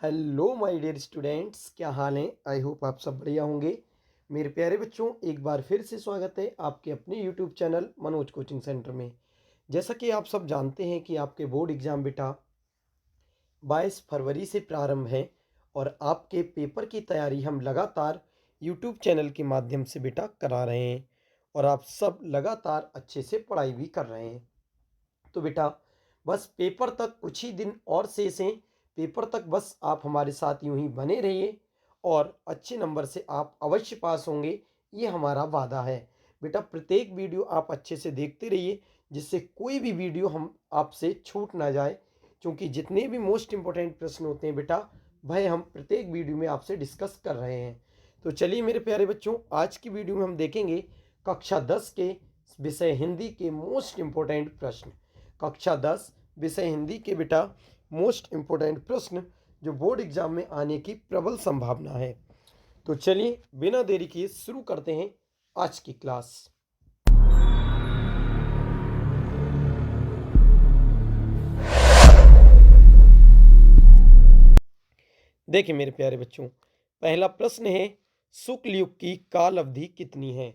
Hello my dear students, क्या हाल है। I hope आप सब बढ़िया होंगे। मेरे प्यारे बच्चों, एक बार फिर से स्वागत है आपके अपने YouTube channel Manoj coaching centre में। जैसा कि आप सब जानते हैं कि आपके बोर्ड एग्ज़ाम बेटा 22 फरवरी से प्रारंभ है और आपके पेपर की तैयारी हम लगातार यूट्यूब चैनल के माध्यम से बेटा करा रहे हैं और आप सब लगातार अच्छे से पढ़ाई भी कर रहे हैं। तो बेटा बस पेपर तक कुछ ही दिन और शेष हैं। पेपर तक बस आप हमारे साथ यूं ही बने रहिए और अच्छे नंबर से आप अवश्य पास होंगे, ये हमारा वादा है। बेटा प्रत्येक वीडियो आप अच्छे से देखते रहिए जिससे कोई भी वीडियो हम आपसे छूट ना जाए, क्योंकि जितने भी मोस्ट इम्पोर्टेंट प्रश्न होते हैं बेटा वह हम प्रत्येक वीडियो में आपसे डिस्कस कर रहे हैं। तो चलिए मेरे प्यारे बच्चों, आज की वीडियो में हम देखेंगे कक्षा 10 के विषय हिंदी के मोस्ट इम्पोर्टेंट प्रश्न। कक्षा 10 विषय हिंदी के बेटा मोस्ट इम्पोर्टेंट प्रश्न जो बोर्ड एग्जाम में आने की प्रबल संभावना है। तो चलिए बिना देरी किए शुरू करते हैं आज की क्लास। देखिए मेरे प्यारे बच्चों, पहला प्रश्न है शुक्ल युग की काल अवधि कितनी है।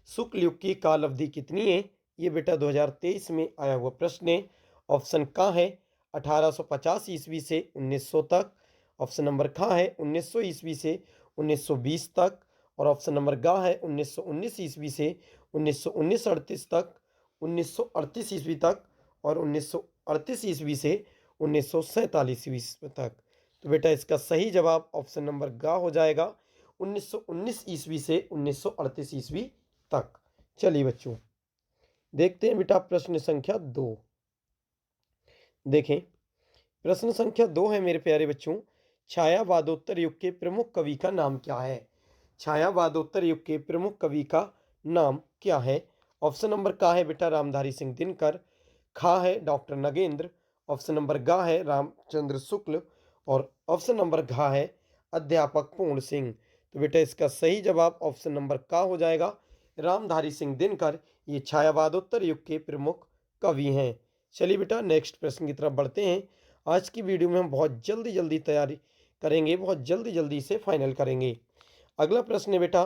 शुक्ल युग की काल अवधि कितनी है, ये बेटा 2023 में आया हुआ प्रश्न है। ऑप्शन का है 1850 ईस्वी से 1900 तक। ऑप्शन नंबर खा है 1900 ईस्वी से 1920 तक। और ऑप्शन नंबर गा है 1919 ईस्वी से 1938 तक, 1938 ईस्वी तक और 1938 ईस्वी से 1947 ईस्वी तक। तो बेटा इसका सही जवाब ऑप्शन नंबर गा हो जाएगा, 1919 ईस्वी से 1938 ईस्वी तक। चलिए बच्चों देखते हैं बेटा प्रश्न संख्या 2। देखें प्रश्न संख्या 2 है मेरे प्यारे बच्चों, छायावादोत्तर युग के प्रमुख कवि का नाम क्या है। छायावादोत्तर युग के प्रमुख कवि का नाम क्या है। ऑप्शन नंबर का है बेटा रामधारी सिंह दिनकर। खा है डॉक्टर नगेंद्र। ऑप्शन नंबर गा है रामचंद्र शुक्ल और ऑप्शन नंबर घा है अध्यापक पूर्ण सिंह। तो बेटा इसका सही जवाब ऑप्शन नंबर का हो जाएगा, रामधारी सिंह दिनकर। ये छायावादोत्तर युग के प्रमुख कवि हैं। चलिए बेटा नेक्स्ट प्रश्न की तरफ बढ़ते हैं। आज की वीडियो में हम बहुत जल्दी जल्दी तैयारी करेंगे, बहुत जल्दी जल्दी से फाइनल करेंगे। अगला प्रश्न है बेटा,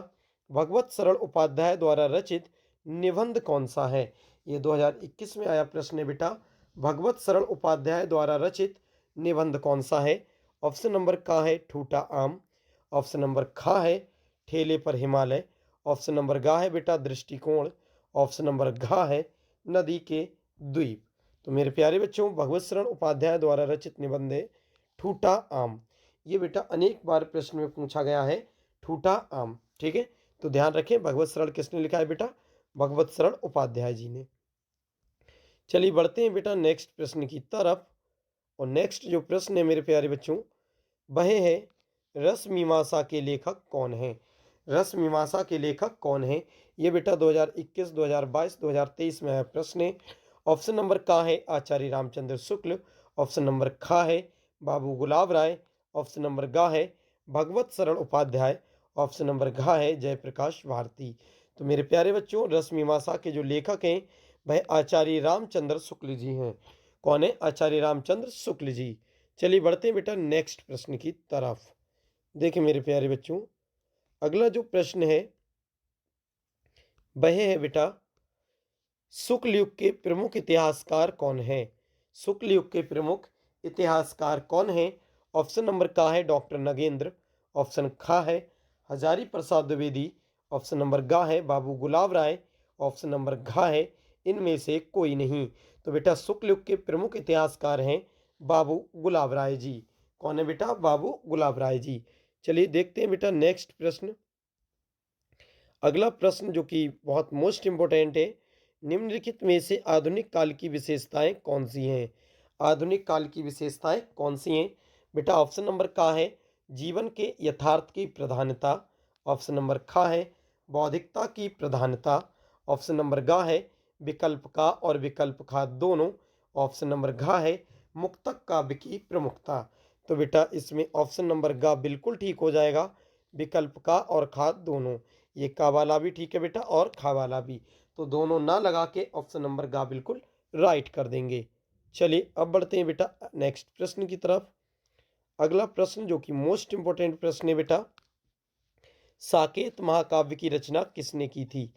भगवत सरल उपाध्याय द्वारा रचित निबंध कौन सा है। ये 2021 में आया प्रश्न है बेटा, भगवत सरल उपाध्याय द्वारा रचित निबंध कौन सा है। ऑप्शन नंबर का है ठूटा आम। ऑप्शन नंबर खा है ठेले पर हिमालय। ऑप्शन नंबर गा है बेटा दृष्टिकोण। ऑप्शन नंबर घा है नदी के द्वीप। तो मेरे प्यारे बच्चों, भगवत शरण उपाध्याय द्वारा रचित निबंध है ठूटा आम। ये बेटा अनेक बार प्रश्न में पूछा गया है, ठूटा आम। ठीक है, तो ध्यान रखें भगवत शरण किसने लिखा है बेटा, भगवत शरण उपाध्याय जी ने। चलिए बढ़ते हैं बेटा नेक्स्ट प्रश्न की तरफ। और नेक्स्ट जो प्रश्न है मेरे प्यारे बच्चों वह है रस मीमांसा के लेखक कौन है। रस मीमांसा के लेखक कौन है, ये बेटा 2021, 2022, 2023 में आया प्रश्न है। ऑप्शन नंबर का है आचार्य रामचंद्र शुक्ल। ऑप्शन नंबर खा है बाबू गुलाब राय। ऑप्शन नंबर गा है भगवत शरण उपाध्याय। ऑप्शन नंबर घा है जयप्रकाश भारती। तो मेरे प्यारे बच्चों, रस मीमांसा के जो लेखक हैं वह आचार्य रामचंद्र शुक्ल जी हैं। कौन है, आचार्य रामचंद्र शुक्ल जी। चलिए बढ़ते हैं बेटा नेक्स्ट प्रश्न की तरफ। देखिए मेरे प्यारे बच्चों, अगला जो प्रश्न है वह है बेटा शुक्ल युग के प्रमुख इतिहासकार कौन है। शुक्ल युग के प्रमुख इतिहासकार कौन है। ऑप्शन नंबर का है डॉक्टर नगेंद्र। ऑप्शन खा है हजारी प्रसाद द्विवेदी। ऑप्शन नंबर गा है बाबू गुलाब राय। ऑप्शन नंबर घा है इनमें से कोई नहीं। तो बेटा शुक्ल युग के प्रमुख इतिहासकार हैं बाबू गुलाब राय जी। कौन है बेटा, बाबू गुलाब राय जी। चलिए देखते हैं बेटा नेक्स्ट प्रश्न। अगला प्रश्न जो कि बहुत मोस्ट इंपोर्टेंट है, निम्नलिखित में से आधुनिक काल की विशेषताएं कौन सी हैं। आधुनिक काल की विशेषताएं कौन सी हैं बेटा। ऑप्शन नंबर का है जीवन के यथार्थ की प्रधानता। ऑप्शन नंबर खा है बौद्धिकता की प्रधानता। ऑप्शन नंबर गा है विकल्प का और विकल्प खा दोनों। ऑप्शन नंबर घा है मुक्तक काव्य की प्रमुखता। तो बेटा इसमें ऑप्शन नंबर गा बिल्कुल ठीक हो जाएगा, विकल्प का और खा दोनों। ये का वाला भी ठीक है बेटा और खा वाला भी, तो दोनों ना लगा के ऑप्शन नंबर गा बिल्कुल राइट कर देंगे। चलिए अब बढ़ते हैं बेटा नेक्स्ट प्रश्न की तरफ। अगला प्रश्न जो कि मोस्ट इंपॉर्टेंट प्रश्न है बेटा, साकेत महाकाव्य की रचना किसने की थी?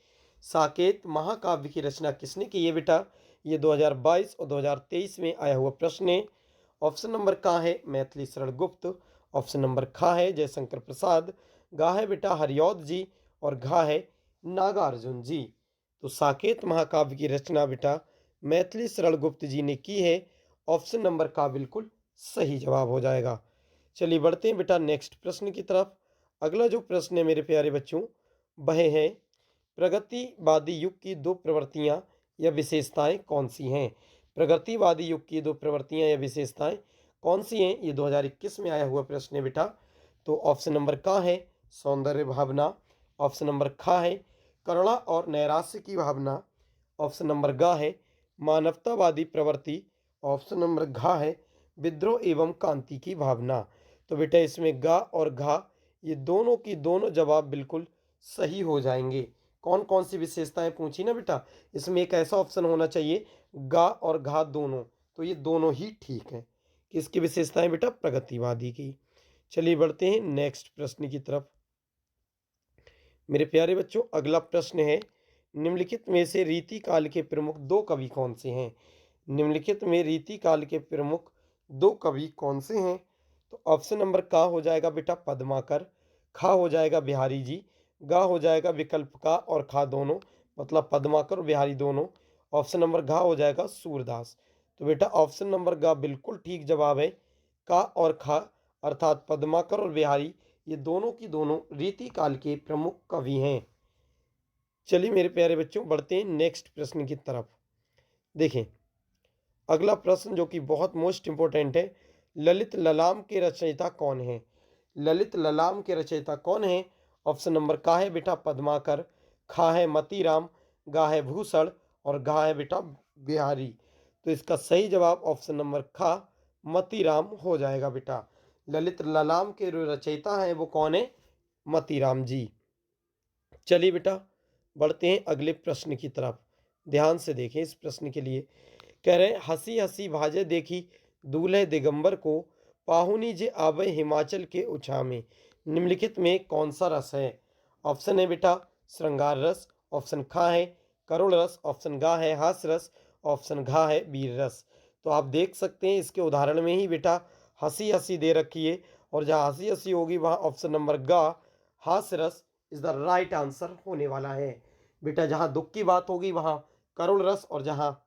साकेत महाकाव्य की रचना किसने की है बेटा? ये 2022 और 2023 में आया हुआ प्रश्न है। ऑप्शन नंबर का है मैथिली शरण गुप्त, ऑप्शन नंबर खा है जयशंकर प्रसाद, गा है बेटा हरिऔध जी और घा है नागार्जुन जी। तो साकेत महाकाव्य की रचना बेटा मैथिली शरण गुप्त जी ने की है। ऑप्शन नंबर का बिल्कुल सही जवाब हो जाएगा। चलिए बढ़ते हैं बेटा नेक्स्ट प्रश्न की तरफ। अगला जो प्रश्न है मेरे प्यारे बच्चों, वह है प्रगतिवादी युग की दो प्रवृत्तियां या विशेषताएं कौन सी हैं? प्रगतिवादी युग की दो प्रवृत्तियां या विशेषताएं कौन सी हैं? ये 2021 में आया हुआ प्रश्न है बेटा। तो ऑप्शन नंबर का है सौंदर्य भावना, ऑप्शन नंबर खा है करुणा और नैराश्य की भावना, ऑप्शन नंबर गा है मानवतावादी प्रवृत्ति, ऑप्शन नंबर घा है विद्रोह एवं कांति की भावना। तो बेटा इसमें गा और घा ये दोनों की दोनों जवाब बिल्कुल सही हो जाएंगे। कौन कौन सी विशेषताएं पूछी ना बेटा, इसमें एक ऐसा ऑप्शन होना चाहिए गा और घा दोनों, तो ये दोनों ही ठीक हैं। किसकी विशेषताएं बेटा? प्रगतिवादी की। चलिए बढ़ते हैं नेक्स्ट प्रश्न की तरफ। मेरे प्यारे बच्चों अगला प्रश्न है, निम्नलिखित में से रीति काल के प्रमुख दो कवि कौन से हैं? निम्नलिखित में रीति काल के प्रमुख दो कवि कौन से हैं? तो ऑप्शन नंबर का हो जाएगा बेटा पद्माकर, खा हो जाएगा बिहारी जी, गा हो जाएगा विकल्प का और खा दोनों, मतलब पद्माकर और बिहारी दोनों, ऑप्शन नंबर घा हो जाएगा सूरदास। तो बेटा ऑप्शन नंबर गा बिल्कुल ठीक जवाब है। का और खा अर्थात पद्माकर और बिहारी ये दोनों की दोनों रीति काल के प्रमुख कवि हैं। चलिए मेरे प्यारे बच्चों बढ़ते हैं नेक्स्ट प्रश्न की तरफ। देखें अगला प्रश्न जो कि बहुत मोस्ट इंपॉर्टेंट है, ललित ललाम के रचयिता कौन है? ललित ललाम के रचयिता कौन है? ऑप्शन नंबर का है बेटा पद्माकर, खा है मतीराम, गा है भूषण और घा है बेटा बिहारी। तो इसका सही जवाब ऑप्शन नंबर खा मतीराम हो जाएगा बेटा। ललित ललाम के जो रचयिता हैं वो कौन है? मतीराम जी। चलिए बेटा बढ़ते हैं अगले प्रश्न की तरफ। ध्यान से देखें इस प्रश्न के लिए। कह रहे हैं हंसी हंसी भाजे देखी दूल्हे दिगंबर को, पाहुनी जे आवे हिमाचल के उछा में। निम्नलिखित में कौन सा रस है? ऑप्शन है बेटा श्रृंगार रस, ऑप्शन खा है करुण रस, ऑप्शन गा है हास्य रस, ऑप्शन घा है वीर रस। तो आप देख सकते हैं इसके उदाहरण में ही बेटा हंसी हंसी दे रखी है, और जहाँ हंसी हंसी होगी वहाँ ऑप्शन नंबर गा हास्य रस इज द राइट आंसर होने वाला है। बेटा जहाँ दुख की बात होगी वहाँ करुण रस, और जहाँ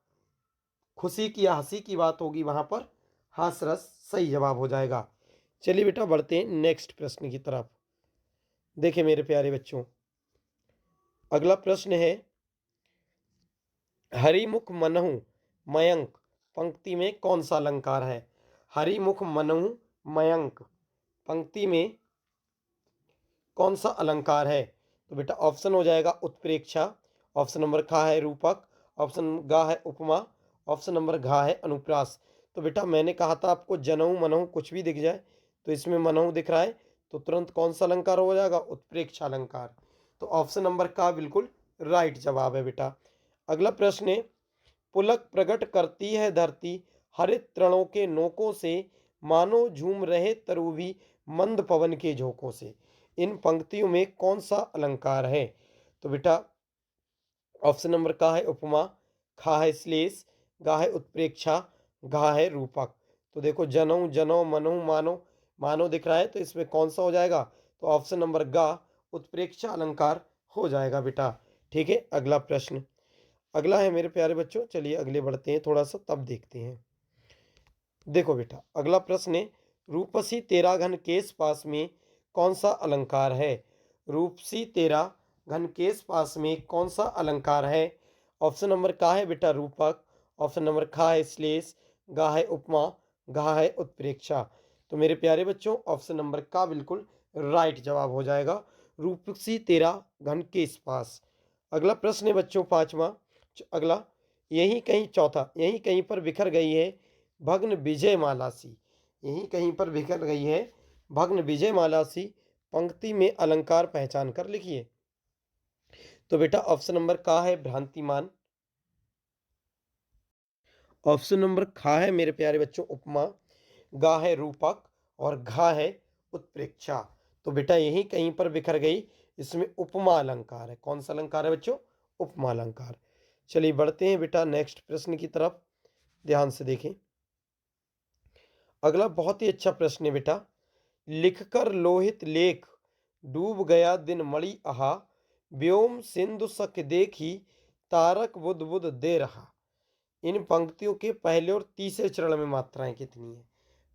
खुशी की या हंसी की बात होगी वहां पर हास रस सही जवाब हो जाएगा। चलिए बेटा बढ़ते हैं नेक्स्ट प्रश्न की तरफ। देखिए मेरे प्यारे बच्चों अगला प्रश्न है, हरिमुख मनहु मयंक पंक्ति में कौन सा अलंकार है? हरिमुख मनहु मयंक पंक्ति में कौन सा अलंकार है? तो बेटा ऑप्शन हो जाएगा उत्प्रेक्षा, ऑप्शन नंबर खा है रूपक, ऑप्शन गा है उपमा, ऑप्शन नंबर घा है अनुप्रास। तो बेटा मैंने कहा था आपको जनऊ मनहु कुछ भी दिख जाए, तो इसमें मनहु दिख रहा है तो तुरंत कौन सा अलंकार हो जाएगा? उत्प्रेक्षा अलंकार। तो ऑप्शन नंबर का बिल्कुल राइट जवाब है बेटा। अगला प्रश्न है, पुलक प्रकट करती है धरती हरित तृणों के नोकों से, मानो झूम रहे तरुवी मंद पवन के झोंकों से। इन पंक्तियों में कौन सा अलंकार है? तो बेटा ऑप्शन नंबर का है उपमा, खा है श्लेष, गा है उत्प्रेक्षा, घा है रूपक। तो देखो जनऊ जनो मनु मानो मानो दिख रहा है, तो इसमें कौन सा हो जाएगा? तो ऑप्शन नंबर गा उत्प्रेक्षा अलंकार हो जाएगा बेटा। ठीक है अगला प्रश्न अगला है मेरे प्यारे बच्चों, चलिए अगले बढ़ते हैं, थोड़ा सा तब देखते हैं। देखो बेटा अगला प्रश्न है, रूपसी तेरा घन केस पास में कौन सा अलंकार है? रूपसी तेरा घन केस पास में कौन सा अलंकार है? ऑप्शन नंबर का है बेटा रूपक, ऑप्शन नंबर खा है श्लेष, गा है उपमा, घा है उत्प्रेक्षा। तो मेरे प्यारे बच्चों ऑप्शन नंबर का बिल्कुल राइट जवाब हो जाएगा, रूपसी तेरा घन केस पास। अगला प्रश्न है बच्चों पांचवा, अगला यही कहीं चौथा, यही कहीं पर बिखर गई है भग्न विजय माला सी। यहीं कहीं पर बिखर गई है भग्न विजय माला सी पंक्ति में अलंकार पहचान कर लिखिए। तो बेटा ऑप्शन नंबर का है भ्रांतिमान, ऑप्शन नंबर खा है मेरे प्यारे बच्चों उपमा, गा है रूपक, और घा है उत्प्रेक्षा। तो बेटा यही कहीं पर बिखर गई, इसमें उपमा अलंकार है। कौन सा अलंकार है बच्चों? उपमा अलंकार। चलिए बढ़ते हैं बेटा नेक्स्ट प्रश्न की तरफ, ध्यान से देखें। अगला बहुत ही अच्छा प्रश्न है बेटा। लिखकर लोहित लेख, डूब गया दिन मणि आहा, व्योम सिंधु सख देखी, तारक बुध बुध दे रहा। इन पंक्तियों के पहले और तीसरे चरण में मात्राएं कितनी है?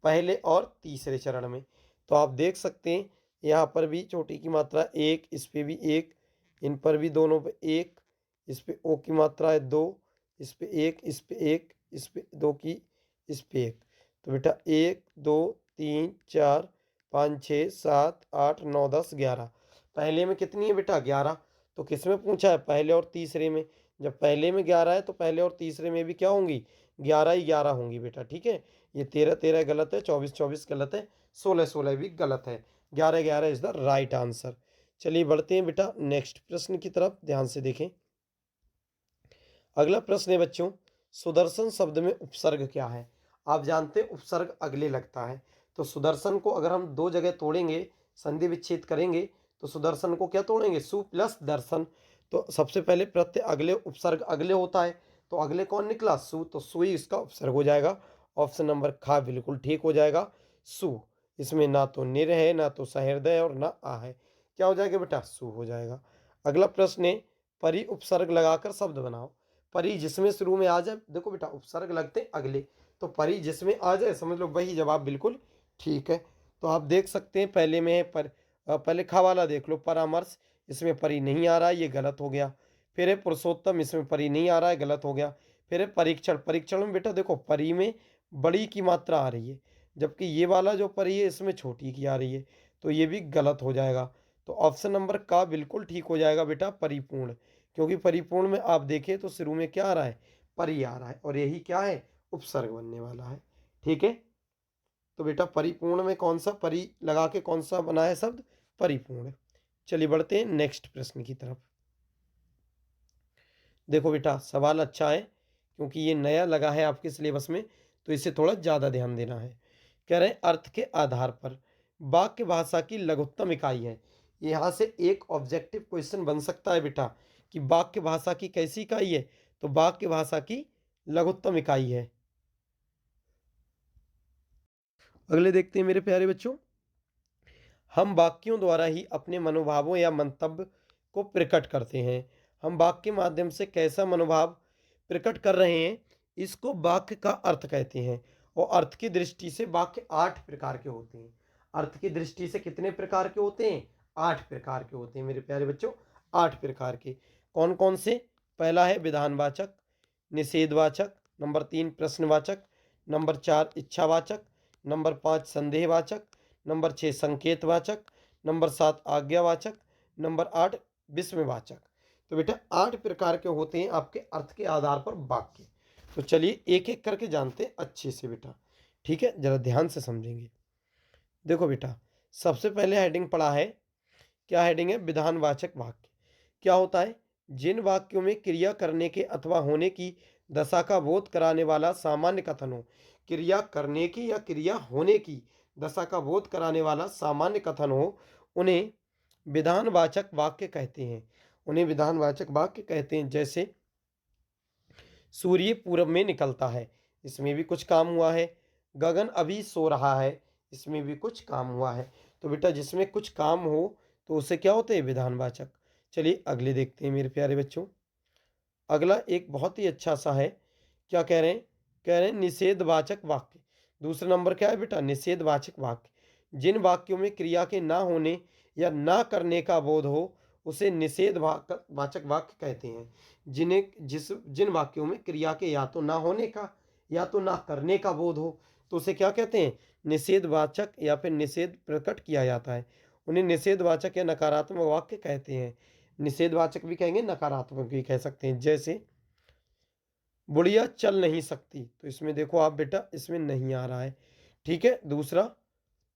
पहले और तीसरे चरण में तो आप देख सकते हैं, यहाँ पर भी चोटी की मात्रा एक, इस पे भी एक, इन पर भी दोनों पे एक, इस पे ओ की मात्रा है दो, इस पे एक, इस पे एक, इस पे दो की, इस पे एक। तो बेटा एक, दो, तीन, चार, पाँच, छः, सात, आठ, नौ, 10, 11। पहले में कितनी है बेटा? 11। तो किस में पूछा है? पहले और तीसरे में। जब पहले में 11 है तो पहले और तीसरे में भी क्या होंगी? 11 ही 11 होंगी बेटा, ठीक है। ये 13 13 गलत है, 24 24 गलत है, 16 16 भी गलत है। 11 11 इज द राइट आंसर। चलिए बढ़ते हैं बेटा नेक्स्ट प्रश्न की तरफ, ध्यान से देखें। अगला प्रश्न है बच्चों, सुदर्शन शब्द में उपसर्ग क्या है? आप जानते हैं उपसर्ग अगले लगता है। तो सुदर्शन को अगर हम दो जगह तोड़ेंगे, संधि विच्छेद करेंगे, तो सुदर्शन को क्या तोड़ेंगे? सु प्लस दर्शन। तो सबसे पहले प्रत्यय अगले, उपसर्ग अगले होता है, तो अगले कौन निकला? सु। तो सु ही इसका उपसर्ग हो जाएगा। ऑप्शन नंबर खा बिल्कुल ठीक हो जाएगा, सु। इसमें ना तो निर है, ना तो सहृदय और ना आ है। क्या हो जाएगा बेटा? सु हो जाएगा। अगला प्रश्न है, परि उपसर्ग लगाकर शब्द बनाओ। परी जिसमें शुरू में आ जाए, देखो बेटा उपसर्ग लगते अगले, तो परी जिसमें आ जाए समझ लो वही जवाब बिल्कुल ठीक है। तो आप देख सकते हैं पहले में है पहले खा वाला देख लो, परामर्श, इसमें परी नहीं आ रहा है, ये गलत हो गया। फिर है पुरुषोत्तम, इसमें परी नहीं आ रहा है, गलत हो गया। फिर है परीक्षण, परीक्षण में बेटा देखो परी में बड़ी की मात्रा आ रही है, जबकि ये वाला जो परी है इसमें छोटी की आ रही है, तो ये भी गलत हो जाएगा। तो ऑप्शन नंबर का बिल्कुल ठीक हो जाएगा बेटा, परिपूर्ण। क्योंकि परिपूर्ण में आप देखें तो शुरू में क्या आ रहा है? परि आ रहा है, और यही क्या है? उपसर्ग बनने वाला है, ठीक है। तो बेटा परिपूर्ण में कौन सा परि लगा के कौन सा बना है शब्द? परिपूर्ण। चलिए बढ़ते हैं नेक्स्ट प्रश्न की तरफ। देखो बेटा सवाल अच्छा है, क्योंकि ये नया लगा है आपके सिलेबस में, तो इसे थोड़ा ज़्यादा ध्यान देना है। कह रहे हैं अर्थ के आधार पर वाक्य भाषा की लघुत्तम इकाई है। यहाँ से एक ऑब्जेक्टिव क्वेश्चन बन सकता है बेटा कि वाक्य भाषा की कैसी इकाई है? तो वाक्य भाषा की लघुत्तम इकाई है। अगले देखते हैं मेरे प्यारे बच्चों। हम वाक्यों द्वारा ही अपने मनोभावों या मंतव्य को प्रकट करते हैं। हम वाक्य के माध्यम से कैसा मनोभाव प्रकट कर रहे हैं, इसको वाक्य का अर्थ कहते हैं। और अर्थ की दृष्टि से वाक्य 8 प्रकार के होते हैं। अर्थ की दृष्टि से कितने प्रकार के होते हैं? 8 प्रकार के होते हैं मेरे प्यारे बच्चों, 8 प्रकार के। कौन कौन से? पहला है विधानवाचक, निषेधवाचक, नंबर 3 प्रश्नवाचक, नंबर 4 इच्छावाचक, नंबर 5 संदेहवाचक, नंबर 6 संकेतवाचक, नंबर 7 आज्ञावाचक, नंबर 8 विस्मयवाचक। तो बेटा 8 प्रकार के होते हैं आपके अर्थ के आधार पर वाक्य। तो चलिए एक एक करके जानते हैं अच्छे से बेटा, ठीक है, जरा ध्यान से समझेंगे। देखो बेटा सबसे पहले हेडिंग पढ़ा है, क्या हेडिंग है? विधानवाचक वाक्य। क्या होता है? जिन वाक्यों में क्रिया करने के अथवा होने की दशा का बोध कराने वाला सामान्य कथन हो। क्रिया करने की या क्रिया होने की दशा का बोध कराने वाला सामान्य कथन हो, उन्हें विधानवाचक वाक्य कहते हैं। उन्हें विधानवाचक वाक्य कहते हैं। जैसे सूर्य पूरब में निकलता है, इसमें भी कुछ काम हुआ है। गगन अभी सो रहा है, इसमें भी कुछ काम हुआ है। तो बेटा जिसमें कुछ काम हो तो उसे क्या होते हैं? विधानवाचक। चलिए अगले देखते हैं मेरे प्यारे बच्चों। अगला एक बहुत ही अच्छा सा है, क्या कह रहे हैं? कह रहे हैं निषेधवाचक वाक्य। दूसरा नंबर क्या है बेटा? निषेधवाचक वाक्य। जिन वाक्यों में क्रिया के ना होने या ना करने का बोध हो, उसे निषेध वाचक वाक्य कहते हैं। जिन वाक्यों में क्रिया के या तो ना होने का या तो ना करने का बोध हो, तो उसे क्या कहते हैं? निषेधवाचक, या फिर निषेध प्रकट किया जाता है, उन्हें निषेधवाचक या नकारात्मक वाक्य कहते हैं। निषेधवाचक भी कहेंगे, नकारात्मक भी कह सकते हैं। जैसे बुढ़िया चल नहीं सकती, तो इसमें देखो आप बेटा, इसमें नहीं आ रहा है, ठीक है। दूसरा,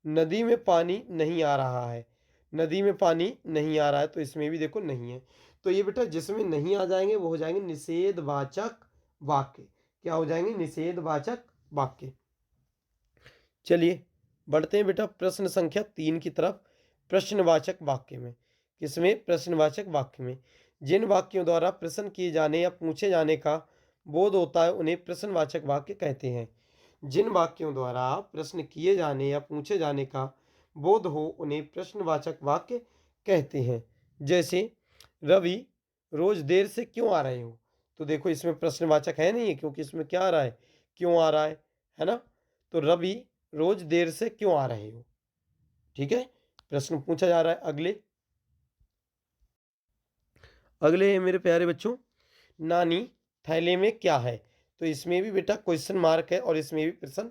नदी में पानी नहीं आ रहा है, नदी में पानी नहीं आ रहा है, तो इसमें भी देखो नहीं है। तो ये बेटा जिसमें नहीं आ जाएंगे वो हो जाएंगे निषेधवाचक वाक्य। क्या हो जाएंगे? निषेधवाचक वाक्य। चलिए बढ़ते हैं बेटा प्रश्न संख्या 3 की तरफ। प्रश्नवाचक वाक्य में, किसमें? प्रश्नवाचक वाक्य में। जिन वाक्यों द्वारा प्रश्न किए जाने या पूछे जाने का बोध होता है उन्हें प्रश्नवाचक वाक्य कहते हैं। जिन वाक्यों द्वारा प्रश्न किए जाने या पूछे जाने का बोध हो उन्हें प्रश्नवाचक वाक्य कहते हैं। जैसे रवि रोज देर से क्यों आ रहे हो? तो देखो इसमें प्रश्नवाचक है नहीं है, क्योंकि इसमें क्या आ रहा है? क्यों आ रहा है ना? तो रवि रोज देर से क्यों आ रहे हो? ठीक है, प्रश्न पूछा जा रहा है। अगले अगले है मेरे प्यारे बच्चों, नानी थैले में क्या है? तो इसमें भी बेटा क्वेश्चन मार्क है और इसमें भी प्रश्न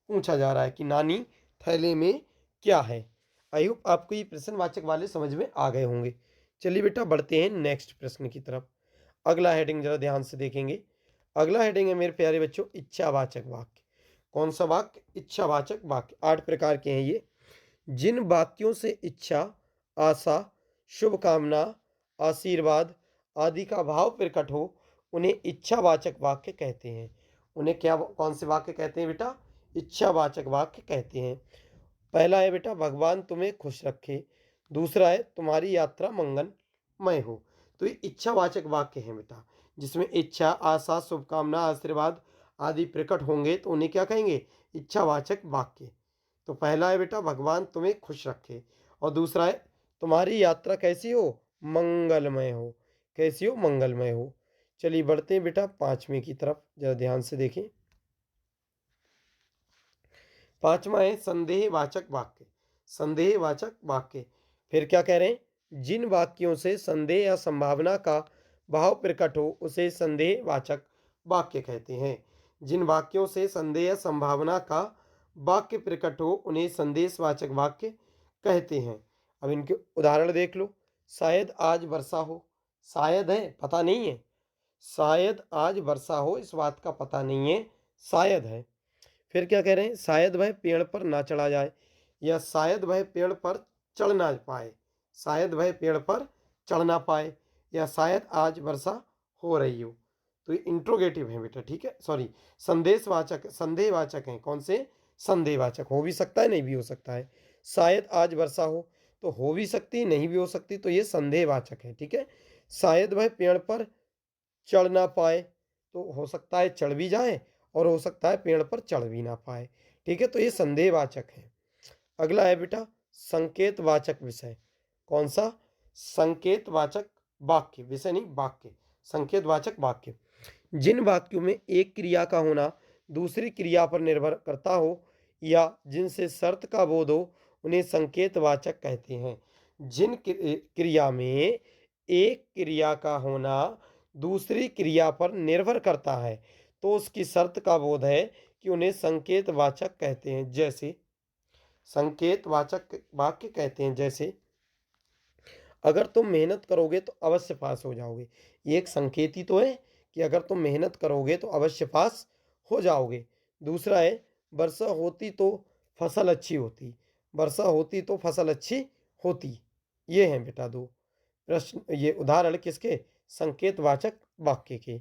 पूछा जा रहा है कि नानी थैले में क्या है। आई होप आपको ये प्रश्नवाचक वाले समझ में आ गए होंगे। चलिए बेटा बढ़ते हैं नेक्स्ट प्रश्न की तरफ। अगला हेडिंग जरा ध्यान से देखेंगे। अगला हेडिंग है मेरे प्यारे बच्चों इच्छावाचक वाक्य। कौन सा वाक्य? इच्छावाचक वाक्य। 8 प्रकार के हैं ये। जिन वाक्यों से इच्छा, आशा, शुभकामना, आशीर्वाद आदि का भाव प्रकट हो उन्हें इच्छावाचक वाक्य कहते हैं। उन्हें क्या, कौन से वाक्य कहते हैं बेटा? इच्छावाचक वाक्य कहते हैं। पहला है बेटा भगवान तुम्हें खुश रखे। दूसरा है तुम्हारी यात्रा मंगलमय हो। तो ये इच्छावाचक वाक्य हैं बेटा, जिसमें इच्छा, आशा, शुभकामना, आशीर्वाद आदि प्रकट होंगे तो उन्हें क्या कहेंगे? इच्छावाचक वाक्य। तो पहला है बेटा भगवान तुम्हें खुश रखे, और दूसरा है तुम्हारी यात्रा कैसी हो? मंगलमय हो। कैसी हो? मंगलमय हो। चलिए बढ़ते हैं बेटा 5वें की तरफ, जरा ध्यान से देखें। 5वां है संदेहवाचक वाक्य। संदेहवाचक वाक्य, फिर क्या कह रहे हैं? जिन वाक्यों से संदेह या संभावना का भाव प्रकट हो उसे संदेहवाचक वाक्य कहते हैं। जिन वाक्यों से संदेह या संभावना का वाक्य प्रकट हो उन्हें संदेशवाचक वाक्य कहते हैं। अब इनके उदाहरण देख लो। शायद आज वर्षा हो। शायद है, पता नहीं है। शायद आज वर्षा हो, इस बात का पता नहीं है, शायद है। फिर क्या कह रहे हैं? शायद वह पेड़ पर ना चढ़ा जाए, या शायद वह पेड़ पर चढ़ ना पाए। शायद वह पेड़ पर चढ़ ना पाए, या शायद आज वर्षा हो रही हो। तो ये इंट्रोगेटिव है बेटा, ठीक है, सॉरी, संदेशवाचक, संदेहवाचक हैं। कौन से? संदेहवाचक। हो भी सकता है, नहीं भी हो सकता है। शायद आज वर्षा हो भी सकती है, नहीं भी हो सकती, तो ये संदेहवाचक है। ठीक है, शायद वह पेड़ पर चढ़ ना पाए, तो हो सकता है चढ़ भी जाए और हो सकता है पेड़ पर चढ़ भी ना पाए। ठीक है, तो ये संदेहवाचक है। अगला है बेटा संकेतवाचक विषय। कौन सा? संकेतवाचक वाक्य, विषय नहीं, वाक्य। संकेतवाचक वाक्य, जिन वाक्यों में एक क्रिया का होना दूसरी क्रिया पर निर्भर करता हो या जिनसे शर्त का बोध हो उन्हें संकेतवाचक कहते हैं। जिन क्रिया में एक क्रिया का होना दूसरी क्रिया पर निर्भर करता है तो उसकी शर्त का बोध है कि उन्हें संकेतवाचक कहते हैं। जैसे संकेतवाचक वाक्य कहते हैं, जैसे अगर तुम मेहनत करोगे तो अवश्य पास हो जाओगे। ये एक संकेत ही तो है कि अगर तुम मेहनत करोगे तो अवश्य पास हो जाओगे। दूसरा है वर्षा होती तो फसल अच्छी होती। वर्षा होती तो फसल अच्छी होती। ये हैं बेटा दो प्रश्न, ये उदाहरण किसके? संकेतवाचक वाक्य के।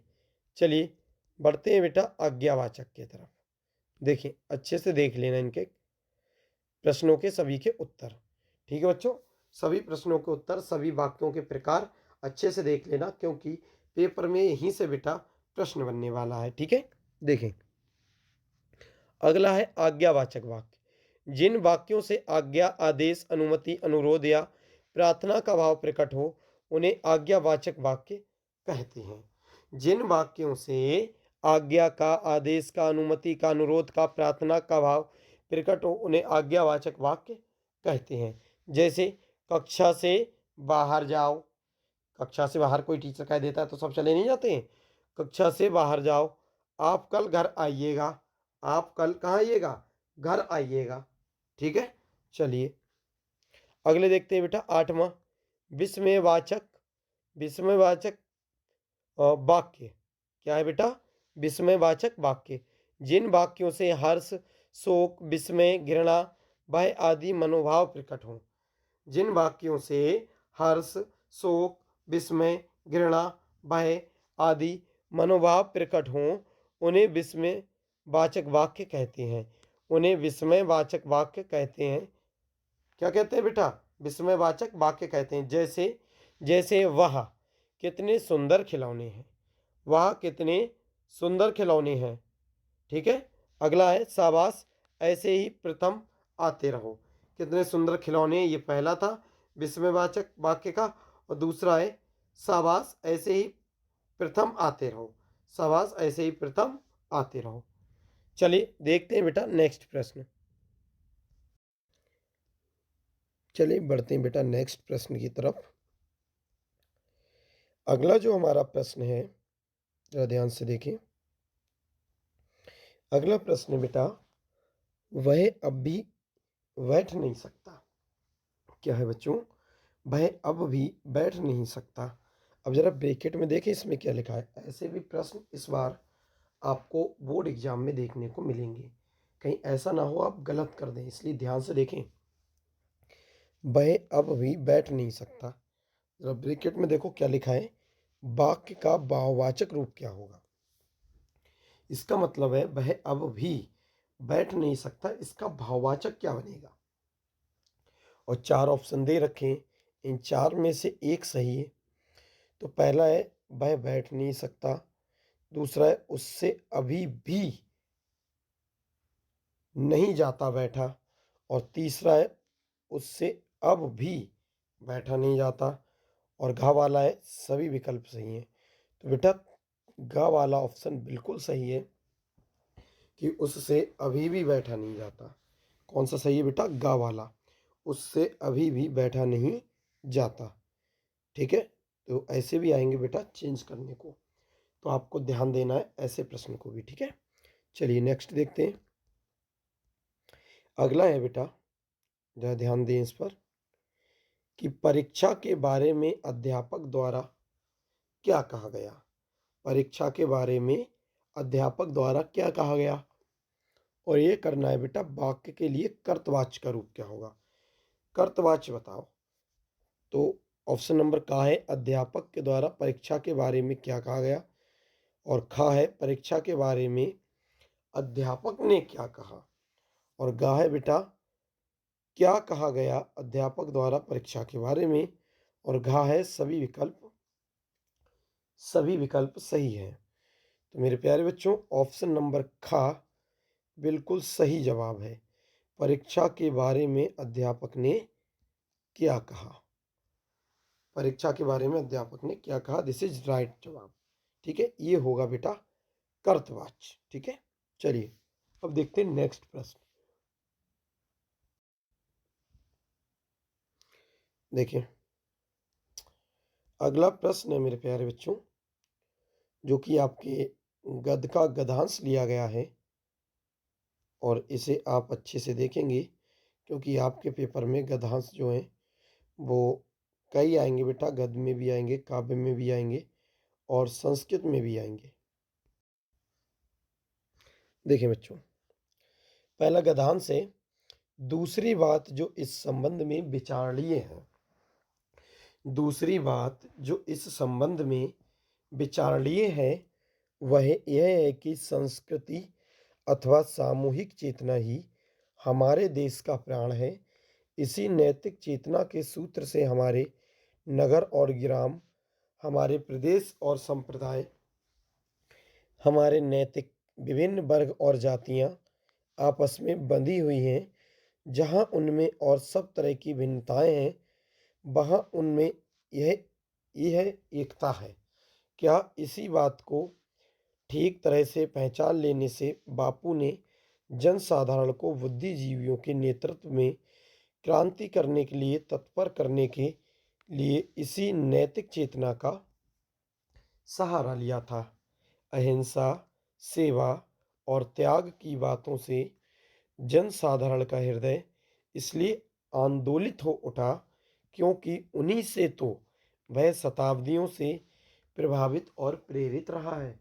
चलिए बढ़ते हैं बेटा आज्ञावाचक की तरफ। देखिए अच्छे से देख लेना इनके प्रश्नों के सभी के उत्तर। ठीक है बच्चों, सभी प्रश्नों के उत्तर, सभी वाक्यों के प्रकार अच्छे से देख लेना, क्योंकि पेपर में यहीं से बेटा प्रश्न बनने वाला है। ठीक है, देखें अगला है आज्ञावाचक वाक्य। जिन वाक्यों से आज्ञा, आदेश, अनुमति, अनुरोध या प्रार्थना का भाव प्रकट हो उन्हें आज्ञावाचक वाक्य कहते हैं। जिन वाक्यों से आज्ञा का, आदेश का, अनुमति का, अनुरोध का, प्रार्थना का भाव प्रकट हो उन्हें आज्ञावाचक वाक्य कहते हैं। जैसे कक्षा से बाहर जाओ। कक्षा से बाहर कोई टीचर कह देता है तो सब चले नहीं जाते हैं। कक्षा से बाहर जाओ, आप कल घर आइएगा। आप कल कहाँ आइएगा? घर आइएगा। ठीक है, चलिए अगले देखते हैं बेटा 8वां विस्मयवाचक। विस्मयवाचक वाक्य क्या है बेटा? विस्मयवाचक वाक्य, जिन वाक्यों से हर्ष, शोक, विस्मय, घृणा, भय आदि मनोभाव प्रकट हों। जिन वाक्यों से हर्ष, शोक, विस्मय, घृणा, भय आदि मनोभाव प्रकट हों उन्हें विस्मयवाचक वाक्य कहते हैं। उन्हें विस्मयवाचक वाक्य कहते हैं। क्या कहते हैं बेटा? विस्मयवाचक वाक्य कहते हैं। जैसे जैसे वह कितने सुंदर खिलौने हैं, वह कितने सुंदर खिलौने हैं। ठीक है। अगला है शाबाश ऐसे ही प्रथम आते रहो। कितने सुंदर खिलौने, ये पहला था विस्मयवाचक वाक्य का, और दूसरा है शाबाश ऐसे ही प्रथम आते रहो। शाबाश ऐसे ही प्रथम आते रहो। चलिए देखते हैं बेटा नेक्स्ट प्रश्न। चलिए बढ़ते हैं बेटा नेक्स्ट प्रश्न की तरफ। अगला जो हमारा प्रश्न है, जरा ध्यान से देखें। अगला प्रश्न बेटा, वह अब भी बैठ नहीं सकता। क्या है बच्चों? वह अब भी बैठ नहीं सकता। अब जरा ब्रैकेट में देखें इसमें क्या लिखा है। ऐसे भी प्रश्न इस बार आपको बोर्ड एग्जाम में देखने को मिलेंगे, कहीं ऐसा ना हो आप गलत कर दें, इसलिए ध्यान से देखें। वह अब भी बैठ नहीं सकता, जरा ब्रैकेट में देखो क्या लिखा है। वाक्य का भाववाचक रूप क्या होगा? इसका मतलब है वह अब भी बैठ नहीं सकता, इसका भाववाचक क्या बनेगा? और चार ऑप्शन दे रखे हैं, इन चार में से एक सही है। तो पहला है वह बैठ नहीं सकता, दूसरा है उससे अभी भी नहीं जाता बैठा, और तीसरा है उससे अब भी बैठा नहीं जाता, और घ वाला है सभी विकल्प सही हैं। तो बेटा घ वाला ऑप्शन बिल्कुल सही है कि उससे अभी भी बैठा नहीं जाता। कौन सा सही है बेटा? ग वाला, उससे अभी भी बैठा नहीं जाता। ठीक है। तो ऐसे भी आएंगे बेटा चेंज करने को, तो आपको ध्यान देना है ऐसे प्रश्न को भी। ठीक है। चलिए नेक्स्ट देखते हैं। अगला है बेटा, जरा ध्यान दें इस पर, कि परीक्षा के बारे में अध्यापक द्वारा क्या कहा गया। परीक्षा के बारे में अध्यापक द्वारा क्या कहा गया, और ये करना है बेटा वाक्य के लिए कर्तवाच्य का रूप क्या होगा। कर्तवाच्य बताओ। तो ऑप्शन नंबर का है अध्यापक के द्वारा परीक्षा के बारे में क्या कहा गया, और खा है परीक्षा के बारे में अध्यापक ने क्या कहा, और गा है बेटा क्या कहा गया अध्यापक द्वारा परीक्षा के बारे में, और घा है सभी विकल्प सही है। तो मेरे प्यारे बच्चों ऑप्शन नंबर खा बिल्कुल सही जवाब है। परीक्षा के बारे में अध्यापक ने क्या कहा, परीक्षा के बारे में अध्यापक ने क्या कहा, दिस इज राइट जवाब। ठीक है, ये होगा बेटा कर्तवाच्य। ठीक है। चलिए अब देखते हैं नेक्स्ट प्रश्न। देखिए अगला प्रश्न है मेरे प्यारे बच्चों, जो कि आपके गद्य का गद्यांश लिया गया है, और इसे आप अच्छे से देखेंगे क्योंकि आपके पेपर में गद्यांश जो हैं वो कई आएंगे बेटा, गद्य में भी आएंगे, काव्य में भी आएंगे, और संस्कृत में भी आएंगे। देखिए बच्चों पहला गद्यांश है, दूसरी बात जो इस संबंध में विचारणीय है। दूसरी बात जो इस संबंध में विचारणीय है वह यह है कि संस्कृति अथवा सामूहिक चेतना ही हमारे देश का प्राण है। इसी नैतिक चेतना के सूत्र से हमारे नगर और ग्राम, हमारे प्रदेश और संप्रदाय, हमारे नैतिक विभिन्न वर्ग और जातियां आपस में बंधी हुई हैं। जहां उनमें और सब तरह की भिन्नताएं हैं वहां उनमें यह यह एकता है। क्या इसी बात को ठीक तरह से पहचान लेने से बापू ने जनसाधारण को बुद्धिजीवियों के नेतृत्व में क्रांति करने के लिए तत्पर करने के लिए इसी नैतिक चेतना का सहारा लिया था। अहिंसा, सेवा और त्याग की बातों से जनसाधारण का हृदय इसलिए आंदोलित हो उठा क्योंकि उन्हीं से तो वह शताब्दियों से प्रभावित और प्रेरित रहा है।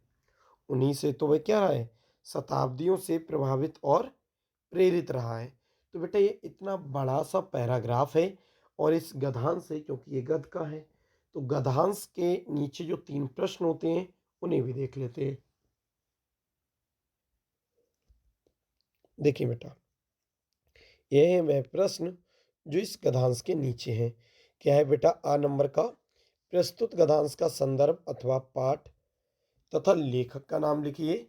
उन्हीं से तो वह क्या रहा है? शताब्दियों से प्रभावित और प्रेरित रहा है। तो बेटा ये इतना बड़ा सा पैराग्राफ है, और इस गद्यांश से, क्योंकि ये गद्य का है, तो गद्यांश के नीचे जो 3 प्रश्न होते हैं उन्हें भी देख लेते हैं। देखिए बेटा, यह है वह प्रश्न जो इस गद्यांश के नीचे है। क्या है बेटा? आ नंबर का प्रस्तुत गद्यांश का संदर्भ अथवा पाठ तथा लेखक का नाम लिखिए।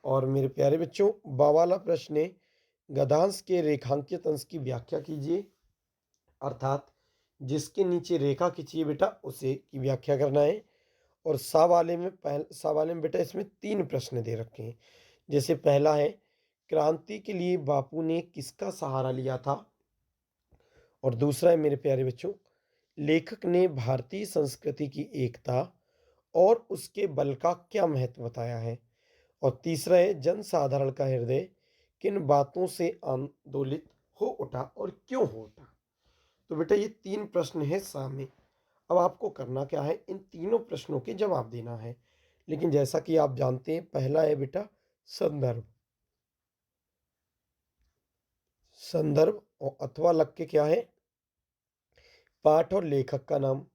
और मेरे प्यारे बच्चों, बा वाला प्रश्न है, गद्यांश के रेखांकित अंश की व्याख्या कीजिए। अर्थात जिसके नीचे रेखा खींचिए बेटा उसे की व्याख्या करना है। और सा वाले में बेटा इसमें 3 प्रश्न दे रखे हैं। जैसे पहला है, क्रांति के लिए बापू ने किसका सहारा लिया था? और दूसरा है मेरे प्यारे बच्चों, लेखक ने भारतीय संस्कृति की एकता और उसके बल का क्या महत्व बताया है? और तीसरा है, जनसाधारण का हृदय किन बातों से आंदोलित हो उठा और क्यों हो उठा? तो बेटा ये 3 प्रश्न है सामने। अब आपको करना क्या है? इन तीनों प्रश्नों के जवाब देना है। लेकिन जैसा कि आप जानते हैं, पहला है बेटा संदर्भ। संदर्भ और अथवा लग के क्या है? पाठ और लेखक का नाम।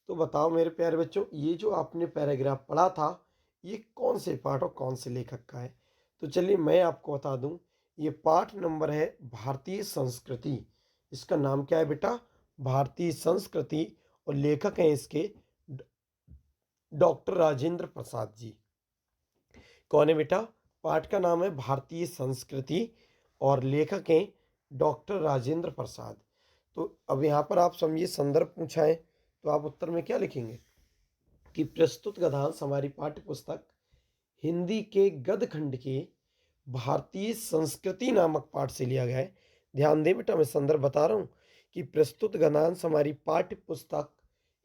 तो बताओ मेरे प्यारे बच्चों, ये जो आपने पैराग्राफ पढ़ा था, ये कौन से पाठ और कौन से लेखक का है? तो चलिए मैं आपको बता दूं, ये पाठ नंबर है भारतीय संस्कृति। इसका नाम क्या है बेटा? भारतीय संस्कृति। और लेखक हैं इसके डॉक्टर राजेंद्र प्रसाद जी। कौन है बेटा? पाठ का नाम है भारतीय संस्कृति और लेखक हैं डॉक्टर राजेंद्र प्रसाद। तो अब यहाँ पर आप समझिए, संदर्भ पूछा है तो आप उत्तर में क्या लिखेंगे कि प्रस्तुत गद्यांश हमारी पाठ्य पुस्तक हिंदी के गद्य खंड के भारतीय संस्कृति नामक पाठ से लिया गया है। ध्यान दें बेटा, मैं संदर्भ बता रहा हूँ कि प्रस्तुत गद्यांश हमारी पाठ्य पुस्तक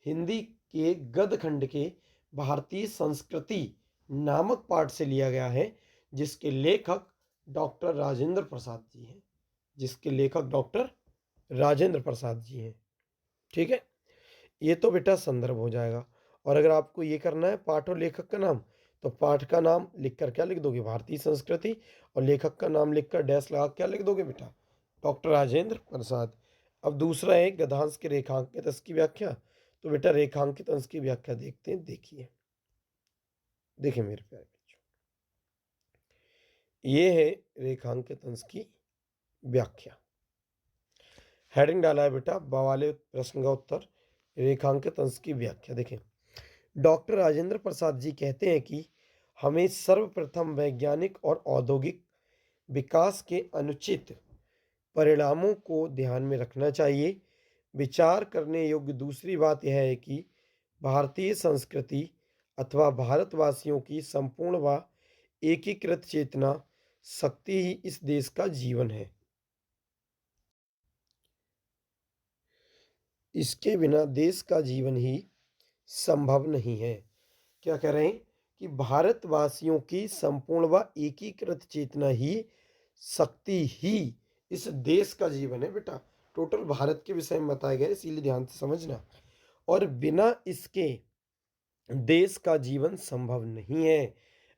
हिंदी के गद्य खंड के भारतीय संस्कृति नामक पाठ से लिया गया है, जिसके लेखक डॉक्टर राजेंद्र प्रसाद जी हैं। जिसके लेखक डॉक्टर राजेंद्र प्रसाद जी हैं। ठीक है, ये तो बेटा संदर्भ हो जाएगा। और अगर आपको ये करना है पाठ और लेखक का नाम, तो पाठ का नाम लिखकर क्या लिख दोगे? भारतीय संस्कृति। और लेखक का नाम लिखकर डैश लगा क्या लिख दोगे बेटा? डॉक्टर राजेंद्र प्रसाद। अब दूसरा है गद्यांश के रेखांकित अंश की व्याख्या। तो बेटा रेखांकित अंश की व्याख्या देखते हैं। देखिए मेरे प्यारे बच्चों, ये है रेखांकित अंश की व्याख्या। हेडिंग डाला है बेटा वाले प्रश्न का उत्तर, रेखांकित अंश की व्याख्या। देखें, डॉक्टर राजेंद्र प्रसाद जी कहते हैं कि हमें सर्वप्रथम वैज्ञानिक और औद्योगिक विकास के अनुचित परिणामों को ध्यान में रखना चाहिए। विचार करने योग्य दूसरी बात यह है कि भारतीय संस्कृति अथवा भारतवासियों की संपूर्ण व एकीकृत चेतना शक्ति ही इस देश का जीवन है। इसके बिना देश का जीवन ही संभव नहीं है। क्या कह रहे हैं कि भारतवासियों की संपूर्ण व एकीकृत चेतना ही शक्ति ही इस देश का जीवन है। बेटा टोटल भारत के विषय में बताया गया है, इसीलिए ध्यान से समझना। और बिना इसके देश का जीवन संभव नहीं है।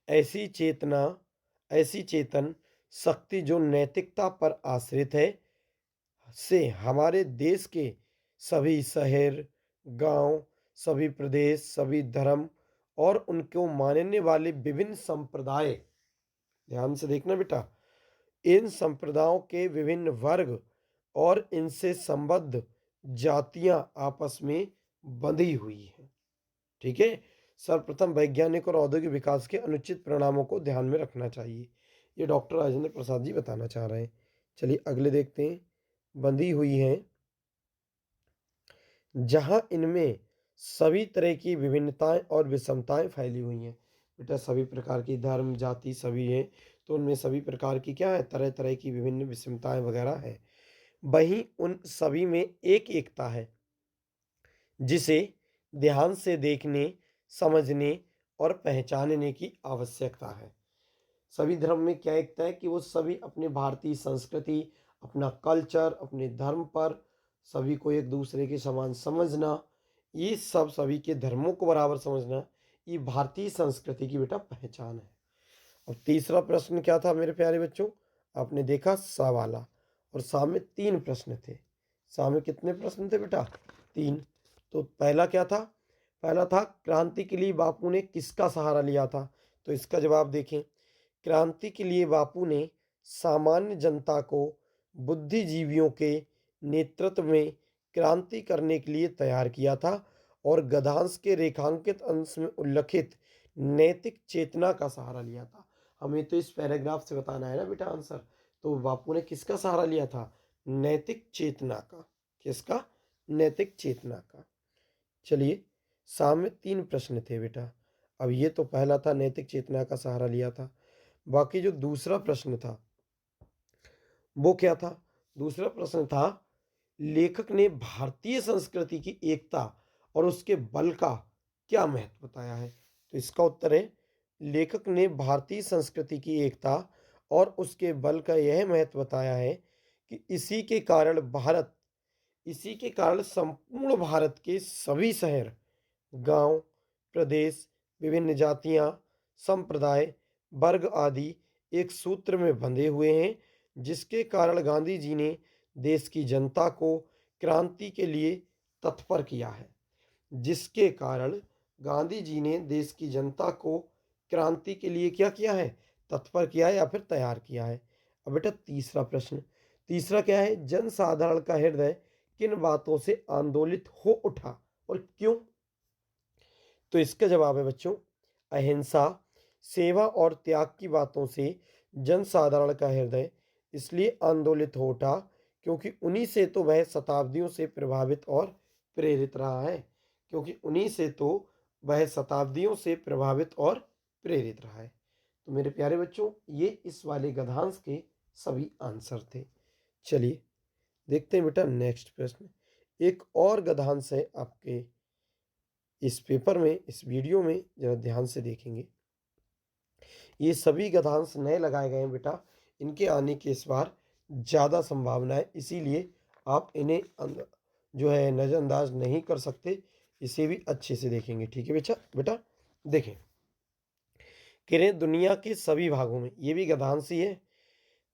ऐसी चेतना, ऐसी चेतन शक्ति जो नैतिकता पर आश्रित है, से हमारे देश के सभी शहर, गांव, सभी प्रदेश, सभी धर्म और उनको मानने वाले विभिन्न संप्रदाय, ध्यान से देखना बेटा, इन संप्रदायों के विभिन्न वर्ग और इनसे संबद्ध जातियां आपस में बंधी हुई हैं। ठीक है, सर्वप्रथम वैज्ञानिक और औद्योगिक विकास के अनुचित परिणामों को ध्यान में रखना चाहिए। ये डॉक्टर राजेंद्र प्रसाद जी बताना चाह रहे हैं। चलिए अगले देखते हैं। बंधी हुई हैं जहां इनमें सभी तरह की विभिन्नताएं और विषमताएं फैली हुई हैं। बेटा सभी प्रकार की धर्म जाति सभी हैं, तो उनमें सभी प्रकार की क्या है, तरह तरह की विभिन्न विषमताएं वगैरह है। वहीं उन सभी में एक एकता है जिसे ध्यान से देखने, समझने और पहचानने की आवश्यकता है। सभी धर्म में क्या एकता है कि वो सभी अपने भारतीय संस्कृति, अपना कल्चर, अपने धर्म पर सभी को एक दूसरे के समान समझना, ये सब सभी के धर्मों को बराबर समझना, ये भारतीय संस्कृति की बेटा पहचान है। और तीसरा प्रश्न क्या था मेरे प्यारे बच्चों? आपने देखा सा वाला, और सा में 3 प्रश्न थे। सा में कितने प्रश्न थे बेटा? 3। तो पहला क्या था? पहला था क्रांति के लिए बापू ने किसका सहारा लिया था? तो इसका जवाब देखें, क्रांति के लिए बापू ने सामान्य जनता को बुद्धिजीवियों के नेतृत्व में क्रांति करने के लिए तैयार किया था और गद्यांश के रेखांकित अंश में उल्लिखित नैतिक चेतना का सहारा लिया था। हमें तो इस पैराग्राफ से बताना है ना बेटा आंसर। तो बापू ने किसका सहारा लिया था? नैतिक चेतना का। किसका? नैतिक चेतना का। चलिए, सामने 3 प्रश्न थे बेटा। अब ये तो पहला था, नैतिक चेतना का सहारा लिया था। बाकी जो दूसरा प्रश्न था वो क्या था? दूसरा प्रश्न था, लेखक ने भारतीय संस्कृति की एकता और उसके बल का क्या महत्व बताया है? तो इसका उत्तर है, लेखक ने भारतीय संस्कृति की एकता और उसके बल का यह महत्व बताया है कि इसी के कारण संपूर्ण भारत के सभी शहर, गांव, प्रदेश, विभिन्न जातियां, संप्रदाय, वर्ग आदि एक सूत्र में बंधे हुए हैं, जिसके कारण गांधी जी ने देश की जनता को क्रांति के लिए तत्पर किया है। जिसके कारण गांधी जी ने देश की जनता को क्रांति के लिए क्या किया है? तत्पर किया है या फिर तैयार किया है। अब बेटा तीसरा प्रश्न, तीसरा क्या है? जनसाधारण का हृदय किन बातों से आंदोलित हो उठा और क्यों? तो इसका जवाब है बच्चों, अहिंसा, सेवा और त्याग की बातों से जनसाधारण का हृदय इसलिए आंदोलित हो उठा क्योंकि उन्हीं से तो वह शताब्दियों से प्रभावित और प्रेरित रहा है। क्योंकि उन्हीं से तो वह शताब्दियों से प्रभावित और प्रेरित रहा है। तो मेरे प्यारे बच्चों, ये इस वाले गद्यांश के सभी आंसर थे। चलिए देखते हैं बेटा नेक्स्ट प्रश्न। एक और गद्यांश है आपके इस पेपर में, इस वीडियो में जरा ध्यान से देखेंगे। ये सभी गद्यांश नए लगाए गए हैं बेटा, इनके आने की इस बार ज़्यादा संभावना है, इसीलिए आप इन्हें जो है नज़रअंदाज नहीं कर सकते, इसे भी अच्छे से देखेंगे। ठीक है बेटा बेटा देखें, कह रहे हैं दुनिया के सभी भागों में, ये भी गद्यांश ही है,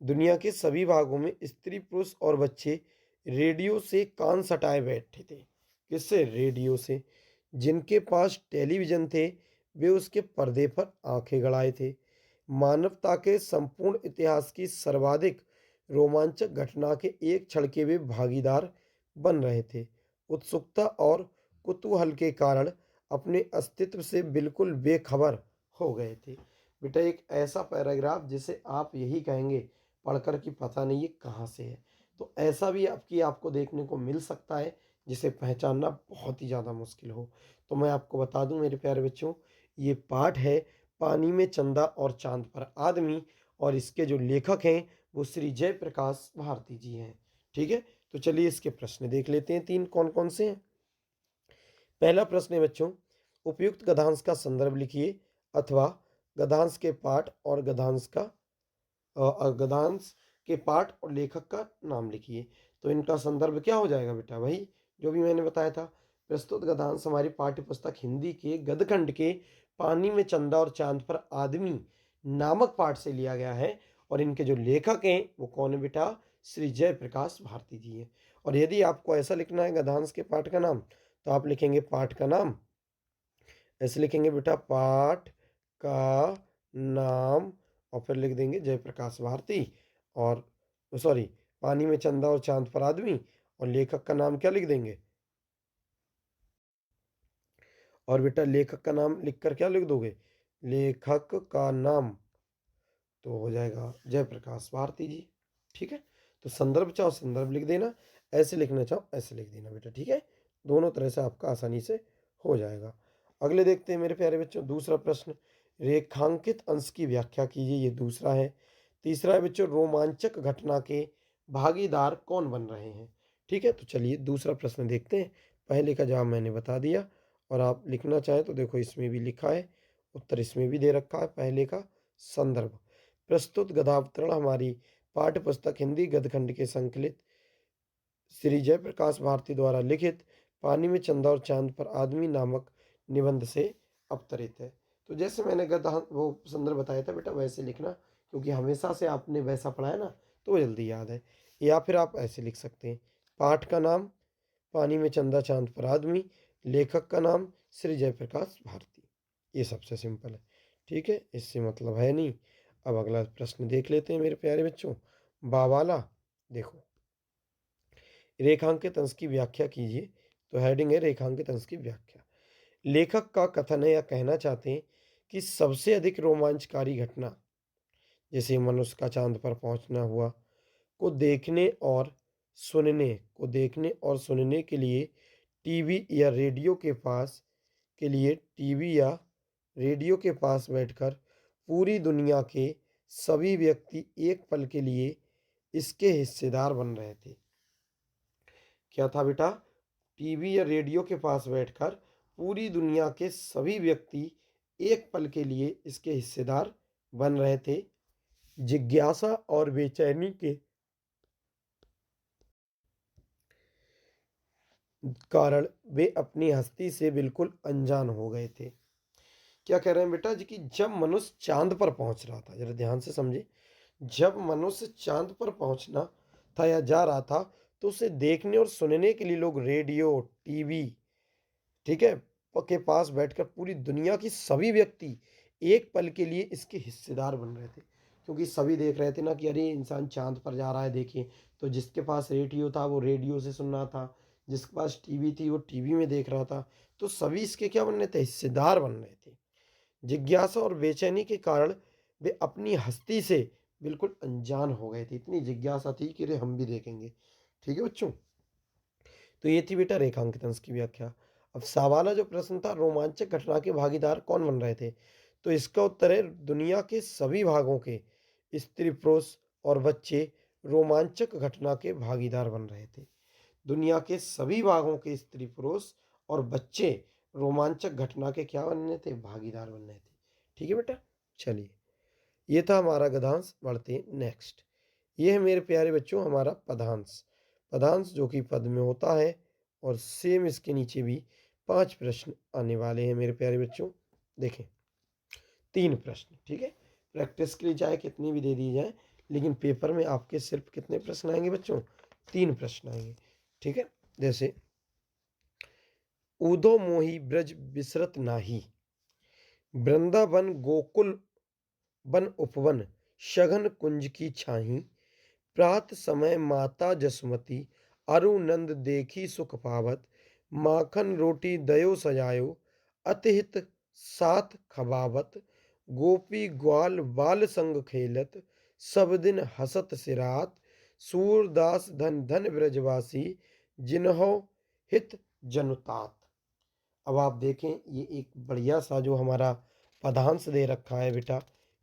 दुनिया के सभी भागों में स्त्री, पुरुष और बच्चे रेडियो से कान सटाए बैठे थे। किससे? रेडियो से। जिनके पास टेलीविज़न थे वे उसके पर्दे पर आंखें गड़ाए थे। मानवता के संपूर्ण इतिहास की सर्वाधिक रोमांचक घटना के एक क्षण के वे भागीदार बन रहे थे। उत्सुकता और कुतूहल के कारण अपने अस्तित्व से बिल्कुल बेखबर हो गए थे। बेटा एक ऐसा पैराग्राफ जिसे आप यही कहेंगे पढ़कर कि पता नहीं ये कहाँ से है। तो ऐसा भी आपको देखने को मिल सकता है जिसे पहचानना बहुत ही ज़्यादा मुश्किल हो। तो मैं आपको बता दूं मेरे प्यारे बच्चों, ये पाठ है पानी में चंदा और चांद पर आदमी, और इसके जो लेखक हैं वो श्री जयप्रकाश भारती जी हैं। ठीक है, तो चलिए इसके प्रश्न देख लेते हैं, 3 कौन कौन से हैं। पहला प्रश्न है बच्चों, उपयुक्त गद्यांश का संदर्भ लिखिए अथवा गद्यांश के पाठ और गद्यांश के पाठ और लेखक का नाम लिखिए। तो इनका संदर्भ क्या हो जाएगा बेटा? वही जो भी मैंने बताया था। प्रस्तुत गद्यांश हमारी पाठ्य पुस्तक हिंदी के गदखंड के पानी में चंदा और चांद पर आदमी नामक पाठ से लिया गया है, और इनके जो लेखक हैं वो कौन है बेटा? श्री जयप्रकाश भारती जी हैं। और यदि आपको ऐसा लिखना है गद्यांश के पाठ का नाम, तो आप लिखेंगे पाठ का नाम, ऐसे लिखेंगे बेटा पाठ का नाम, और फिर लिख देंगे जयप्रकाश भारती, और सॉरी पानी में चंदा और चांद पर आदमी, और लेखक का नाम क्या लिख देंगे? और बेटा लेखक का नाम लिखकर क्या लिख दोगे? लेखक का नाम तो हो जाएगा जयप्रकाश भारती जी। ठीक है, तो संदर्भ चाहो संदर्भ लिख देना, ऐसे लिखना चाहो ऐसे लिख देना बेटा। ठीक है, दोनों तरह से आपका आसानी से हो जाएगा। अगले देखते हैं मेरे प्यारे बच्चों, दूसरा प्रश्न, रेखांकित अंश की व्याख्या कीजिए, ये दूसरा है। तीसरा है बच्चों, रोमांचक घटना के भागीदार कौन बन रहे हैं। ठीक है, तो चलिए दूसरा प्रश्न देखते हैं। पहले का जवाब मैंने बता दिया, और आप लिखना चाहें तो देखो इसमें भी लिखा है, उत्तर इसमें भी दे रखा है। पहले का संदर्भ, प्रस्तुत गद्यावतरण हमारी पाठ्य पुस्तक हिंदी गद्यखंड के संकलित श्री जयप्रकाश भारती द्वारा लिखित पानी में चंदा और चांद पर आदमी नामक निबंध से अवतरित है। तो जैसे मैंने वो संदर्भ बताया था बेटा वैसे लिखना, क्योंकि हमेशा से आपने वैसा पढ़ा है ना, तो वो जल्दी याद है। या फिर आप ऐसे लिख सकते हैं, पाठ का नाम पानी में चंदा चांद पर आदमी, लेखक का नाम श्री जयप्रकाश भारती। ये सबसे सिंपल है। ठीक है, इससे मतलब है नहीं। अब अगला प्रश्न देख लेते हैं मेरे प्यारे बच्चों। बावाला, देखो, रेखांकित अंश की व्याख्या कीजिए। तो हेडिंग है रेखांकित अंश की व्याख्या। लेखक का कथन है या कहना चाहते हैं कि सबसे अधिक रोमांचकारी घटना, जैसे मनुष्य का चांद पर पहुंचना हुआ, को देखने और सुनने के लिए टीवी या रेडियो के पास बैठकर पूरी दुनिया के सभी व्यक्ति एक पल के लिए इसके हिस्सेदार बन रहे थे। क्या था बेटा? टीवी या रेडियो के पास बैठकर पूरी दुनिया के सभी व्यक्ति एक पल के लिए इसके हिस्सेदार बन रहे थे। जिज्ञासा और बेचैनी के कारण वे अपनी हस्ती से बिल्कुल अनजान हो गए थे। क्या कह रहे हैं बेटा जी कि जब मनुष्य चांद पर पहुंच रहा था, जरा ध्यान से समझे, जब मनुष्य चांद पर पहुंचना था या जा रहा था, तो उसे देखने और सुनने के लिए लोग रेडियो, टीवी, ठीक है, के पास बैठकर पूरी दुनिया की सभी व्यक्ति एक पल के लिए इसके हिस्सेदार बन रहे थे। क्योंकि सभी देख रहे थे ना कि अरे इंसान चांद पर जा रहा है, देखिए। तो जिसके पास रेडियो था वो रेडियो से सुन रहा था, जिसके पास टीवी थी वो टीवी में देख रहा था। तो सभी इसके क्या बन रहे थे? हिस्सेदार बन रहे थे। जिज्ञासा और बेचैनी के कारण वे अपनी हस्ती से बिल्कुल अनजान हो गए थे। इतनी जिज्ञासा थी कि अरे हम भी देखेंगे। ठीक है बच्चों, तो ये थी बेटा रेखांकित अंश की व्याख्या। अब सवाला जो प्रश्न था, रोमांचक घटना के भागीदार कौन बन रहे थे? तो इसका उत्तर है दुनिया के सभी भागों के स्त्री पुरुष और बच्चे रोमांचक घटना के भागीदार बन रहे थे। दुनिया के सभी भागों के स्त्री पुरुष और बच्चे रोमांचक घटना के क्या बनने थे? भागीदार बनने थे। ठीक है बेटा, चलिए, ये था हमारा गद्यांश। बढ़ते हैं नेक्स्ट। ये है मेरे प्यारे बच्चों हमारा पदांश। पदांश जो कि पद में होता है, और सेम इसके नीचे भी 5 प्रश्न आने वाले हैं मेरे प्यारे बच्चों। देखें, 3 प्रश्न, ठीक है। प्रैक्टिस के लिए चाहे कितनी भी दे दी जाए, लेकिन पेपर में आपके सिर्फ कितने प्रश्न आएंगे बच्चों? 3 प्रश्न आएंगे। ठीक है, जैसे ऊधो मोही ब्रज बिसरत नाही, वृंदावन गोकुल बन उपवन, शगन कुंज की छाही, प्रात समय माता जसमती, अरुनंद देखी सुख पावत, माखन रोटी दयो सजायो, अतिहित साथ खबावत, गोपी ग्वाल बाल संग खेलत, सब दिन हसत सिरात, सूरदास धन धन ब्रजवासी, जिन्हों हित जनुतात। अब आप देखें, ये एक बढ़िया सा जो हमारा पदांश दे रखा है बेटा।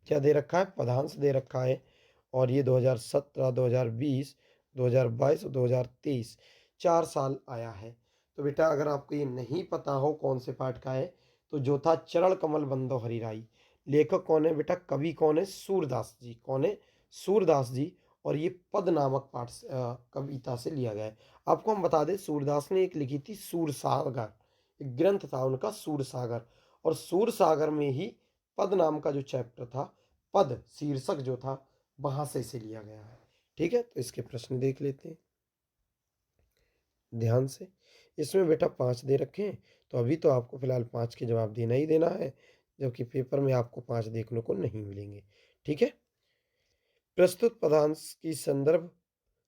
क्या दे रखा है? पदांश दे रखा है। और ये 2017, 2020, 2022 और 2023 4 साल आया है। तो बेटा अगर आपको ये नहीं पता हो कौन से पाठ का है, तो जो था चरण कमल बंदो हरिराई। लेखक कौन है बेटा? कवि कौन है? सूरदास जी। कौन है? सूरदास जी। और ये पद नामक कविता से लिया गया है। आपको हम बता दें, सूरदास ने एक लिखी थी सूरसागर, एक ग्रंथ था उनका सूरसागर। और सूरसागर में ही पद नाम का जो चैप्टर था, पद शीर्षक जो था, वहां से इसे लिया गया है। ठीक है, तो इसके प्रश्न देख लेते हैं ध्यान से। इसमें बेटा 5 दे रखे हैं, तो अभी तो आपको फिलहाल 5 के जवाब देना ही देना है, जबकि पेपर में आपको 5 देखने को नहीं मिलेंगे। ठीक है, प्रस्तुत पदांश की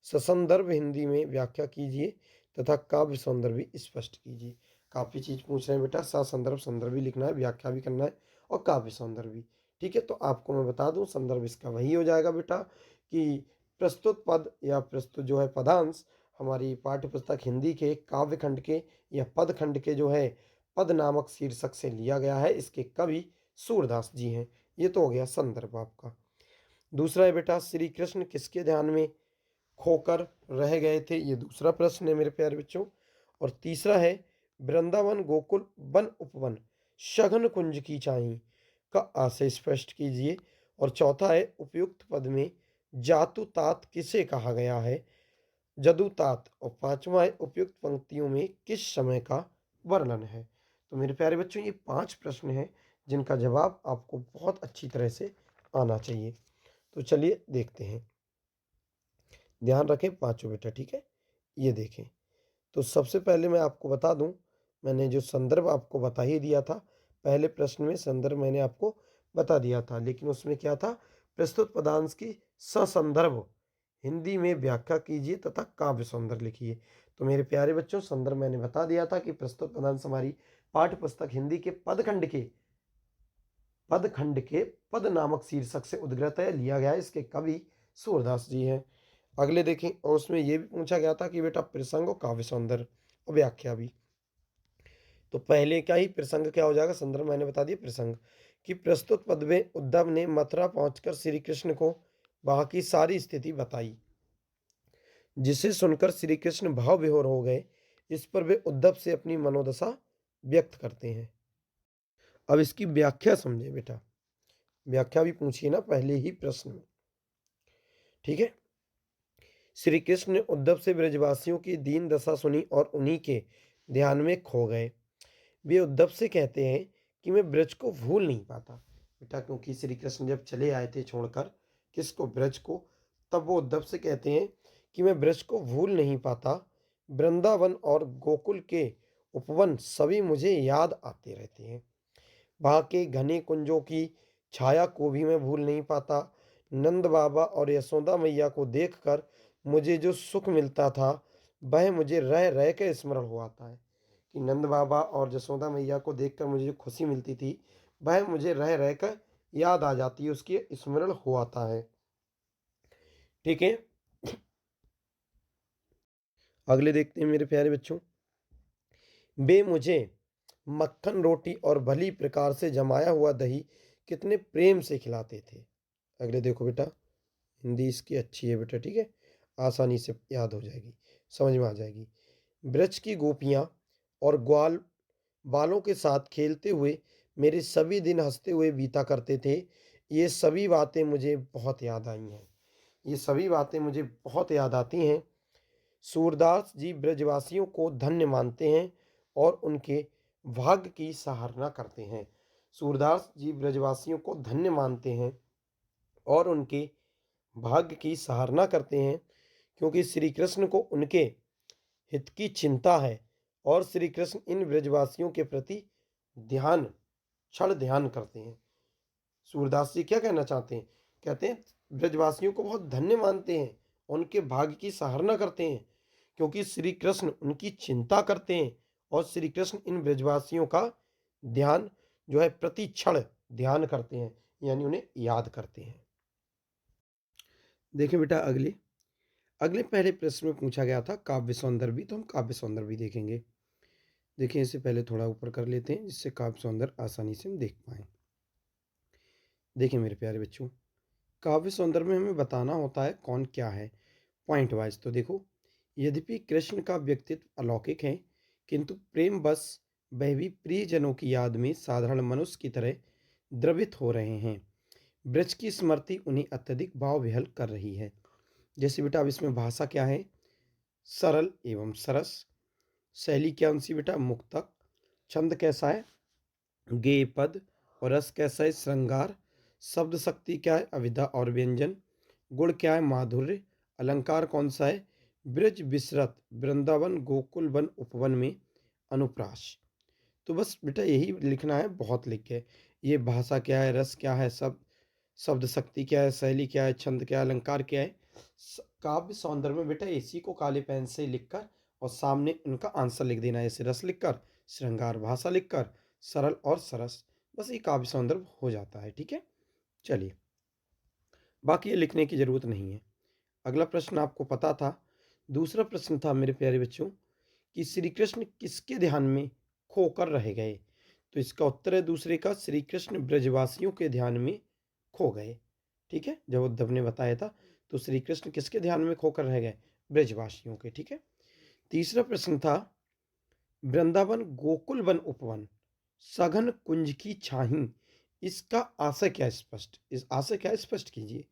ससंदर्भ हिंदी में व्याख्या कीजिए तथा काव्य सौंदर्य भी स्पष्ट कीजिए। काफी चीज पूछ रहे हैं बेटा, ससंदर्भ, संदर्भ भी लिखना है, व्याख्या भी करना है, और काव्य सौंदर्य भी। ठीक है, तो आपको मैं बता दूं, संदर्भ इसका वही हो जाएगा बेटा कि प्रस्तुत पद या प्रस्तुत जो है पदांश हमारी पाठ्य पुस्तक हिंदी के काव्य खंड के या पद खंड के जो है पद नामक शीर्षक से लिया गया है। इसके कवि सूरदास जी हैं। ये तो हो गया संदर्भ आपका। दूसरा है बेटा, श्री कृष्ण किसके ध्यान में खोकर रह गए थे? ये दूसरा प्रश्न है मेरे प्यारे बच्चों। और तीसरा है, वृंदावन गोकुल वन उपवन, शगन कुंज की चाही का आशय स्पष्ट कीजिए। और चौथा है, उपयुक्त पद में जातु तात किसे कहा गया है? जदु तात। और पांचवा है, उपयुक्त पंक्तियों में किस समय का वर्णन है? तो मेरे प्यारे बच्चों, ये 5 प्रश्न हैं जिनका जवाब आपको बहुत अच्छी तरह से आना चाहिए। तो चलिए देखते हैं, ध्यान रखें पांचों बेटा। ठीक है, ये देखें। तो सबसे पहले मैं आपको बता दूं, मैंने जो संदर्भ आपको बता ही दिया था, पहले प्रश्न में संदर्भ मैंने आपको बता दिया था, लेकिन उसमें क्या था? प्रस्तुत पदांश की ससंदर्भ हिंदी में व्याख्या कीजिए तथा काव्य सौंदर्य लिखिए। तो मेरे प्यारे बच्चों, संदर्भ मैंने बता दिया था कि प्रस्तुत पदांश हमारी पाठ्य पुस्तक हिंदी के पदखंड के पद नामक शीर्षक से उद्गृत है, लिया गया है। इसके कवि सूरदास जी हैं। अगले देखें, और उसमें यह भी पूछा गया था कि बेटा प्रसंग और काव्य सौंदर्य और व्याख्या भी। तो पहले का ही प्रसंग क्या हो जाएगा, संदर्भ मैंने बता दिया। प्रसंग कि प्रस्तुत पद में उद्धव ने मथुरा पहुंचकर श्री कृष्ण को वहां की सारी स्थिति बताई, जिसे सुनकर श्री कृष्ण भाव विभोर हो गए। इस पर वे उद्धव से अपनी मनोदशा व्यक्त करते हैं। अब इसकी व्याख्या समझे बेटा, व्याख्या भी पूछिए ना पहले ही प्रश्न में, ठीक है। श्री कृष्ण ने उद्धव से ब्रजवासियों की दीन दशा सुनी और उन्हीं के ध्यान में खो गए। वे उद्धव से कहते हैं कि मैं ब्रज को भूल नहीं पाता बेटा, क्योंकि श्री कृष्ण जब चले आए थे छोड़कर किसको, ब्रज को, तब वो उद्धव से कहते हैं कि मैं ब्रज को भूल नहीं पाता। वृंदावन और गोकुल के उपवन सभी मुझे याद आते रहते हैं। वहाँ के घने कुंजों की छाया को भी मैं भूल नहीं पाता। नंद बाबा और यशोदा मैया को देखकर मुझे जो सुख मिलता था, वह मुझे रह रह के स्मरण हो आता है। कि नंद बाबा और यशोदा मैया को देखकर मुझे जो खुशी मिलती थी, वह मुझे रह रह कर याद आ जाती है, उसकी स्मरण हो आता है। ठीक है, अगले देखते हैं मेरे प्यारे बच्चों। वे मुझे मक्खन रोटी और भली प्रकार से जमाया हुआ दही कितने प्रेम से खिलाते थे। अगले देखो बेटा, हिंदी इसकी अच्छी है बेटा, ठीक है, आसानी से याद हो जाएगी, समझ में आ जाएगी। ब्रज की गोपियाँ और ग्वाल बालों के साथ खेलते हुए मेरे सभी दिन हंसते हुए बीता करते थे। ये सभी बातें मुझे बहुत याद आई हैं, ये सभी बातें मुझे बहुत याद आती हैं। सूरदास जी ब्रजवासियों को धन्य मानते हैं और उनके भाग्य की सराहना करते हैं। सूरदास जी ब्रजवासियों को धन्य मानते हैं और उनके भाग्य की सराहना करते हैं, क्योंकि श्री कृष्ण को उनके हित की चिंता है और श्री कृष्ण इन ब्रजवासियों के प्रति क्षण ध्यान करते हैं। सूरदास जी क्या कहना चाहते हैं, कहते हैं ब्रजवासियों को बहुत धन्य मानते हैं, उनके भाग्य की सराहना करते हैं, क्योंकि श्री कृष्ण उनकी चिंता करते हैं और श्री कृष्ण इन ब्रजवासियों का ध्यान जो है प्रति क्षण ध्यान करते हैं, यानी उन्हें याद करते हैं। देखें बेटा, अगले अगले पहले प्रश्न में पूछा गया था काव्य सौंदर्य भी, तो हम काव्य सौंदर्य भी देखेंगे। देखिए, इसे पहले थोड़ा ऊपर कर लेते हैं, जिससे काव्य सौंदर्य आसानी से हम देख पाएँ। देखिए मेरे प्यारे बच्चों, काव्य सौंदर्य में हमें बताना होता है कौन क्या है, पॉइंट वाइज। तो देखो, यद्यपि कृष्ण का व्यक्तित्व अलौकिक है, किंतु प्रेम बस वह भी प्रियजनों की याद में साधारण मनुष्य की तरह द्रवित हो रहे हैं। ब्रज की स्मृति उन्हें अत्यधिक भाव विहल कर रही है। जैसे बेटा, अब इसमें भाषा क्या है, सरल एवं सरस। शैली क्या उनसी बेटा, मुक्तक। छंद कैसा है, गेय पद। और रस कैसा है, श्रृंगार। शब्द शक्ति क्या है, अविधा और व्यंजन। गुण क्या है, माधुर्य। अलंकार कौन सा है, ब्रज विसरत वृंदावन गोकुल वन उपवन में अनुप्रास। तो बस बेटा यही लिखना है, बहुत लिख के। ये भाषा क्या है, रस क्या है, शब्द शक्ति क्या है, शैली क्या है, छंद क्या है, अलंकार क्या है। काव्य सौंदर्य में बेटा इसी को काले पेन से लिखकर और सामने उनका आंसर लिख देना है। ऐसे रस लिखकर, श्रृंगार भाषा लिखकर, सरल और सरस, बस ये काव्य सौंदर्य हो जाता है। ठीक है, चलिए, बाकी ये लिखने की जरूरत नहीं है। अगला प्रश्न आपको पता था, दूसरा प्रश्न था मेरे प्यारे बच्चों कि श्री कृष्ण किसके ध्यान में खोकर रह गए। तो इसका उत्तर है दूसरे का, श्री कृष्ण ब्रजवासियों के ध्यान में खो गए। ठीक है, जब उद्धव ने बताया था, तो श्री कृष्ण किसके ध्यान में खोकर रह गए, ब्रजवासियों के। ठीक है, तीसरा प्रश्न था, वृंदावन गोकुल वन उपवन सघन कुंज की छाही, इसका आशय क्या स्पष्ट, इस आशय क्या स्पष्ट कीजिए।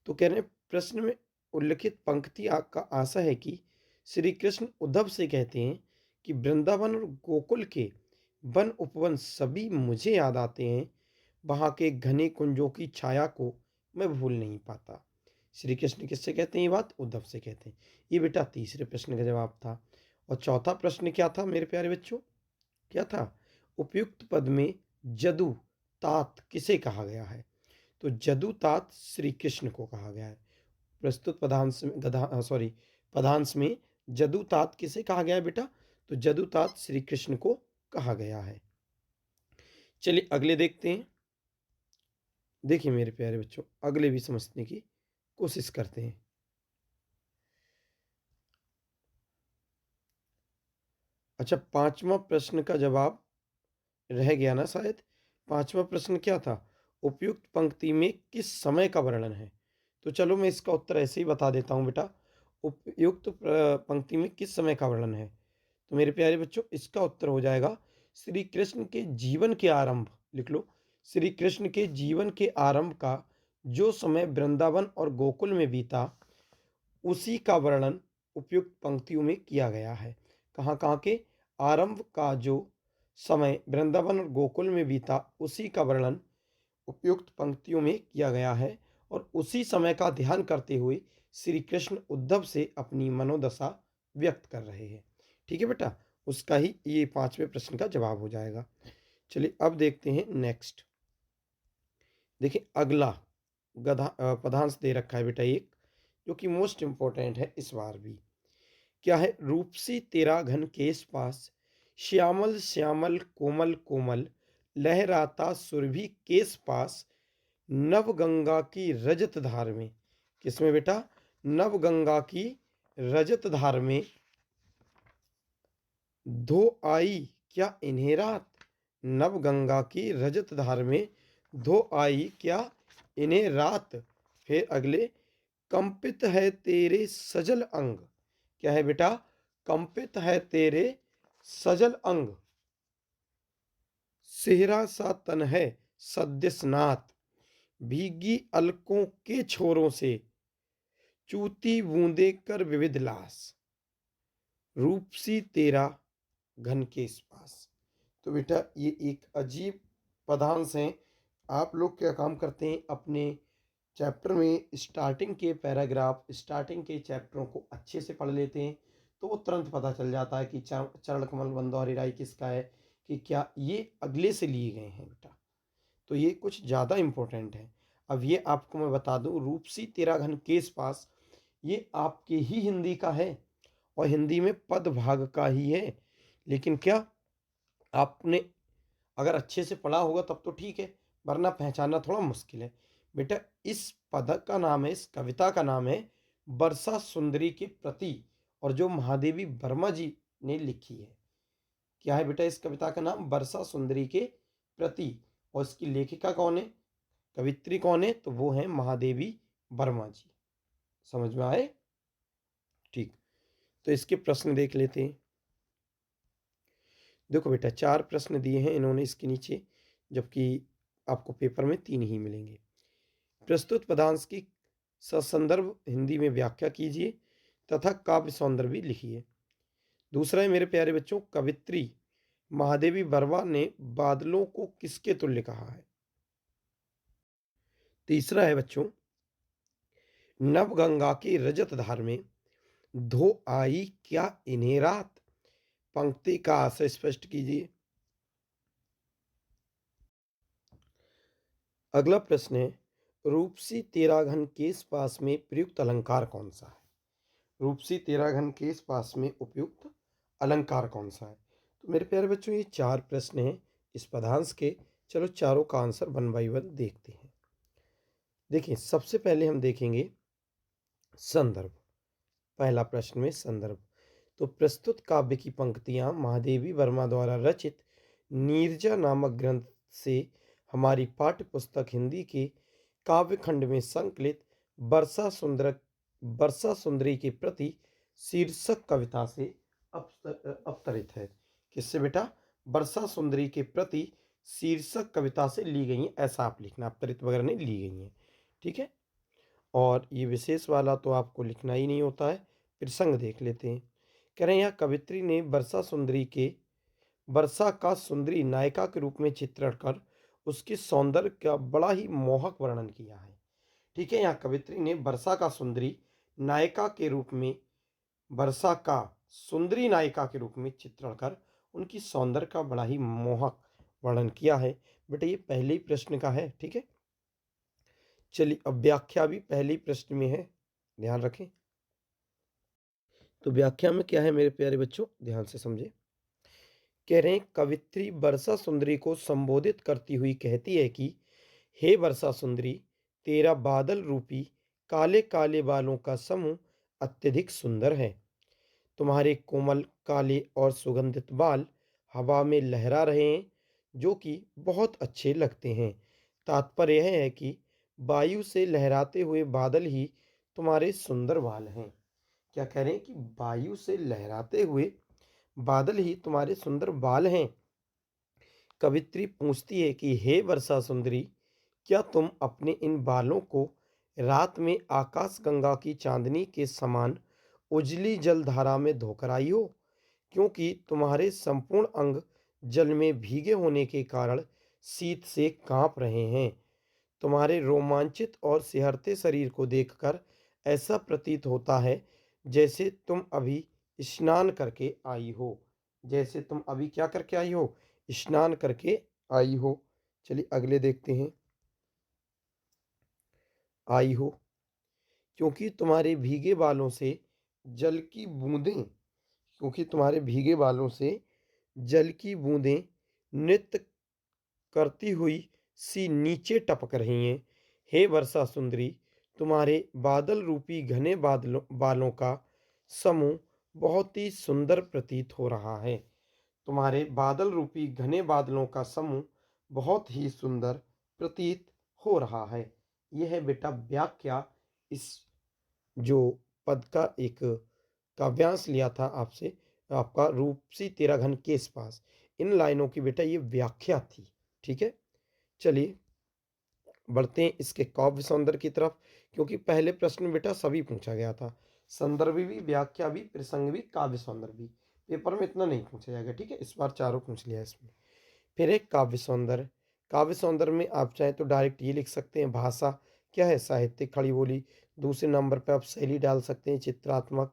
तो कह रहे हैं प्रश्न में उल्लिखित पंक्ति का आशय है कि श्री कृष्ण उद्धव से कहते हैं कि वृंदावन और गोकुल के वन उपवन सभी मुझे याद आते हैं, वहाँ के घने कुंजों की छाया को मैं भूल नहीं पाता। श्री कृष्ण किससे कहते हैं ये बात, उद्धव से कहते हैं। ये बेटा तीसरे प्रश्न का जवाब था। और चौथा प्रश्न क्या था मेरे प्यारे बच्चों, क्या था, उपयुक्त पद में जदु तात किसे कहा गया है। तो जदुतात श्री कृष्ण को कहा गया है। प्रस्तुत पदांश में पदांश में जदुतात किसे कहा गया है बेटा? तो जदुतात श्री कृष्ण को कहा गया है। चलिए अगले देखते हैं। देखिए मेरे प्यारे बच्चों, अगले भी समझने की कोशिश करते हैं। अच्छा, पांचवा प्रश्न का जवाब रह गया ना शायद। पांचवा प्रश्न क्या था? उपयुक्त पंक्ति में किस समय का वर्णन है? तो चलो मैं इसका उत्तर ऐसे ही बता देता हूं बेटा। उपयुक्त पंक्ति में किस समय का वर्णन है? तो मेरे प्यारे बच्चों, इसका उत्तर हो जाएगा श्री कृष्ण के जीवन के आरंभ। लिख लो, श्री कृष्ण के जीवन के आरंभ का जो समय वृंदावन और गोकुल में बीता, उसी का वर्णन उपयुक्त पंक्तियों में किया गया है। कहाँ कहाँ के? आरंभ का जो समय वृंदावन और गोकुल में बीता, उसी का वर्णन उपयुक्त पंक्तियों में किया गया है। और उसी समय का ध्यान करते हुए श्री कृष्ण उद्धव से अपनी मनोदशा व्यक्त कर रहे हैं। ठीक है बेटा, उसका ही ये पांचवें प्रश्न का जवाब हो जाएगा। चलिए अब देखते हैं नेक्स्ट। देखिए अगला पदांश दे रखा है बेटा एक, जो कि मोस्ट इंपॉर्टेंट है इस बार भी। क्या है? रूपसी तेरा घन केश पास, श्यामल श्यामल कोमल कोमल, लहराता सुरभि केश पास, नव गंगा की रजत धार में। किसमें बेटा? नव गंगा की रजत धार में धो आई क्या इन्हें रात। नव गंगा की रजत धार में धो आई क्या इन्हें रात। फिर अगले, कंपित है तेरे सजल अंग। क्या है बेटा? कंपित है तेरे सजल अंग, सेहरा सा तन है सद्य स्नात, भीगी अलकों के छोरों से चूती बूंदे कर विविध लास, रूपसी तेरा घन केश पास। तो बेटा ये एक अजीब पदांश है। आप लोग क्या काम करते हैं, अपने चैप्टर में स्टार्टिंग के पैराग्राफ, स्टार्टिंग के चैप्टरों को अच्छे से पढ़ लेते हैं, तो वो तुरंत पता चल जाता है कि चरण कमल बंदोहरी राय किसका है, कि क्या ये अगले से लिए गए हैं बेटा। तो ये कुछ ज़्यादा इम्पोर्टेंट है। अब ये आपको मैं बता दूं, रूपसी तेरा घन केस पास, ये आपके ही हिंदी का है और हिंदी में पद भाग का ही है। लेकिन क्या आपने अगर अच्छे से पढ़ा होगा तब तो ठीक है, वरना पहचानना थोड़ा मुश्किल है। बेटा इस पद का नाम है, इस कविता का नाम है वर्षा सुंदरी के प्रति, और जो महादेवी वर्मा जी ने लिखी है। क्या है बेटा? इस कविता का नाम वर्षा सुंदरी के प्रति, और इसकी लेखिका कौन है, कवित्री कौन है? तो वो है महादेवी वर्मा जी। समझ में आए? ठीक, तो इसके प्रश्न देख लेते हैं। देखो बेटा, 4 प्रश्न दिए हैं इन्होंने इसके नीचे, जबकि आपको पेपर में 3 ही मिलेंगे। प्रस्तुत पदांश की ससंदर्भ हिंदी में व्याख्या कीजिए तथा काव्य सौंदर्य भी लिखिए। दूसरा है मेरे प्यारे बच्चों, कवित्री महादेवी वर्मा ने बादलों को किसके तुल्य कहा है? तीसरा है बच्चों, नव गंगा की रजत धार में धो आई क्या इन्हें रात। पंक्ति का आशय स्पष्ट कीजिए। अगला प्रश्न है, रूपसी तेरा घन केस पास में प्रयुक्त अलंकार कौन सा है? रूपसी तेरा घन केस पास में उपयुक्त अलंकार कौन सा है? तो मेरे प्यारे बच्चों, ये 4 प्रश्न हैं इस पदांश के। चलो चारों का आंसर 1 बाय 1 देखते हैं। देखिए सबसे पहले हम देखेंगे संदर्भ। पहला प्रश्न में संदर्भ, तो प्रस्तुत काव्य की पंक्तियां महादेवी वर्मा द्वारा रचित नीरजा नामक ग्रंथ से हमारी पाठ्य पुस्तक हिंदी के काव्य खंड में संकलित वर्षा सुंदरी के प्रति शीर्षक कविता से अवतरित है। किससे बेटा? वर्षा सुंदरी के प्रति शीर्षक कविता से ली गई है, ऐसा आप लिखना, अवतरित वगैरह नहीं ली गई है। ठीक है, और ये विशेष वाला तो आपको लिखना ही नहीं होता है। प्रसंग देख लेते हैं। कह रहे हैं यहाँ कवित्री ने वर्षा का सुंदरी नायिका के रूप में चित्रण कर उसके सौंदर्य का बड़ा ही मोहक वर्णन किया है। ठीक है, यहाँ कवित्री ने वर्षा का सुंदरी नायिका के रूप में, वर्षा का सुंदरी नायिका के रूप में चित्रण कर उनकी सौंदर्य का बड़ा ही मोहक वर्णन किया है। बेटा ये पहले ही प्रश्न का है। ठीक है, चलिए अब व्याख्या भी पहले ही प्रश्न में है, ध्यान रखें। तो व्याख्या में क्या है मेरे प्यारे बच्चों, ध्यान से समझें। कह रहे हैं कवित्री वर्षा सुंदरी को संबोधित करती हुई कहती है कि हे वर्षा सुंदरी, तेरा बादल रूपी काले काले बालों का समूह अत्यधिक सुंदर है। तुम्हारे कोमल काले और सुगंधित बाल हवा में लहरा रहे हैं, जो कि बहुत अच्छे लगते हैं। तात्पर्य यह है कि वायु से लहराते हुए बादल ही तुम्हारे सुंदर बाल हैं। क्या कह रहे हैं कि वायु से लहराते हुए बादल ही तुम्हारे सुंदर बाल हैं। कवित्री पूछती है कि हे वर्षा सुंदरी, क्या तुम अपने इन बालों को रात में आकाश गंगा की चांदनी के समान उजली जलधारा में धोकर आई हो? क्योंकि तुम्हारे संपूर्ण अंग जल में भीगे होने के कारण शीत से कांप रहे हैं। तुम्हारे रोमांचित और सिहरते शरीर को देखकर ऐसा प्रतीत होता है जैसे तुम अभी स्नान करके आई हो। जैसे तुम अभी क्या करके आई हो? स्नान करके आई हो। चलिए अगले देखते हैं। आई हो, क्योंकि तुम्हारे भीगे बालों से जल की बूंदें क्योंकि तुम्हारे भीगे बालों से जल की बूंदें नृत्य करती हुई सी नीचे टपक रही हैं। हे वर्षा सुंदरी, तुम्हारे बादल रूपी घने बालों का समूह बहुत ही सुंदर प्रतीत हो रहा है। तुम्हारे बादल रूपी घने बादलों का समूह बहुत ही सुंदर प्रतीत हो रहा है। यह है बेटा व्याख्या। इस जो पद का एक काव्यांश लिया था आपसे, आपका रूपसी तेरा घन केस पास, इन लाइनों की बेटा ये व्याख्या थी। ठीक है, चलिए बढ़ते हैं इसके काव्य सौंदर्य की तरफ, क्योंकि पहले प्रश्न में बेटा सभी पूछा गया था, संदर्भ भी, व्याख्या भी, प्रसंग भी, काव्य सौंदर्य भी। पेपर में इतना नहीं पूछा जाएगा, ठीक है, इस बार चारों पूछ लिया इसमें। फिर एक काव्य सौंदर्य। काव्य सौंदर्य में आप चाहें तो डायरेक्ट ये लिख सकते हैं, भाषा क्या है? साहित्यिक खड़ी बोली। दूसरे नंबर पे आप शैली डाल सकते हैं, चित्रात्मक।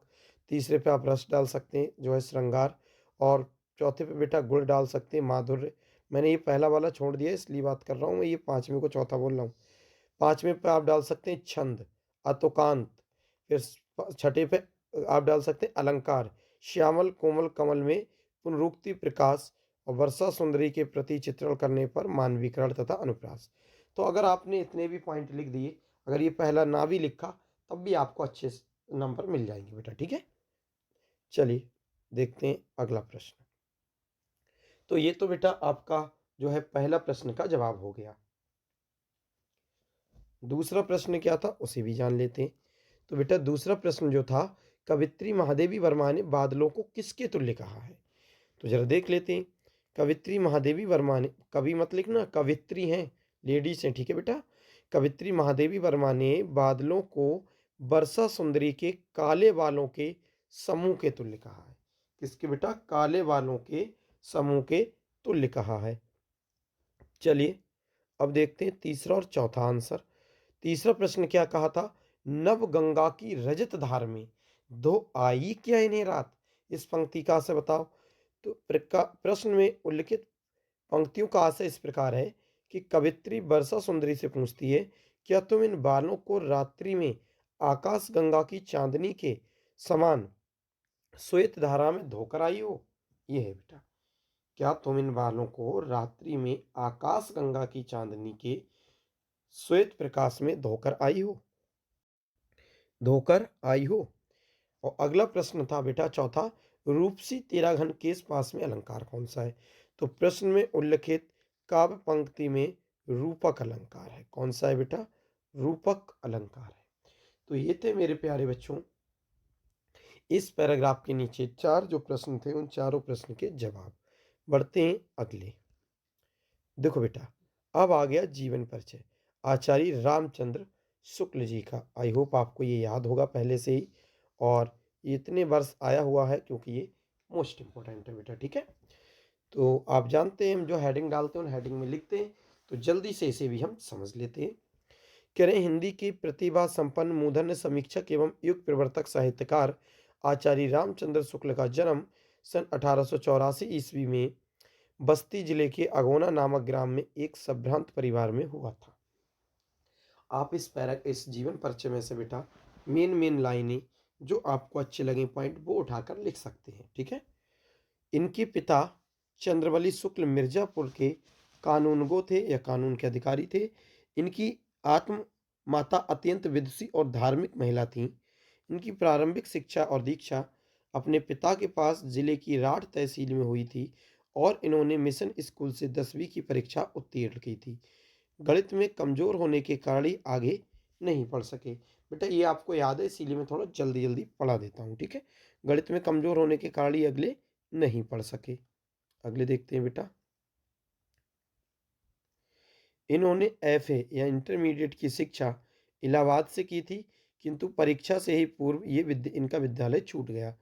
तीसरे पे आप रस डाल सकते हैं, जो है श्रृंगार। और चौथे पे बेटा गुण डाल सकते हैं, माधुर्य। मैंने ये पहला वाला छोड़ दिया इसलिए बात कर रहा हूँ, मैं ये पाँचवें को चौथा बोल रहा हूँ। पाँचवें पे आप डाल सकते हैं छंद, अतुकांत। फिर छठे पे आप डाल सकते हैं अलंकार, श्यामल कोमल कमल में पुनरुक्ति प्रकाश, और वर्षा सुंदरी के प्रति चित्रण करने पर मानवीकरण तथा अनुप्रास। तो अगर आपने इतने भी पॉइंट लिख दिए, अगर ये पहला ना भी लिखा, तब भी आपको अच्छे नंबर मिल जाएंगे बेटा, ठीक है। चलिए देखते हैं अगला प्रश्न। तो ये तो बेटा आपका जो है पहला प्रश्न का जवाब हो गया। दूसरा प्रश्न क्या था उसे भी जान लेते हैं। तो बेटा दूसरा प्रश्न जो था, कवित्री महादेवी वर्मा ने बादलों को किसके तुल्य कहा है? तो जरा देख लेते हैं। कवित्री महादेवी वर्मा ने, कवि मत लिखना, कवित्री हैं, लेडीज हैं, ठीक है बेटा। कवित्री महादेवी वर्मा ने बादलों को वर्षा सुंदरी के काले बालों के समूह के तुल्य कहा है। किसके बेटा? काले बालों के समूह के तुल्य कहा है। चलिए अब देखते हैं तीसरा और चौथा आंसर। तीसरा प्रश्न क्या कहा था? नव गंगा की रजत धार में धो आई क्या इन्हें रात? इस पंक्ति का आशय बताओ। तो प्रश्न में उल्लिखित पंक्तियों का आशय इस प्रकार है कि कवित्री वर्षा सुंदरी से पूछती है, क्या तुम इन बालों को रात्रि में आकाश गंगा की चांदनी के समान श्वेत धारा में धोकर आई हो? ये है बेटा, क्या तुम इन बालों को रात्रि में आकाश गंगा की चांदनी के श्वेत प्रकाश में धोकर आई हो? धोकर आई हो। और अगला प्रश्न था बेटा चौथा, रूपसी तेरा घन केस पास में अलंकार कौन सा है? तो प्रश्न में उल्लिखित काव्य पंक्ति में रूपक अलंकार है। कौन सा है बेटा? रूपक अलंकार है। तो ये थे मेरे प्यारे बच्चों इस पैराग्राफ के नीचे चार जो प्रश्न थे, उन चारों प्रश्न के जवाब। बढ़ते हैं अगले। देखो बेटा, अब आ गया जीवन परिचय आचार्य रामचंद्र शुक्ल जी का। आई होप आपको ये याद होगा पहले से ही, और ये इतने वर्ष आया हुआ है क्योंकि ये मोस्ट इंपॉर्टेंट है बेटा, ठीक है। तो आप जानते हैं हम जो हेडिंग डालते हैं उन हेडिंग में लिखते हैं, तो जल्दी से इसे भी हम समझ लेते हैं। कह रहे हैं हिंदी की प्रतिभा संपन्न मूर्धन्य समीक्षक एवं युग प्रवर्तक साहित्यकार आचार्य रामचंद्र शुक्ल का जन्म सन 1884 ईस्वी में बस्ती जिले के अगोना नामक ग्राम में एक संभ्रांत परिवार में हुआ था। आप इस जीवन परिचय में से बेटा मेन लाइनें जो आपको अच्छे लगे पॉइंट वो उठाकर लिख सकते हैं, ठीक है। इनके पिता चंद्रवली शुक्ल मिर्जापुर के कानूनगो थे या कानून के अधिकारी थे। इनकी आत्म माता अत्यंत विदुषी और धार्मिक महिला थीं। इनकी प्रारंभिक शिक्षा और दीक्षा अपने पिता के पास जिले की राठ तहसील में हुई थी और इन्होंने मिशन स्कूल से 10वीं की परीक्षा उत्तीर्ण की थी। गणित में कमजोर होने के कारण ही आगे नहीं पढ़ सके। बेटा ये आपको याद है, इसीलिए मैं थोड़ा जल्दी जल्दी पढ़ा देता हूँ, ठीक है। गणित में कमजोर होने के कारण ही अगले नहीं पढ़ सके। अगले देखते हैं बेटा। इन्होंने एफए या इंटरमीडिएट की शिक्षा इलाहाबाद से की थी, किंतु परीक्षा से ही पूर्व इनका विद्यालय छूट गया।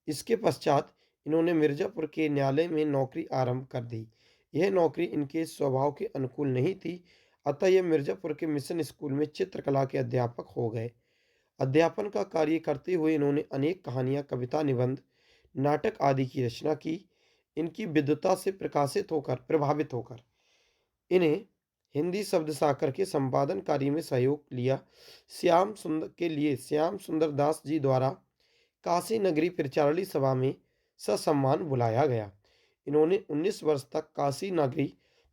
इसके पश्चात इन्होंने मिर्जापुर के न्यायालय में नौकरी आरंभ कर दी। यह नौकरी इनके स्वभाव के अनुकूल नहीं थी, अतः यह मिर्जापुर के मिशन स्कूल में चित्रकला के अध्यापक हो गए। अध्यापन का कार्य करते हुए इन्होंने अनेक कहानियां, कविता, निबंध, नाटक आदि की रचना की। इनकी विद्वता से प्रभावित होकर इन्हें हिंदी शब्द साकर के संपादन कार्य में सहयोग लिया। श्याम सुंदर दास जी द्वारा काशी नगरी प्रचारणी सभा में ससम्मान बुलाया गया। इन्होंने 19 वर्ष तक काशी नगरी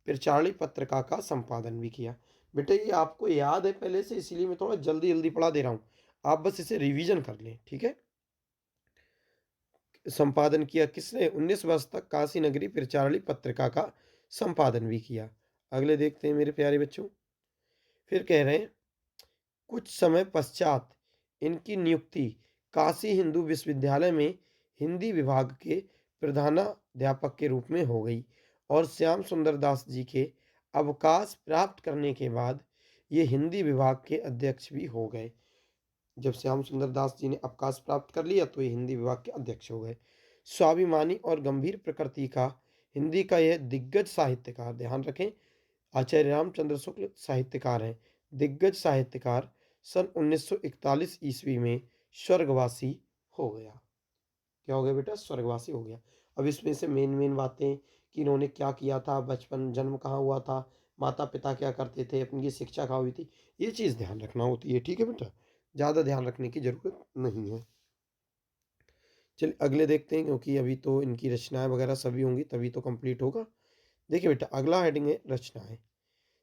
प्रचारणी पत्रिका का संपादन भी किया। बेटा ये आपको याद है पहले से, इसीलिए मैं थोड़ा जल्दी जल्दी पढ़ा दे रहा हूँ, आप बस इसे रिवीजन कर लें, ठीक है। संपादन किया किसने? 19 वर्ष तक काशी नगरी प्रचारणी पत्रिका का संपादन भी किया। अगले देखते हैं मेरे प्यारे बच्चों। फिर कह रहे हैं कुछ समय पश्चात इनकी नियुक्ति काशी हिंदू विश्वविद्यालय में हिंदी विभाग के प्रधानाध्यापक के रूप में हो गई और श्याम सुंदर दास जी के अवकाश प्राप्त करने के बाद ये हिंदी विभाग के अध्यक्ष भी हो गए। जब श्याम सुंदर दास जी ने अवकाश प्राप्त कर लिया तो ये हिंदी विभाग के अध्यक्ष हो गए। स्वाभिमानी और गंभीर प्रकृति का हिंदी का यह दिग्गज साहित्यकार, ध्यान रखें आचार्य रामचंद्र शुक्ल साहित्यकार हैं, दिग्गज साहित्यकार सन 1941 ईस्वी में स्वर्गवासी हो गया। क्या हो गया बेटा? स्वर्गवासी हो गया। अब इसमें से मेन बातें कि इन्होंने क्या किया था, बचपन जन्म कहाँ हुआ था, माता पिता क्या करते थे, अपनी शिक्षा कहाँ हुई थी, ये चीज़ ध्यान रखना होती है, ठीक है बेटा। ज़्यादा ध्यान रखने की जरूरत नहीं है। चलिए अगले देखते हैं, क्योंकि अभी तो इनकी रचनाएं वगैरह सभी होंगी तभी तो कंप्लीट होगा। देखिए बेटा अगला हेडिंग है रचनाएं।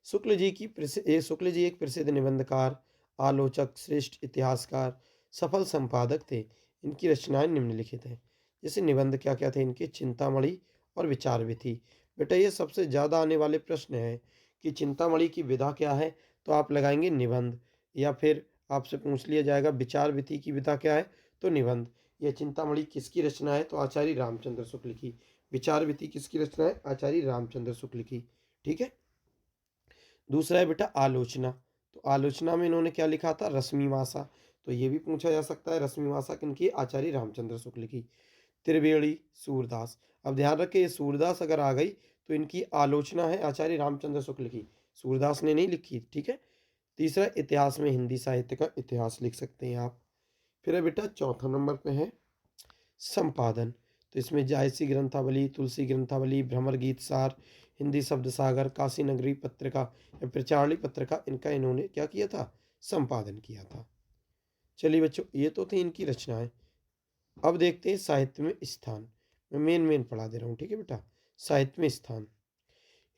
शुक्ल जी एक प्रसिद्ध निबंधकार, आलोचक, श्रेष्ठ इतिहासकार, सफल संपादक थे। इनकी रचनाएं निम्नलिखित हैं। जैसे निबंध क्या क्या थे इनके? चिंतामणि और विचार विधि। बेटा ये सबसे ज़्यादा आने वाले प्रश्न है कि चिंतामणि की विधा क्या है, तो आप लगाएंगे निबंध, या फिर आपसे पूछ लिया जाएगा विचार विधि की विधा क्या है, तो निबंध। यह चिंतामणि किसकी रचना है? तो आचार्य रामचंद्र शुक्ल की। विचार विधि किसकी रचना है? आचार्य रामचंद्र शुक्ल की, ठीक है। दूसरा है बेटा आलोचना। तो आलोचना में इन्होंने क्या लिखा था? रश्मिमासा। तो ये भी पूछा जा सकता है, रश्मिमासा किनकी? आचार्य रामचंद्र शुक्ल की। त्रिवेणी सूरदास। अब ध्यान रखें ये सूरदास अगर आ गई तो इनकी आलोचना है आचार्य रामचंद्र शुक्ल की, सूरदास ने नहीं लिखी, ठीक है। तीसरा इतिहास में हिंदी साहित्य का इतिहास लिख सकते हैं आप। फिर है बेटा चौथा नंबर पे है संपादन। तो इसमें जायसी ग्रंथावली, तुलसी ग्रंथावली, भ्रमर गीत सार, हिंदी शब्द सागर, काशी नगरी पत्रिका या प्रचारणी पत्रिका, इनका इन्होंने क्या किया था? संपादन किया था। चलिए बच्चों ये तो थी इनकी रचनाएं। अब देखते हैं साहित्य में स्थान। मैं मेन पढ़ा दे रहा हूँ, ठीक है बेटा। साहित्य में स्थान।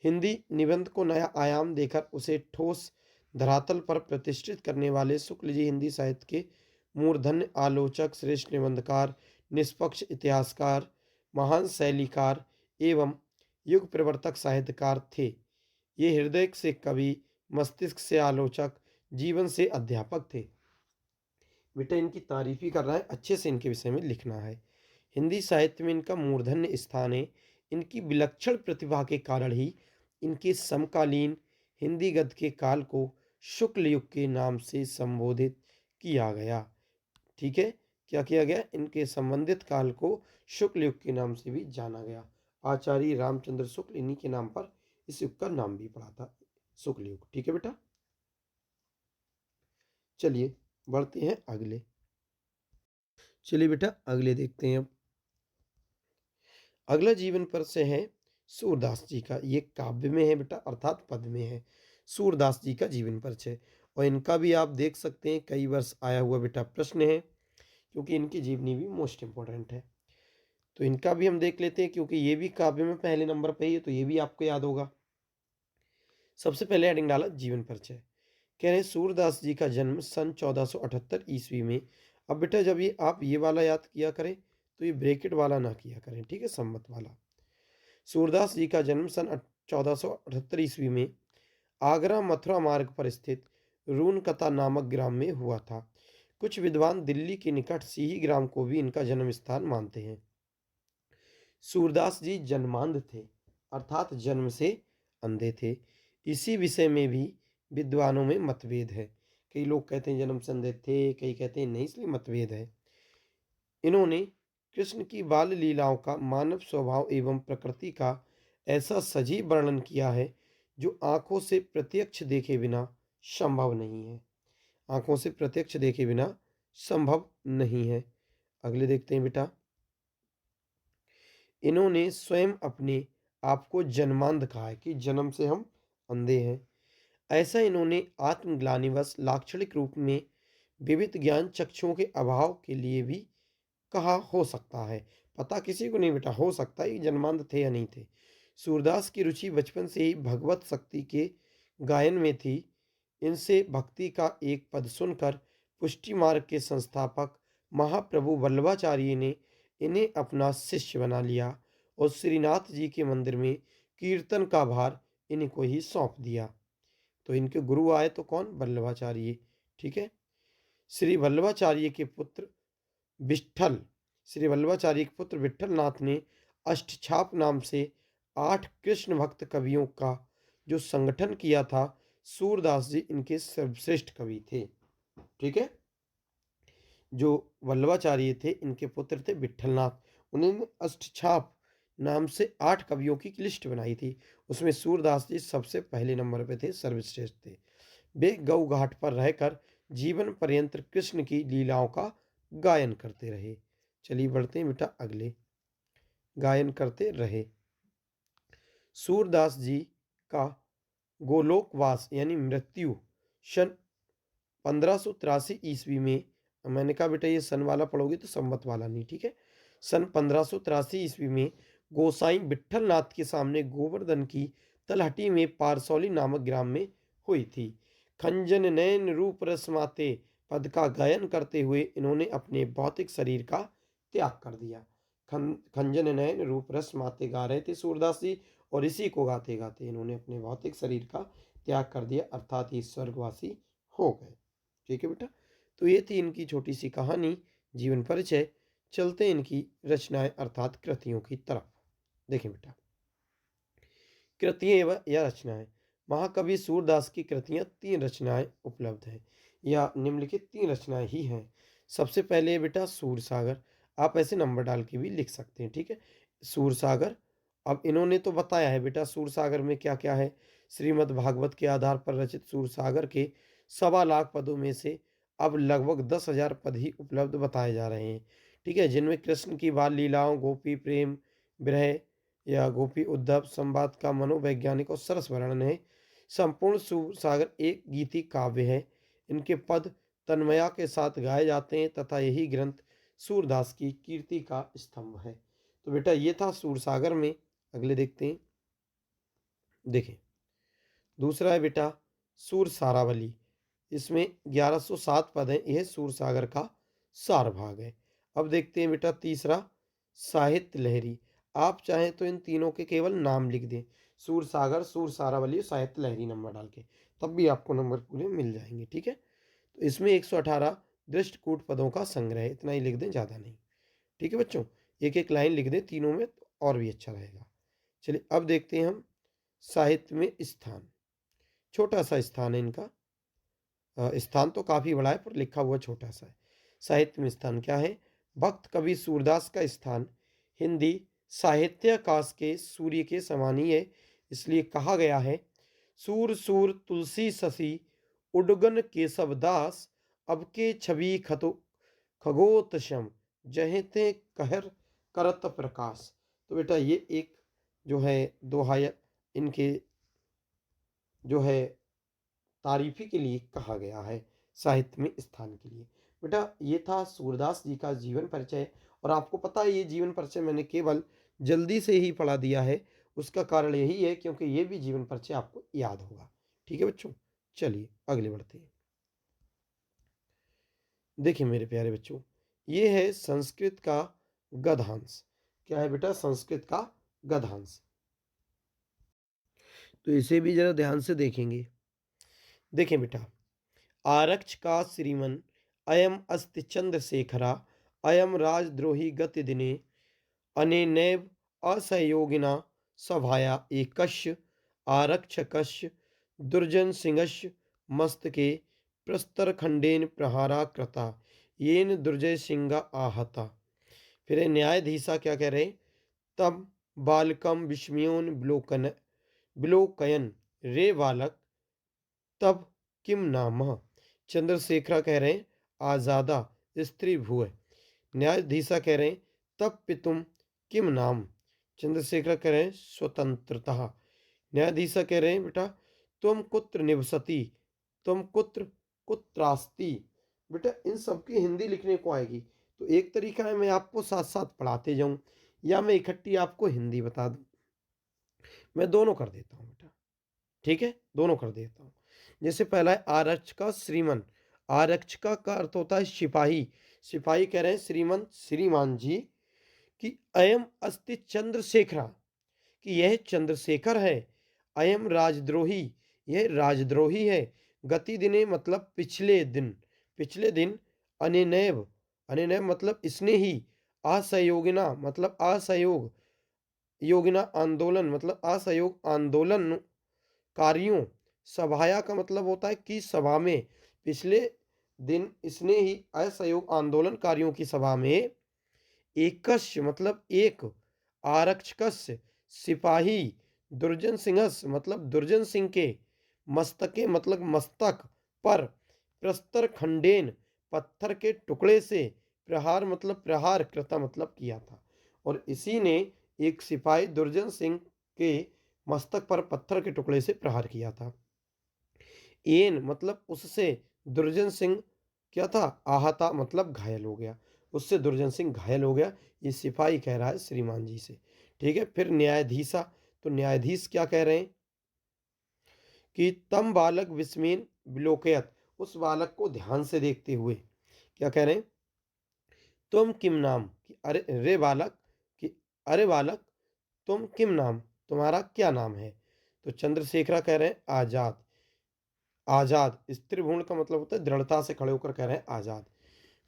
हिंदी निबंध को नया आयाम देकर उसे ठोस धरातल पर प्रतिष्ठित करने वाले शुक्ल जी हिंदी साहित्य के मूर्धन्य आलोचक, श्रेष्ठ निबंधकार, निष्पक्ष इतिहासकार, महान शैलीकार एवं युग प्रवर्तक साहित्यकार थे। ये हृदय से कवि, मस्तिष्क से आलोचक, जीवन से अध्यापक थे। बेटा इनकी तारीफ ही कर रहा है, अच्छे से इनके विषय में लिखना है। हिंदी साहित्य में इनका मूर्धन्य स्थान है। इनकी विलक्षण प्रतिभा के कारण ही इनके समकालीन हिंदी गद्य के काल को शुक्ल युग के नाम से संबोधित किया गया, ठीक है। क्या किया गया? इनके संबंधित काल को शुक्ल युग के नाम से भी जाना गया। आचार्य रामचंद्र शुक्ल इन्हीं के नाम पर इस युग का नाम भी पड़ा था, शुक्ल युग, ठीक है बेटा। चलिए बढ़ते हैं अगले। चलिए बेटा अगले देखते हैं। अब अगला जीवन पर से है सूरदास जी का। ये काव्य में है बेटा, अर्थात पद में है। सूरदास जी का जीवन परिचय। और इनका भी आप देख सकते हैं कई वर्ष आया हुआ बेटा प्रश्न है, क्योंकि इनकी जीवनी भी मोस्ट इंपॉर्टेंट है। तो इनका भी हम देख लेते हैं, क्योंकि ये भी काव्य में पहले नंबर पे ही है, तो ये भी आपको याद होगा। सबसे पहले हेडिंग डाला जीवन परिचय। कह रहे हैं सूरदास जी का जन्म सन 1478 ईस्वी में। अब बेटा जब ये आप ये वाला याद किया करें तो ये ब्रैकेट वाला ना किया करें, ठीक है, सम्मत वाला। सूरदास जी का जन्म सन 1478 ईस्वी में आगरा मथुरा मार्ग पर स्थित रूनकता नामक ग्राम में हुआ था। कुछ विद्वान दिल्ली के निकट सिही ग्राम को भी इनका जन्म स्थान मानते हैं। सूरदास जी जन्मांध थे, अर्थात जन्म से अंधे थे। इसी विषय में भी विद्वानों में मतभेद है। कई लोग कहते हैं जन्म से अंधे थे, कई कहते हैं नहीं, इसलिए मतभेद है। इन्होंने कृष्ण की बाल लीलाओं का मानव स्वभाव एवं प्रकृति का ऐसा सजीव वर्णन किया है जो आंखों से प्रत्यक्ष देखे बिना संभव नहीं है। आंखों से प्रत्यक्ष देखे बिना संभव नहीं है। अगले देखते हैं बेटा। इन्होंने स्वयं अपने आप को जन्मांध कहा है, कि जन्म से हम अंधे हैं। ऐसा इन्होंने आत्मग्लानिवश लाक्षणिक रूप में विविध ज्ञान चक्षुओं के अभाव के लिए भी कहा हो सकता है। पता किसी को नहीं बेटा, हो सकता है ये जन्मांध थे या नहीं थे। सूरदास की रुचि बचपन से ही भगवत शक्ति के गायन में थी। इनसे भक्ति का एक पद सुनकर पुष्टि मार्ग के संस्थापक महाप्रभु वल्लभाचार्य ने इन्हें अपना शिष्य बना लिया और श्रीनाथ जी के मंदिर में कीर्तन का भार इन्हीं को ही सौंप दिया। तो इनके गुरु आए तो कौन? वल्लभाचार्य, ठीक है। श्री वल्लभाचार्य के पुत्र विट्ठल श्री वल्लभाचार्य के पुत्र विट्ठल नाथ ने अष्टछाप नाम से 8 कृष्ण भक्त कवियों का जो संगठन किया था। सूरदास जी इनके सर्वश्रेष्ठ कवि थे, ठीक है। जो वल्लभाचार्य थे इनके पुत्र थे विट्ठलनाथ। उन्होंने अष्टछाप नाम से 8 कवियों की लिस्ट बनाई थी। उसमें सूरदास जी सबसे पहले नंबर पे थे, सर्वश्रेष्ठ थे। वे गौ घाट पर रहकर जीवन पर्यंत कृष्ण की लीलाओं का गायन करते रहे। चलिए बढ़ते हैं बेटा आगे। गायन करते रहे। सूरदास जी का गोलोकवास यानी मृत्यु सन 1583 ईस्वी में। मैंने कहा बेटा ये सन वाला पढ़ोगे तो संवत वाला नहीं, ठीक है। सन 1583 ईस्वी में गोसाई विट्ठल नाथ के सामने गोवर्धन की तलहटी में पारसौली नामक ग्राम में हुई थी। खंजन नयन रूप रसमाते पद का गायन करते हुए इन्होंने अपने भौतिक शरीर का त्याग कर दिया। खंजन नयन रूप रस माते गा रहे थे सूरदास जी, और इसी को गाते गाते इन्होंने अपने भौतिक शरीर का त्याग कर दिया, अर्थात ये स्वर्गवासी हो गए, ठीक है बेटा। तो ये थी इनकी छोटी सी कहानी, जीवन परिचय। चलते हैं इनकी रचनाएं अर्थात कृतियों की तरफ। देखें बेटा, कृतियां एवं या रचनाएं। महाकवि सूरदास की कृतियां 3 रचनाएं उपलब्ध हैं, या निम्नलिखित 3 रचनाएं ही हैं। सबसे पहले बेटा सूरसागर। आप ऐसे नंबर डाल के भी लिख सकते हैं, ठीक है। सूरसागर, अब इन्होंने तो बताया है बेटा सूरसागर में क्या क्या है। श्रीमद् भागवत के आधार पर रचित सूरसागर के 1.25 लाख पदों में से अब लगभग 10,000 पद ही उपलब्ध बताए जा रहे हैं, ठीक है, जिनमें कृष्ण की बाल लीलाओं, गोपी प्रेम, विरह या गोपी उद्धव संवाद का मनोवैज्ञानिक और सरस वर्णन है। संपूर्ण सूरसागर एक गीति काव्य है। इनके पद तन्मया के साथ गाए जाते हैं तथा यही ग्रंथ सूरदास की कीर्ति का स्तंभ है। तो बेटा ये था सूरसागर में। अगले देखते हैं। देखें, दूसरा है बेटा सूर सारावली। इसमें 1107 पद हैं। यह सूरसागर का सार भाग है। अब देखते हैं बेटा तीसरा साहित्य लहरी। आप चाहें तो इन तीनों के केवल नाम लिख दें, सूरसागर, सूर सारावली, साहित्य लहरी नंबर डाल के, तब भी आपको नंबर पूरे मिल जाएंगे, ठीक है। तो इसमें 118 दृष्टकूट पदों का संग्रह है, इतना ही लिख दें, ज़्यादा नहीं, ठीक है बच्चों। एक एक लाइन लिख दें तीनों में तो और भी अच्छा रहेगा। चलिए अब देखते हैं हम साहित्य में स्थान। छोटा सा स्थान है इनका। स्थान तो काफ़ी बड़ा है पर लिखा हुआ छोटा सा है। साहित्य में स्थान क्या है? भक्त कवि सूरदास का स्थान हिंदी साहित्याकाश के सूर्य के समान ही है। इसलिए कहा गया है, सूर सूर तुलसी शशि उडगन केशव दास, अब के छवि खतो खगोतशम जहते कहर करत प्रकाश। तो बेटा ये एक जो है दोहा इनके जो है तारीफी के लिए कहा गया है, साहित्य में स्थान के लिए। बेटा ये था सूरदास जी का जीवन परिचय, और आपको पता है ये जीवन परिचय मैंने केवल जल्दी से ही पढ़ा दिया है। उसका कारण यही है क्योंकि ये भी जीवन परिचय आपको याद होगा। ठीक है बच्चों, चलिए आगे बढ़ते हैं। देखिए मेरे प्यारे बच्चों, ये है संस्कृत का गद्यांश। क्या है बेटा? संस्कृत का गद्यांश। तो इसे भी जरा ध्यान से देखेंगे। देखें बेटा, आरक्ष का श्रीमन अयम अस्ति चंद्रशेखरा अयम राजद्रोही गति दिने अनेनैव असहयोगिना सभाया एकस्य आरक्षकस्य दुर्जन सिंहस्य मस्तके प्रस्तरखंडेन प्रहारा कृता येन दुर्जय सिंह आहता। फिर न्यायाधीशा क्या कह रहे? तब बालकम विस्मयोन विलोकयन रे बालक तब किम नामः। चंद्रशेखरा कह रहे हैं आजादा स्त्री भूय। न्यायाधीशा कह रहे हैं तब पितुम किम नाम। चंद्रशेखर कह रहे हैं स्वतंत्रता। न्यायाधीशा कह रहे हैं बेटा तुम कुत्र निवसती, तुम कुत्रास्ति। बेटा इन सबकी हिंदी लिखने को आएगी, तो एक तरीका है मैं आपको साथ साथ पढ़ाते जाऊं, या मैं इकट्ठी आपको हिंदी बता दूं। मैं दोनों कर देता हूं बेटा, ठीक है, दोनों कर देता हूं। जैसे पहला है आरक्षका श्रीमन। आरक्षका का अर्थ होता है सिपाही। सिपाही कह रहे हैं श्रीमन श्रीमान जी कि अयम अस्ति चंद्रशेखरा, कि यह चंद्रशेखर है। अयम राजद्रोही, यह राजद्रोही है। गति दिने मतलब पिछले दिन, पिछले दिन। अनेनैव, अनेनैव मतलब इसने ही। असहयोगिना मतलब असहयोग, योगिना आंदोलन मतलब असहयोग आंदोलन कार्यों। सभाया का मतलब होता है कि सभा में, पिछले दिन इसने ही असहयोग आंदोलनकारियों की सभा में एकस्य मतलब एक, आरक्षकस्य सिपाही, दुर्जन सिंहस मतलब दुर्जन सिंह के, मस्तके मतलब मस्तक पर, प्रस्तर खंडेन पत्थर के टुकड़े से, प्रहार मतलब प्रहार कृता मतलब किया था। और इसी ने एक सिपाही दुर्जन सिंह के मस्तक पर पत्थर के टुकड़े से प्रहार किया था। एन मतलब उससे, दुर्जन सिंह क्या था? आहता मतलब घायल हो गया, उससे दुर्जन सिंह घायल हो गया। ये सिपाही कह रहा है श्रीमान जी से। ठीक है, फिर न्यायाधीशा, तो न्यायाधीश क्या कह रहे हैं कि तम बालक विस्मेन विलोकयत, उस बालक को ध्यान से देखते हुए क्या कह रहे हैं? तुम किम नाम, कि अरे रे बालक, कि अरे बालक तुम किम नाम, तुम्हारा क्या नाम है? तो चंद्रशेखरा कह रहे हैं आजाद। आजाद स्त्री भूण का मतलब होता है दृढ़ता से खड़े होकर कह रहे हैं आजाद।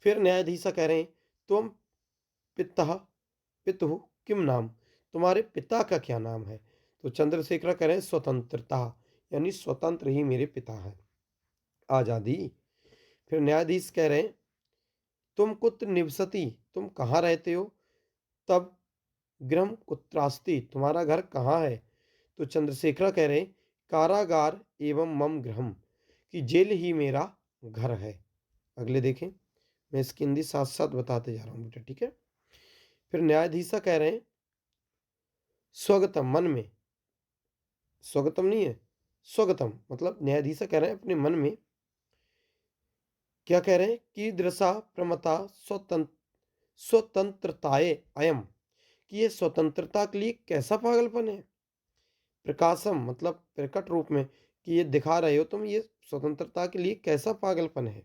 फिर न्यायाधीशा कह रहे हैं तुम पिता पितु किम नाम, तुम्हारे पिता का क्या नाम है? तो चंद्रशेखर कह रहे हैं स्वतंत्रता, यानी स्वतंत्र ही मेरे पिता है, आजादी। फिर न्यायाधीश कह रहे हैं तुम कुत्र निवसती, तुम कहाँ रहते हो? तब गृह कुत्रास्ति, तुम्हारा घर कहाँ है? तो चंद्रशेखर कह रहे हैं कारागार एवं मम गृहम, कि जेल ही मेरा घर है। अगले देखें, मैं इसकी हिंदी साथ साथ बताते जा रहा हूँ बेटा, ठीक है। फिर न्यायाधीशा कह रहे हैं स्वगतम, मन में, स्वगतम नहीं है, स्वगतम मतलब न्यायाधीशा कह रहे हैं अपने मन में, क्या कह रहे हैं कि दृशा प्रमता स्वतंत्रताए अयम, कि ये स्वतंत्रता के लिए कैसा पागलपन है। प्रकाशम मतलब प्रकट रूप में, कि ये दिखा रहे हो तुम, ये स्वतंत्रता के लिए कैसा पागलपन है।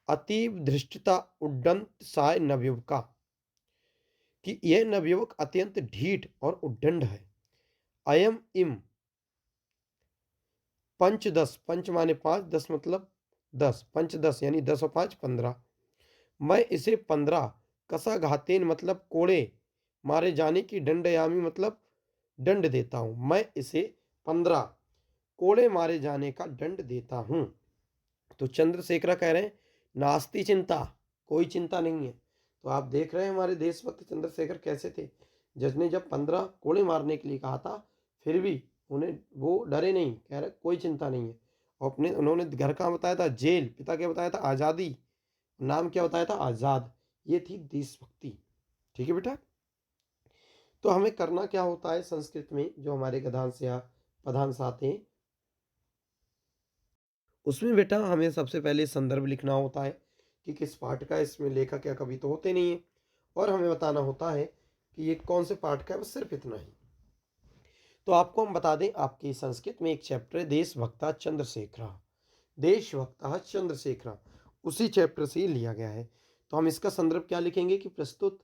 अतीव धृष्टता उड्डंत साय नवयुवका, कि यह नवयुवक अत्यंत ढीठ और उद्दंड है। अयम इम पंच दस, पंच माने पांच, दस मतलब दस, पंच दस यानी 10 और 5 15। मैं इसे 15 कसा घातेन मतलब कोड़े मारे जाने की दंडयामी मतलब दंड देता हूं। मैं इसे 15 कोड़े मारे जाने का दंड देता हूं। तो चंद्रशेखर कह रहे हैं नास्ति चिंता, कोई चिंता नहीं है। तो आप देख रहे हैं हमारे देशभक्त चंद्रशेखर कैसे थे। जज ने जब 15 कोड़े मारने के लिए कहा था, फिर भी उन्हें, वो डरे नहीं, कह रहे कोई चिंता नहीं है। और अपने उन्होंने घर कहाँ बताया था? जेल। पिता क्या बताया था? आज़ादी। नाम क्या बताया था? आज़ाद। ये थी देशभक्ति। ठीक है बेटा। तो हमें करना क्या होता है संस्कृत में, जो हमारे गद्यांश या पदांश आते हैं, उसमें बेटा हमें सबसे पहले संदर्भ लिखना होता है कि किस पाठ का है, इसमें लेखक या कवि तो होते नहीं है, और हमें बताना होता है कि ये कौन से पाठ का है, बस सिर्फ इतना ही। तो आपको हम बता दें, आपकी संस्कृत में एक चैप्टर है देशभक्ता चंद्रशेखरा, देशभक्ता चंद्रशेखरा, उसी चैप्टर से लिया गया है। तो हम इसका संदर्भ क्या लिखेंगे कि प्रस्तुत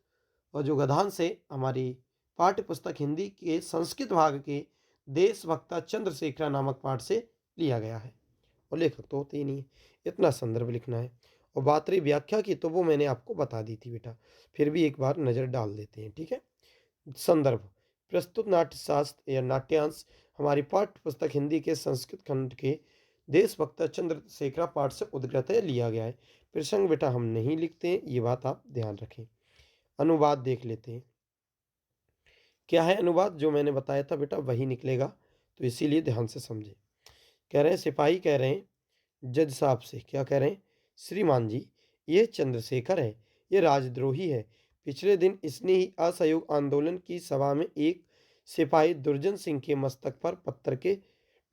और जो गद्यांश है हमारी पाठ्य पुस्तक हिंदी के संस्कृत भाग के देशभक्ता चंद्रशेखरा नामक पाठ से लिया गया है, और लेखक तो होते ही नहीं है। इतना संदर्भ लिखना है। और बात रही व्याख्या की, तो वो मैंने आपको बता दी थी बेटा, फिर भी एक बार नज़र डाल देते हैं, ठीक है। संदर्भ, प्रस्तुत नाट्यशास्त्र या नाट्यांश हमारी पाठ्य पुस्तक हिंदी के संस्कृत खंड के देशभक्ता चंद्रशेखरा पाठ से उद्गृत है, लिया गया है। प्रसंग बेटा हम नहीं लिखते हैं, ये बात आप ध्यान रखें। अनुवाद देख लेते हैं, क्या है अनुवाद, जो मैंने बताया था बेटा वही निकलेगा, तो इसीलिए ध्यान से समझें। कह रहे हैं, सिपाही कह रहे हैं जज साहब से, क्या कह रहे हैं, श्रीमान जी, ये चंद्रशेखर है, ये राजद्रोही है। पिछले दिन इसने ही असहयोग आंदोलन की सभा में एक सिपाही दुर्जन सिंह के मस्तक पर पत्थर के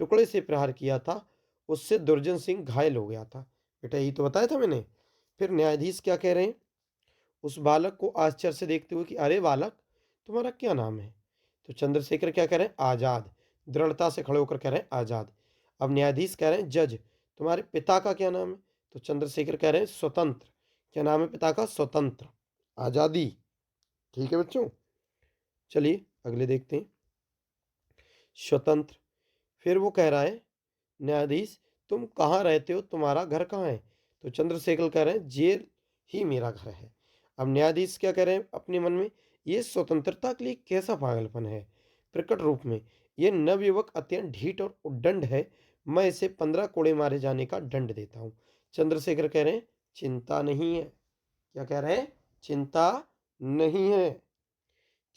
टुकड़े से प्रहार किया था, उससे दुर्जन सिंह घायल हो गया था। बेटा यही तो बताया था मैंने। फिर न्यायाधीश क्या कह रहे हैं, उस बालक को आश्चर्य से देखते हुए कि अरे बालक, तुम्हारा क्या नाम है। तो चंद्रशेखर क्या कह रहे हैं, आज़ाद, दृढ़ता से खड़े होकर कह रहे हैं आज़ाद। अब न्यायाधीश कह रहे हैं जज, तुम्हारे पिता का क्या नाम है। तो चंद्रशेखर कह रहे हैं स्वतंत्र, क्या नाम है पिता का, स्वतंत्र, आज़ादी। ठीक है बच्चों, चलिए अगले देखते हैं, स्वतंत्र। फिर वो कह रहा है न्यायाधीश, तुम कहाँ रहते हो, तुम्हारा घर कहाँ है। तो चंद्रशेखर कह रहे हैं जेल ही मेरा घर है। अब न्यायाधीश क्या कह रहे हैं अपने मन में, ये स्वतंत्रता के लिए कैसा पागलपन है। प्रकट रूप में ये नवयुवक अत्यंत ढीठ और उद्दंड है, मैं इसे 15 कोड़े मारे जाने का दंड देता हूँ। चंद्रशेखर कह रहे हैं चिंता नहीं है, क्या कह रहे हैं, चिंता नहीं है।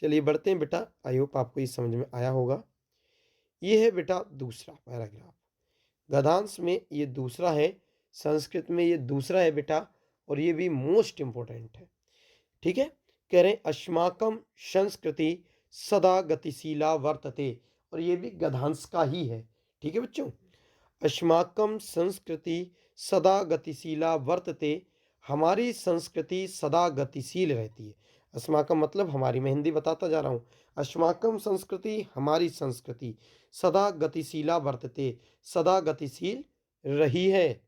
चलिए बढ़ते हैं बेटा, आई होप आपको ये समझ में आया होगा। ये है बेटा दूसरा पैराग्राफ, गद्यांश में ये दूसरा है, संस्कृत में ये दूसरा है बेटा, और ये भी मोस्ट इंपॉर्टेंट है, ठीक है। कह रहे हैं अस्माकम संस्कृति सदा गतिशीला वर्तते, और ये भी गद्यांश का ही है, ठीक है बच्चों। अस्माकम संस्कृति सदा गतिशीला वर्तते, हमारी संस्कृति सदा गतिशील रहती है। अस्माकम मतलब हमारी, मैं हिंदी बताता जा रहा हूँ। अस्माकम संस्कृति, हमारी संस्कृति, सदा गतिशीला वर्तते, सदा गतिशील रही है।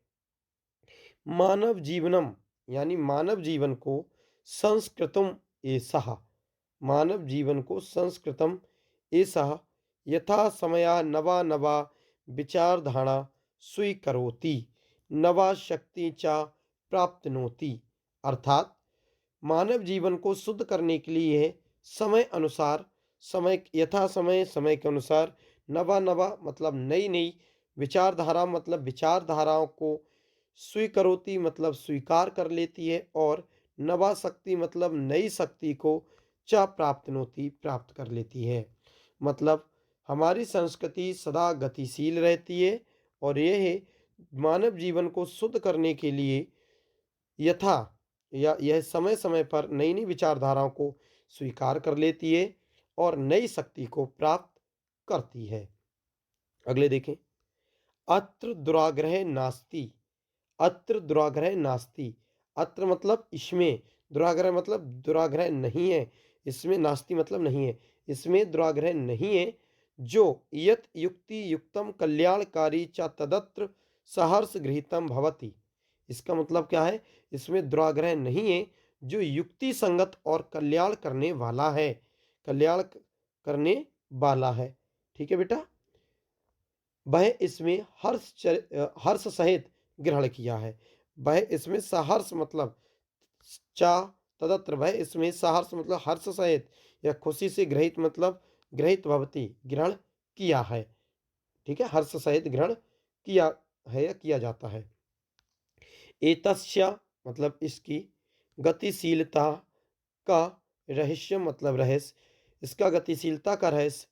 मानव जीवनम, यानी मानव जीवन को संस्कृतम एषः, मानव जीवन को संस्कृतम एषः यथा समया नवा नवा विचारधारा स्वीकरोति, नवा शक्ति च प्राप्नोति। अर्थात मानव जीवन को शुद्ध करने के लिए समय अनुसार, समय यथा समय, समय के अनुसार, नवा नवा मतलब नई नई, विचारधारा मतलब विचारधाराओं को, स्वीकरोति मतलब स्वीकार कर लेती है, और नवा शक्ति मतलब नई शक्ति को च प्राप्तनोति प्राप्त कर लेती है। मतलब हमारी संस्कृति सदा गतिशील रहती है, और यह मानव जीवन को शुद्ध करने के लिए यथा या यह समय समय पर नई नई विचारधाराओं को स्वीकार कर लेती है और नई शक्ति को प्राप्त करती है। अगले देखें, अत्र दुराग्रह नास्ति, अत्र दुराग्रह नास्ति, अत्र मतलब इसमें, दुराग्रह मतलब दुराग्रह नहीं है इसमें, नास्ति मतलब नहीं है, इसमें दुराग्रह नहीं है, जो यत युक्ति युक्तम कल्याणकारी च तदत्र सहर्ष गृहीतम भवति। इसका मतलब क्या है, इसमें दुराग्रह नहीं है, जो युक्ति संगत और कल्याण करने वाला है, कल्याण करने वाला है, ठीक है बेटा। वह इसमें हर्ष सहित ग्रहण किया है, वह इसमें सहर्ष मतलब चा तदत्र, वह इसमें सहर्ष मतलब हर्ष सहित या खुशी से ग्रहित मतलब ग्रहित भवती ग्रहण किया है, ठीक है, हर्ष सहित ग्रहण किया है या किया जाता है। एतस्य मतलब इसकी, गतिशीलता का रहस्य मतलब रहस्य, इसका गतिशीलता का रहस्य,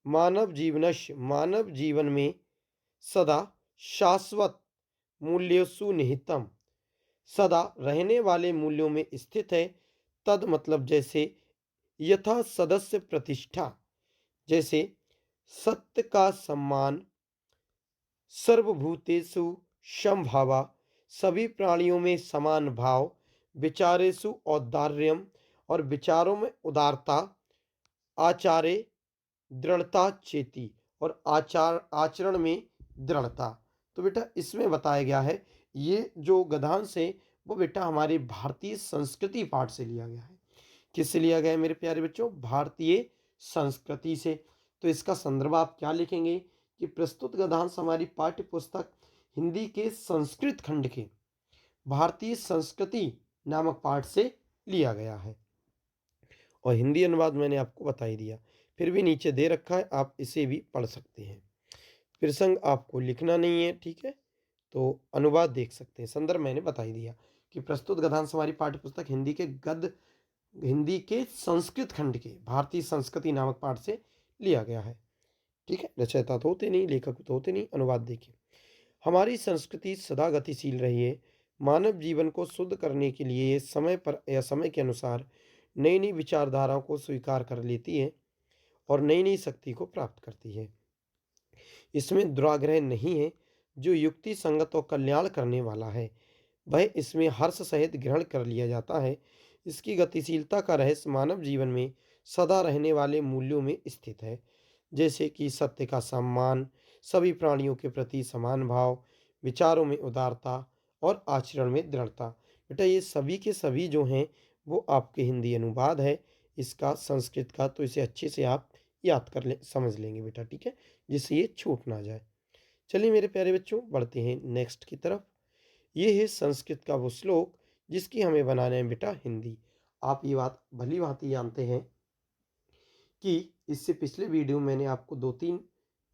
मानव जीवनस्य मानव जीवन में सदा शाश्वत मूल्यों निहितम, सदा रहने वाले मूल्यों में स्थित है। तद मतलब जैसे, यथा सदस्य प्रतिष्ठा, जैसे सत्य का सम्मान, सर्वभूतेषु समभावा, सभी प्राणियों में समान भाव, विचारेषु औदार्यम, और विचारों में उदारता, आचारे दृढ़ता चेती, और आचरण में दृढ़ता। तो बेटा इसमें बताया गया है, ये जो गद्यांश है वो बेटा हमारे भारतीय संस्कृति पाठ से लिया गया है। किससे लिया गया है मेरे प्यारे बच्चों? भारतीय संस्कृति से। तो इसका संदर्भ आप क्या लिखेंगे कि प्रस्तुत गद्यांश हमारी पाठ्य पुस्तक हिंदी के संस्कृत खंड के भारतीय संस्कृति नामक पाठ से लिया गया है। और हिंदी अनुवाद मैंने आपको बता ही दिया, फिर भी नीचे दे रखा है, आप इसे भी पढ़ सकते हैं। प्रसंग आपको लिखना नहीं है, ठीक है, तो अनुवाद देख सकते हैं। संदर्भ मैंने बता ही दिया कि प्रस्तुत गद्यांश हमारी पाठ्य पुस्तक हिंदी के संस्कृत खंड के भारतीय संस्कृति नामक पाठ से लिया गया है। ठीक है, रचयिता तो होते नहीं, लेखक तो होते नहीं, अनुवाद देखिए। हमारी संस्कृति सदा गतिशील रही है। मानव जीवन को शुद्ध करने के लिए ये समय पर या समय के अनुसार नई नई विचारधाराओं को स्वीकार कर लेती है और नई नई शक्ति को प्राप्त करती है। इसमें दुराग्रह नहीं है, जो युक्ति संगत और कल्याण करने वाला है वह इसमें हर्ष सहित ग्रहण कर लिया जाता है। इसकी गतिशीलता का रहस्य मानव जीवन में सदा रहने वाले मूल्यों में स्थित है, जैसे कि सत्य का सम्मान, सभी प्राणियों के प्रति समान भाव, विचारों में उदारता और आचरण में दृढ़ता। बेटा ये सभी के सभी जो हैं वो आपके हिंदी अनुवाद है इसका संस्कृत का, तो इसे अच्छे से आप याद कर ले, समझ लेंगे बेटा, ठीक है, जिससे ये छूट ना जाए। चलिए मेरे प्यारे बच्चों, बढ़ते हैं नेक्स्ट की तरफ। ये है संस्कृत का वो श्लोक जिसकी हमें बनाना है बेटा हिंदी। आप ये बात भली भांति जानते हैं कि इससे पिछले वीडियो में मैंने आपको 2-3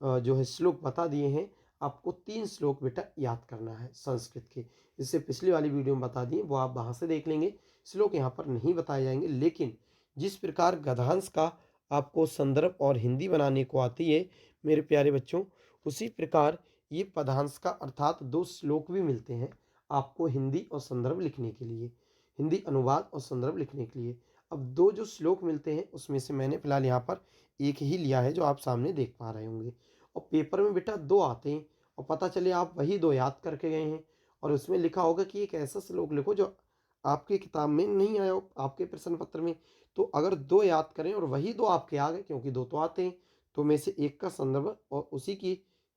जो है श्लोक बता दिए हैं। आपको 3 श्लोक बेटा याद करना है संस्कृत के। इससे पिछली वाली वीडियो में बता दिए, वो आप वहाँ से देख लेंगे। श्लोक यहाँ पर नहीं बताए जाएंगे, लेकिन जिस प्रकार गद्यांश का आपको संदर्भ और हिंदी बनाने को आती है मेरे प्यारे बच्चों, उसी प्रकार ये पदांश का अर्थात 2 श्लोक भी मिलते हैं आपको हिंदी और संदर्भ लिखने के लिए, हिंदी अनुवाद और संदर्भ लिखने के लिए। अब 2 जो श्लोक मिलते हैं उसमें से मैंने फिलहाल यहाँ पर एक ही लिया है जो आप सामने देख पा रहे होंगे। और पेपर में बेटा 2 आते हैं और पता चले आप वही 2 याद करके गए हैं और उसमें लिखा होगा कि एक ऐसा श्लोक लिखो जो आपकी किताब में नहीं आया हो, आपके प्रश्न पत्र में। तो अगर 2 याद करें और वही 2 आपके आ गए, क्योंकि 2 तो आते हैं, तो में से एक का संदर्भ और उसी की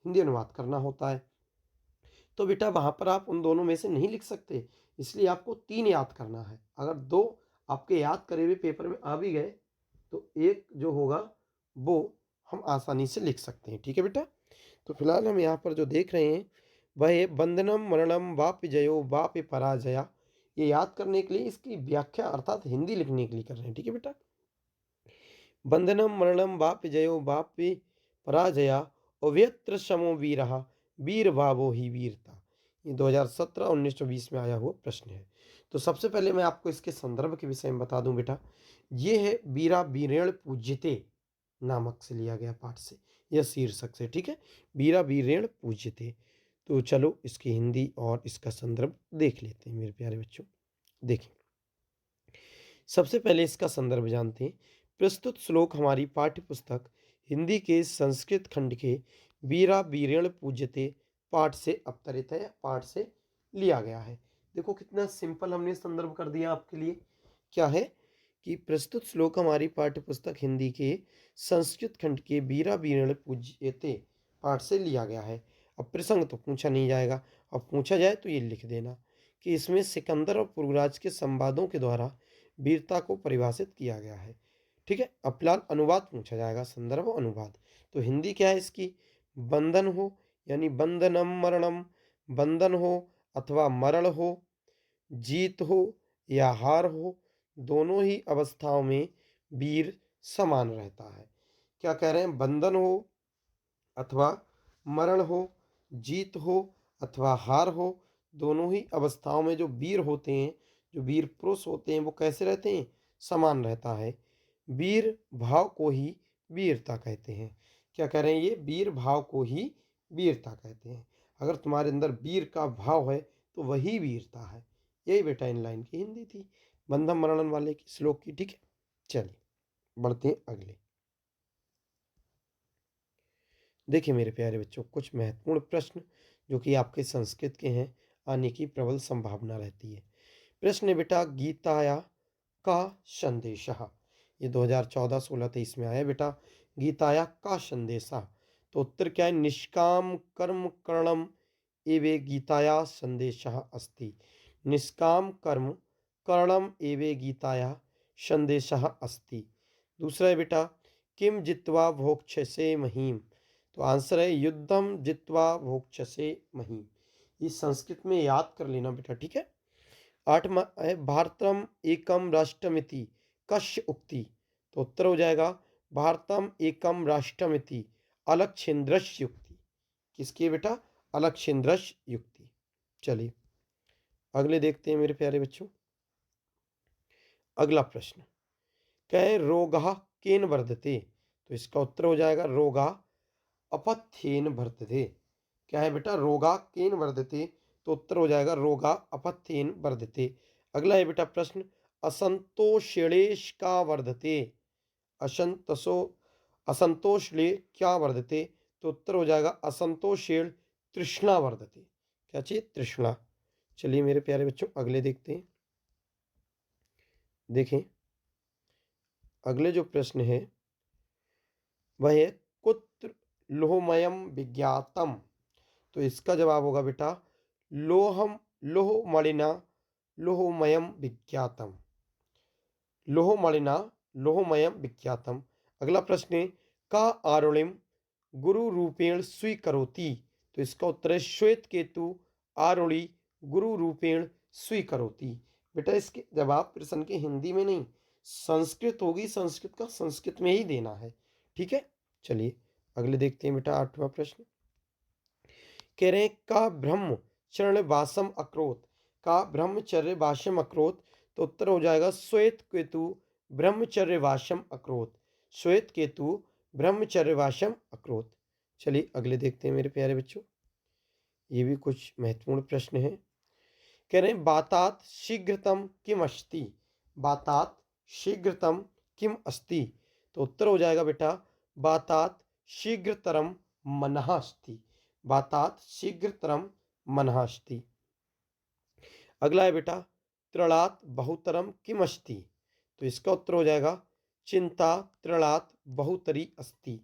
हिंदी अनुवाद करना होता है। तो बेटा वहाँ पर आप उन दोनों में से नहीं लिख सकते, इसलिए आपको 3 याद करना है। अगर 2 आपके याद करे हुए पेपर में आ भी गए तो एक जो होगा वो हम आसानी से लिख सकते हैं। ठीक है बेटा, तो फिलहाल हम यहाँ पर जो देख रहे हैं वह है बंधनम मरणम वाप्य जयो वाप्य पराजया। ये याद करने के लिए इसकी व्याख्या अर्थात हिंदी लिखने के लिए कर रहे हैं। ठीक है बेटा, बंधनम मरणम वाप्य जयो वाप्य पराजया अव्यत्र समो वीरः वीर भावो ही वीरता। ये 2017-19-20 में आया हुआ प्रश्न है। तो सबसे पहले मैं आपको इसके संदर्भ के विषय में बता दूं बेटा, ये है वीरा वीरेण पूज्यते नामक से लिया गया पाठ से, यह शीर्षक से। ठीक है, वीरा वीरेण पूज्यते। तो चलो इसकी हिंदी और इसका संदर्भ देख लेते हैं मेरे प्यारे बच्चों। देखें, सबसे पहले इसका संदर्भ जानते हैं। प्रस्तुत श्लोक हमारी पाठ्य पुस्तक हिंदी के संस्कृत खंड के वीरा वीरेण पूज्यते पाठ से अवतरित है, पाठ से लिया गया है। देखो कितना सिंपल हमने संदर्भ कर दिया आपके लिए। क्या है कि प्रस्तुत श्लोक हमारी पाठ्य पुस्तक हिंदी के संस्कृत खंड के वीरा वीरेण पूज्यते पाठ से लिया गया है। अब प्रसंग तो पूछा नहीं जाएगा, अब पूछा जाए तो ये लिख देना कि इसमें सिकंदर और पुरुराज के संवादों के द्वारा वीरता को परिभाषित किया गया है। ठीक है, अब फिलहाल अनुवाद पूछा जाएगा, संदर्भ अनुवाद। तो हिंदी क्या है इसकी? बंधन हो यानी बंधनम मरणम, बंधन हो अथवा मरण हो, जीत हो या हार हो, दोनों ही अवस्थाओं में वीर समान रहता है। क्या कह रहे हैं? बंधन हो अथवा मरण हो, जीत हो अथवा हार हो, दोनों ही अवस्थाओं में जो वीर होते हैं, जो वीर पुरुष होते हैं, वो कैसे रहते हैं? समान रहता है। वीर भाव को ही वीरता कहते हैं। क्या कह रहे हैं? ये वीर भाव को ही वीरता कहते हैं। अगर तुम्हारे अंदर वीर का भाव है तो वही वीरता है। यही बेटा इन लाइन की हिंदी थी बंधम मरणन वाले की श्लोक की। ठीक है, चलिए बढ़ते हैं अगले। देखिए मेरे प्यारे बच्चों, कुछ महत्वपूर्ण प्रश्न जो कि आपके संस्कृत के हैं, आने की प्रबल संभावना रहती है। प्रश्न है बेटा, गीताया का संदेशः, ये 2014-16-23 में आया बेटा। गीताया का संदेशः, तो उत्तर क्या है? निष्काम कर्म करणम एवे गीताया संदेशः अस्ति। निष्काम कर्म करणम एवे गीताया संदेशः अस्ति। दूसरा है बेटा, किम जित्वा भोक्ष्यसे महीम, तो आंसर है युद्धम जित्वा भोक्ष्यसे महीम। ये संस्कृत में याद कर लेना बेटा, ठीक है। आठवां है, भारतम एकम राष्ट्रमिति कस्य उक्ति, तो उत्तर हो जाएगा भारतम एकम राष्ट्रमिति अलक्षेन्द्रस्य युक्ति। किसकी है बेटा? अलक्षेन्द्रस्य युक्ति। चलिए अगले देखते हैं मेरे प्यारे बच्चों। अगला प्रश्न, कह रोगः केन वर्धते, तो इसका उत्तर हो जाएगा रोगा अपथ्येन वर्धते। क्या है बेटा? रोगा केन वर्धते, तो उत्तर हो जाएगा रोगा अपथ्येन वर्धते। अगला है बेटा प्रश्न, असंतोषेणेश का वर्धते, असंतोषो असंतोषले क्या वर्धते, तो उत्तर हो जाएगा असंतोषेण तृष्णा वर्धते। क्या चाहिए? तृष्णा। चलिए मेरे प्यारे बच्चों अगले देखते हैं। देखें अगले जो प्रश्न है वह है कुत्र लोहमयम विज्ञातम, तो इसका जवाब होगा बेटा लोहम लोहमणिना लोहमयम विज्ञातम। लोहमणिना लोहमयम विख्यातम। अगला प्रश्न है, का आरुणिम गुरु रूपेण स्वीकरोति, तो इसका उत्तर है श्वेत केतु आरुणि गुरु रूपेण स्वीकरोति। बेटा इसके जवाब प्रश्न के हिंदी में नहीं, संस्कृत होगी, संस्कृत का संस्कृत में ही देना है, ठीक है। चलिए अगले देखते हैं बेटा आठवां प्रश्न। कह रहे हैं का ब्रह्मचर्य वासम अक्रोत, का ब्रह्मचर्य वासम अक्रोत, तो उत्तर हो जाएगा श्वेत केतु ब्रह्मचर्य वासम अक्रोत। श्वेत केतु ब्रह्मचर्य वासम अक्रोत। चलिए अगले देखते हैं मेरे प्यारे बच्चों, ये भी कुछ महत्वपूर्ण प्रश्न है। कह रहे हैं बातात शीघ्रतम किम अस्ति, बातात शीघ्रतम किम अस्ति, तो उत्तर हो जाएगा बेटा बातात शीघ्रतरम मनः अस्ति। बातात शीघ्रतरम मनः अस्ति। अगला है बेटा त्रणात् बहुतरम किम अस्ति, तो इसका उत्तर हो जाएगा चिंता त्रणात् बहुतरी अस्ति।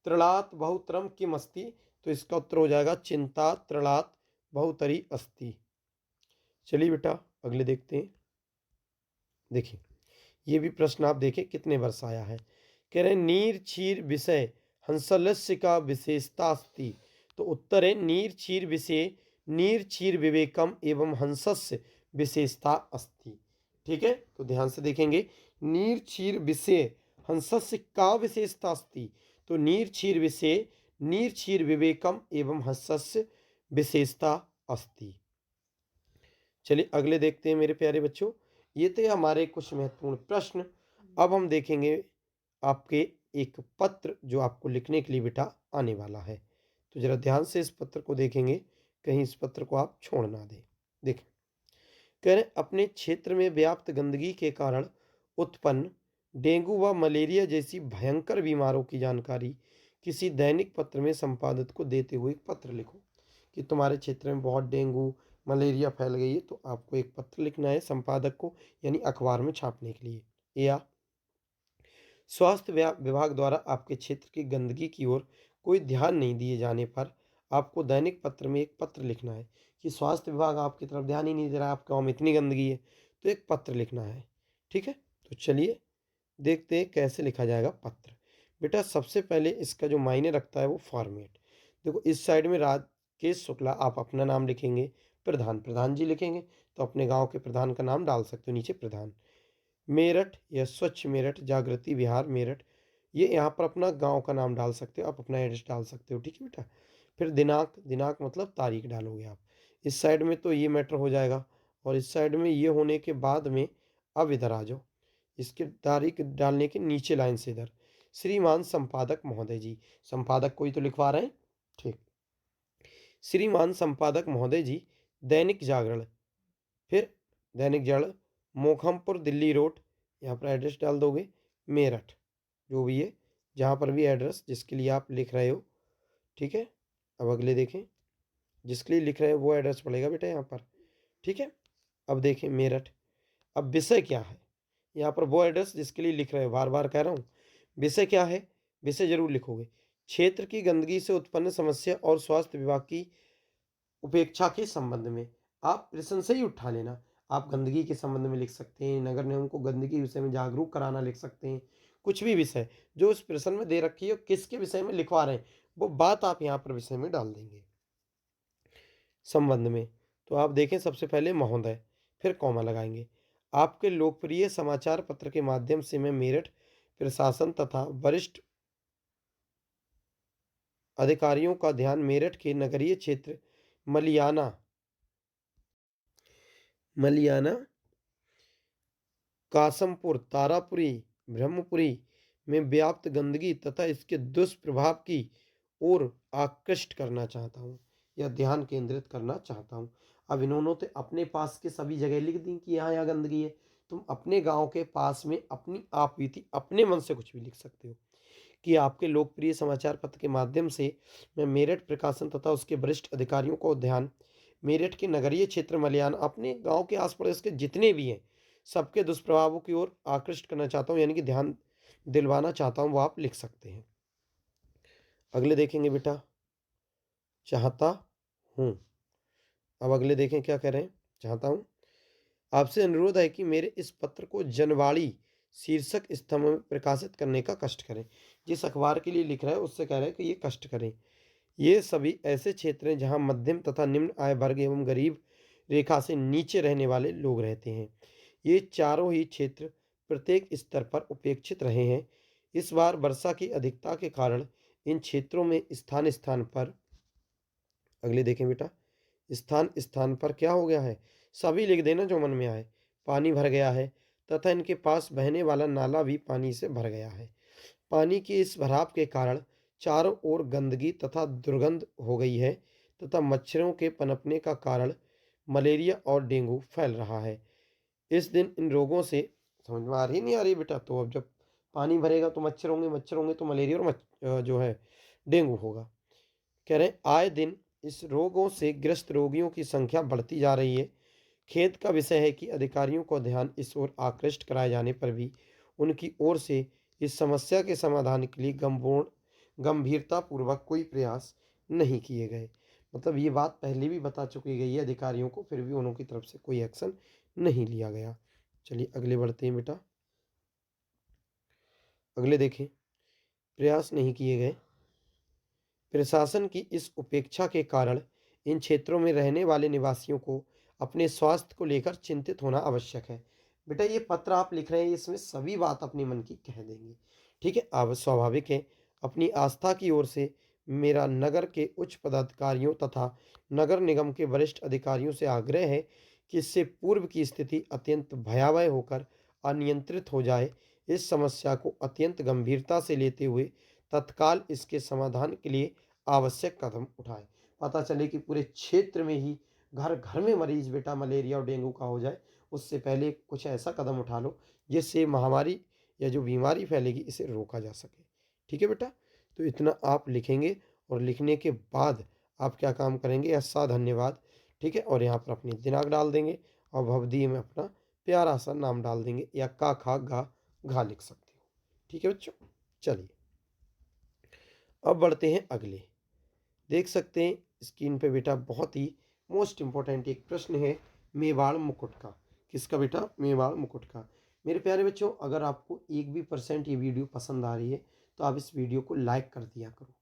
त्रणात् बहुतरम किम अस्ति, तो इसका उत्तर हो जाएगा चिंता त्रणात् बहुतरी अस्ति। चलिए बेटा अगले देखते हैं। देखिए ये भी प्रश्न आप देखें कितने वर्ष आया है। कह रहे हैं नीर क्षीर विषय हंसलस्य का विशेषता अस्ति, तो उत्तर है नीर क्षीर विषय नीर क्षीर विवेकम एवं हंसस्य विशेषता अस्ति। ठीक है, तो ध्यान से देखेंगे नीर क्षीर विषय हंसस्य का विशेषता अस्ति, तो नीर क्षीर विषय नीर क्षीर विवेकम एवं हंसस्य विशेषता अस्ति। चलिए अगले देखते हैं मेरे प्यारे बच्चों, ये थे हमारे कुछ महत्वपूर्ण प्रश्न। अब हम देखेंगे आपके एक पत्र जो आपको लिखने के लिए बेटा आने वाला है, तो जरा ध्यान से इस पत्र को देखेंगे, कहीं इस पत्र को आप छोड़ ना दें। देखें कह रहे अपने क्षेत्र में व्याप्त गंदगी के कारण उत्पन्न डेंगू व मलेरिया जैसी भयंकर बीमारों की जानकारी किसी दैनिक पत्र में संपादक को देते हुए एक पत्र लिखो कि तुम्हारे क्षेत्र में बहुत डेंगू मलेरिया फैल गई है, तो आपको एक पत्र लिखना है संपादक को, यानी अखबार में छापने के लिए। या स्वास्थ्य विभाग द्वारा आपके क्षेत्र की गंदगी की ओर कोई ध्यान नहीं दिए जाने पर आपको दैनिक पत्र में एक पत्र लिखना है कि स्वास्थ्य विभाग आपकी तरफ ध्यान ही नहीं दे रहा, आपके गाँव में इतनी गंदगी है, तो एक पत्र लिखना है। ठीक है, तो चलिए देखते हैं कैसे लिखा जाएगा पत्र। बेटा सबसे पहले इसका जो मायने रखता है वो फॉर्मेट। देखो इस साइड में राकेश शुक्ला, आप अपना नाम लिखेंगे, प्रधान जी लिखेंगे तो अपने गांव के प्रधान का नाम डाल सकते हो नीचे प्रधान। मेरठ या स्वच्छ मेरठ जागृति विहार मेरठ, ये यहाँ पर अपना गांव का नाम डाल सकते हो, आप अपना एड्रेस डाल सकते हो। ठीक है बेटा, फिर दिनांक, दिनांक मतलब तारीख डालोगे आप। इस साइड में तो ये मैटर हो जाएगा, और इस साइड में ये होने के बाद में अब इधर आ जाओ, इसके तारीख डालने के नीचे लाइन से इधर श्रीमान संपादक महोदय जी, संपादक कोई तो लिखवा रहे हैं, ठीक। श्रीमान संपादक महोदय जी, दैनिक जागरण, फिर दैनिक जागरण मोखमपुर दिल्ली रोड, यहाँ पर एड्रेस डाल दोगे, मेरठ जो भी है, जहाँ पर भी एड्रेस जिसके लिए आप लिख रहे हो। ठीक है, अब अगले देखें। जिसके लिए लिख रहे हैं वो एड्रेस पड़ेगा बेटा यहाँ पर। ठीक है, अब देखें मेरठ। अब विषय क्या है, यहाँ पर वो एड्रेस जिसके लिए लिख रहे हो, बार बार कह रहा हूँ विषय क्या है, विषय जरूर लिखोगे। क्षेत्र की गंदगी से उत्पन्न समस्या और स्वास्थ्य विभाग की उपेक्षा के संबंध में। आप प्रश्न से ही उठा लेना। आप गंदगी के संबंध में लिख सकते हैं, नगर निगम को गंदगी के विषय में जागरूक कराना लिख सकते हैं, कुछ भी विषय जो उस प्रश्न में दे रखी है किसके विषय में लिखवा रहे हैं वो बात आप यहाँ पर विषय में डाल देंगे संबंध में। तो आप देखें सबसे पहले महोदय, फिर कॉमा लगाएंगे। आपके लोकप्रिय समाचार पत्र के माध्यम से मैं मेरठ प्रशासन तथा वरिष्ठ अधिकारियों का ध्यान मेरठ के नगरीय क्षेत्र मलियाना मलियाना कासमपुर, तारापुरी, ब्रह्मपुरी में व्याप्त गंदगी तथा इसके दुष्प्रभाव की ओर आकृष्ट करना चाहता हूँ या ध्यान केंद्रित करना चाहता हूँ। अब इन्होंने तो अपने पास के सभी जगह लिख दी कि यहाँ यहाँ गंदगी है। तुम अपने गांव के पास में अपनी आप बीती अपने मन से कुछ भी लिख सकते हो कि आपके लोकप्रिय समाचार पत्र के माध्यम से मैं मेरठ प्रकाशन तथा उसके वरिष्ठ अधिकारियों को ध्यान मेरठ के नगरीय क्षेत्र मलियान अपने गांव के आस पड़ोस के जितने भी हैं सबके दुष्प्रभावों की ओर आकृष्ट करना चाहता हूँ, यानी कि ध्यान दिलवाना चाहता हूँ, वो आप लिख सकते हैं। अगले देखेंगे बेटा, चाहता हूँ। अब अगले देखें क्या कह रहे हैं, चाहता हूँ आपसे अनुरोध है कि मेरे इस पत्र को जनवाणी शीर्षक स्तंभ में प्रकाशित करने का कष्ट करें। जिस अखबार के लिए लिख रहा है उससे कह रहे हैं कि ये कष्ट करें। ये सभी ऐसे क्षेत्र हैं जहां मध्यम तथा निम्न आय वर्ग एवं गरीब रेखा से नीचे रहने वाले लोग रहते हैं। ये चारों ही क्षेत्र प्रत्येक स्तर पर उपेक्षित रहे हैं। इस बार वर्षा की अधिकता के कारण इन क्षेत्रों में स्थान स्थान पर, अगले देखें बेटा, स्थान स्थान पर क्या हो गया है, सभी लिख देना जो मन में आए। पानी भर गया है तथा इनके पास बहने वाला नाला भी पानी से भर गया है। पानी के इस भराव के कारण चारों ओर गंदगी तथा दुर्गंध हो गई है तथा मच्छरों के पनपने का कारण मलेरिया और डेंगू फैल रहा है। इस दिन इन रोगों से, समझ में आ रही नहीं आ रही बेटा, तो अब जब पानी भरेगा तो मच्छर होंगे तो मलेरिया और जो है डेंगू होगा। कह रहे हैं आए दिन इस रोगों से ग्रस्त रोगियों की संख्या बढ़ती जा रही है। खेद का विषय है कि अधिकारियों को ध्यान इस ओर आकृष्ट कराए जाने पर भी उनकी ओर से इस समस्या के समाधान के लिए गंभीरतापूर्वक कोई प्रयास नहीं किए गए। मतलब ये बात पहले भी बता चुकी गई है अधिकारियों को, फिर भी उनकी तरफ से कोई एक्शन नहीं लिया गया। चलिए अगले बढ़ते हैं बेटा, अगले देखें, प्रयास नहीं किए गए। प्रशासन की इस उपेक्षा के कारण इन क्षेत्रों में रहने वाले निवासियों को अपने स्वास्थ्य को लेकर चिंतित होना आवश्यक है। बेटा ये पत्र आप लिख रहे हैं इसमें सभी बात अपनी मन की कह देंगे। ठीक है, अब स्वाभाविक है अपनी आस्था की ओर से मेरा नगर के उच्च पदाधिकारियों तथा नगर निगम के वरिष्ठ अधिकारियों से आग्रह है कि इससे पूर्व की स्थिति अत्यंत भयावह होकर अनियंत्रित हो जाए। इस समस्या को अत्यंत गंभीरता से लेते हुए तत्काल इसके समाधान के लिए आवश्यक कदम उठाएं। पता चले कि पूरे क्षेत्र में ही घर घर में मरीज बेटा मलेरिया और डेंगू का हो जाए, उससे पहले कुछ ऐसा कदम उठा लो जिससे महामारी या जो बीमारी फैलेगी इसे रोका जा सके। ठीक है बेटा, तो इतना आप लिखेंगे और लिखने के बाद आप क्या काम करेंगे, ऐसा धन्यवाद, ठीक है, और यहाँ पर अपनी दिनांक डाल देंगे और भवदीय में अपना प्यारा सा नाम डाल देंगे या का खा गा घा लिख सकते हो। ठीक है बच्चों, चलिए अब बढ़ते हैं अगले। देख सकते हैं स्क्रीन पे बेटा बहुत ही मोस्ट इंपॉर्टेंट एक प्रश्न है मेवाड़ मुकुट का। किसका बेटा, मेवाड़ मुकुट का। मेरे प्यारे बच्चों अगर आपको एक भी परसेंट ये वीडियो पसंद आ रही है तो आप इस वीडियो को लाइक कर दिया करो।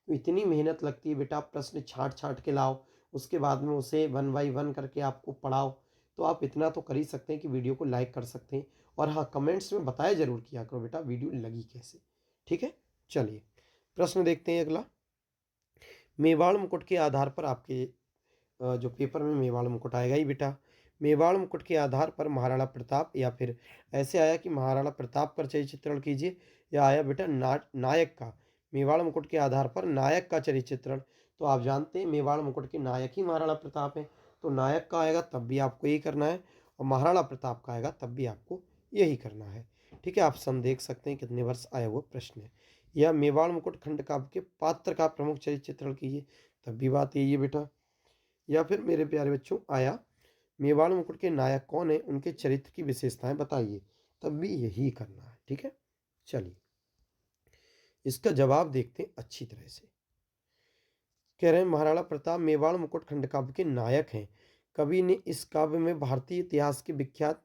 तो इतनी मेहनत लगती है बेटा, प्रश्न छाँट छाँट के लाओ, उसके बाद में उसे वन बाई वन करके आपको पढ़ाओ, तो आप इतना तो कर ही सकते हैं कि वीडियो को लाइक कर सकते हैं। और हाँ, कमेंट्स में बताया जरूर किया करो बेटा वीडियो लगी कैसे। ठीक है, चलिए प्रश्न देखते हैं अगला। मेवाड़ मुकुट के आधार पर आपके जो पेपर में मेवाड़ मुकुट आएगा ही बेटा। मेवाड़ मुकुट के आधार पर महाराणा प्रताप, या फिर ऐसे आया कि महाराणा प्रताप का चरित्र चित्रण कीजिए, या आया बेटा नायक का। मेवाड़ मुकुट के आधार पर नायक का चरित्र चित्रण, तो आप जानते हैं मेवाड़ मुकुट के नायक ही महाराणा प्रताप है, तो नायक का आएगा तब भी आपको यही करना है, और महाराणा प्रताप का आएगा तब भी आपको यही करना है। ठीक है, आप सम देख सकते हैं कितने वर्ष आया हुआ प्रश्न है। या मेवाड़ मुकुट खंड काव्य के पात्र का प्रमुख चरित्र चित्रण कीजिए, तब भी बात यही है बेटा। या फिर मेरे प्यारे बच्चों आया मेवाड़ मुकुट के नायक कौन है, उनके चरित्र की विशेषताएं बताइए। तब भी यही करना है, ठीक है। चलिए इसका जवाब देखते हैं अच्छी तरह से। कह रहे हैं महाराणा प्रताप मेवाड़ मुकुट खंड काव्य के नायक हैं। कवि ने इस काव्य में भारतीय इतिहास के विख्यात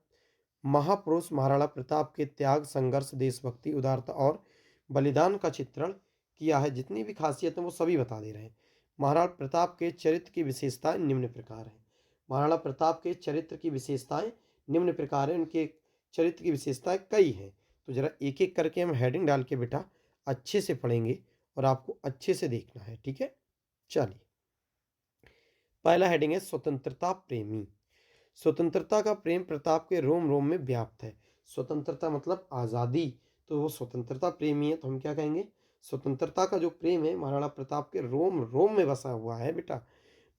महापुरुष महाराणा प्रताप के त्याग, संघर्ष, देशभक्ति, उदारता और बलिदान का चित्रण किया है। जितनी भी खासियत है वो सभी बता दे रहे हैं। महाराणा प्रताप के चरित्र की विशेषताएं निम्न प्रकार हैं। महाराणा प्रताप के चरित्र की विशेषताएं निम्न प्रकार हैं। उनके चरित्र की विशेषताएं कई हैं। तो जरा एक एक करके हम हेडिंग डाल के बेटा अच्छे से पढ़ेंगे और आपको अच्छे से देखना है, ठीक है। चलिए पहला हेडिंग है स्वतंत्रता प्रेमी। स्वतंत्रता का प्रेम प्रताप के रोम रोम में व्याप्त है। स्वतंत्रता मतलब आज़ादी, तो वो स्वतंत्रता प्रेमी है, तो हम क्या कहेंगे, स्वतंत्रता का जो प्रेम है महाराणा प्रताप के रोम रोम में बसा हुआ है बेटा।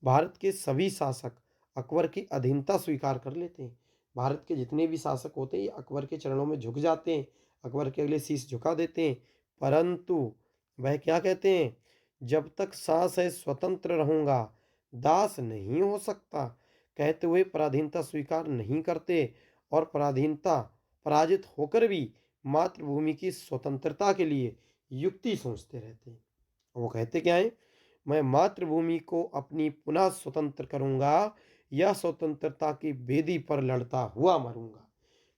भारत के सभी शासक अकबर की अधीनता स्वीकार कर लेते हैं। भारत के जितने भी शासक होते हैं ये अकबर के चरणों में झुक जाते हैं, अकबर के अगले शीश झुका देते हैं। परंतु वह क्या कहते हैं, जब तक सांस है स्वतंत्र रहूंगा, दास नहीं हो सकता, कहते हुए पराधीनता स्वीकार नहीं करते और पराजित होकर भी मातृभूमि की स्वतंत्रता के लिए युक्ति सोचते रहते हैं। वो कहते क्या है, मैं मातृभूमि को अपनी पुनः स्वतंत्र करूंगा या स्वतंत्रता की बेदी पर लड़ता हुआ मरूंगा।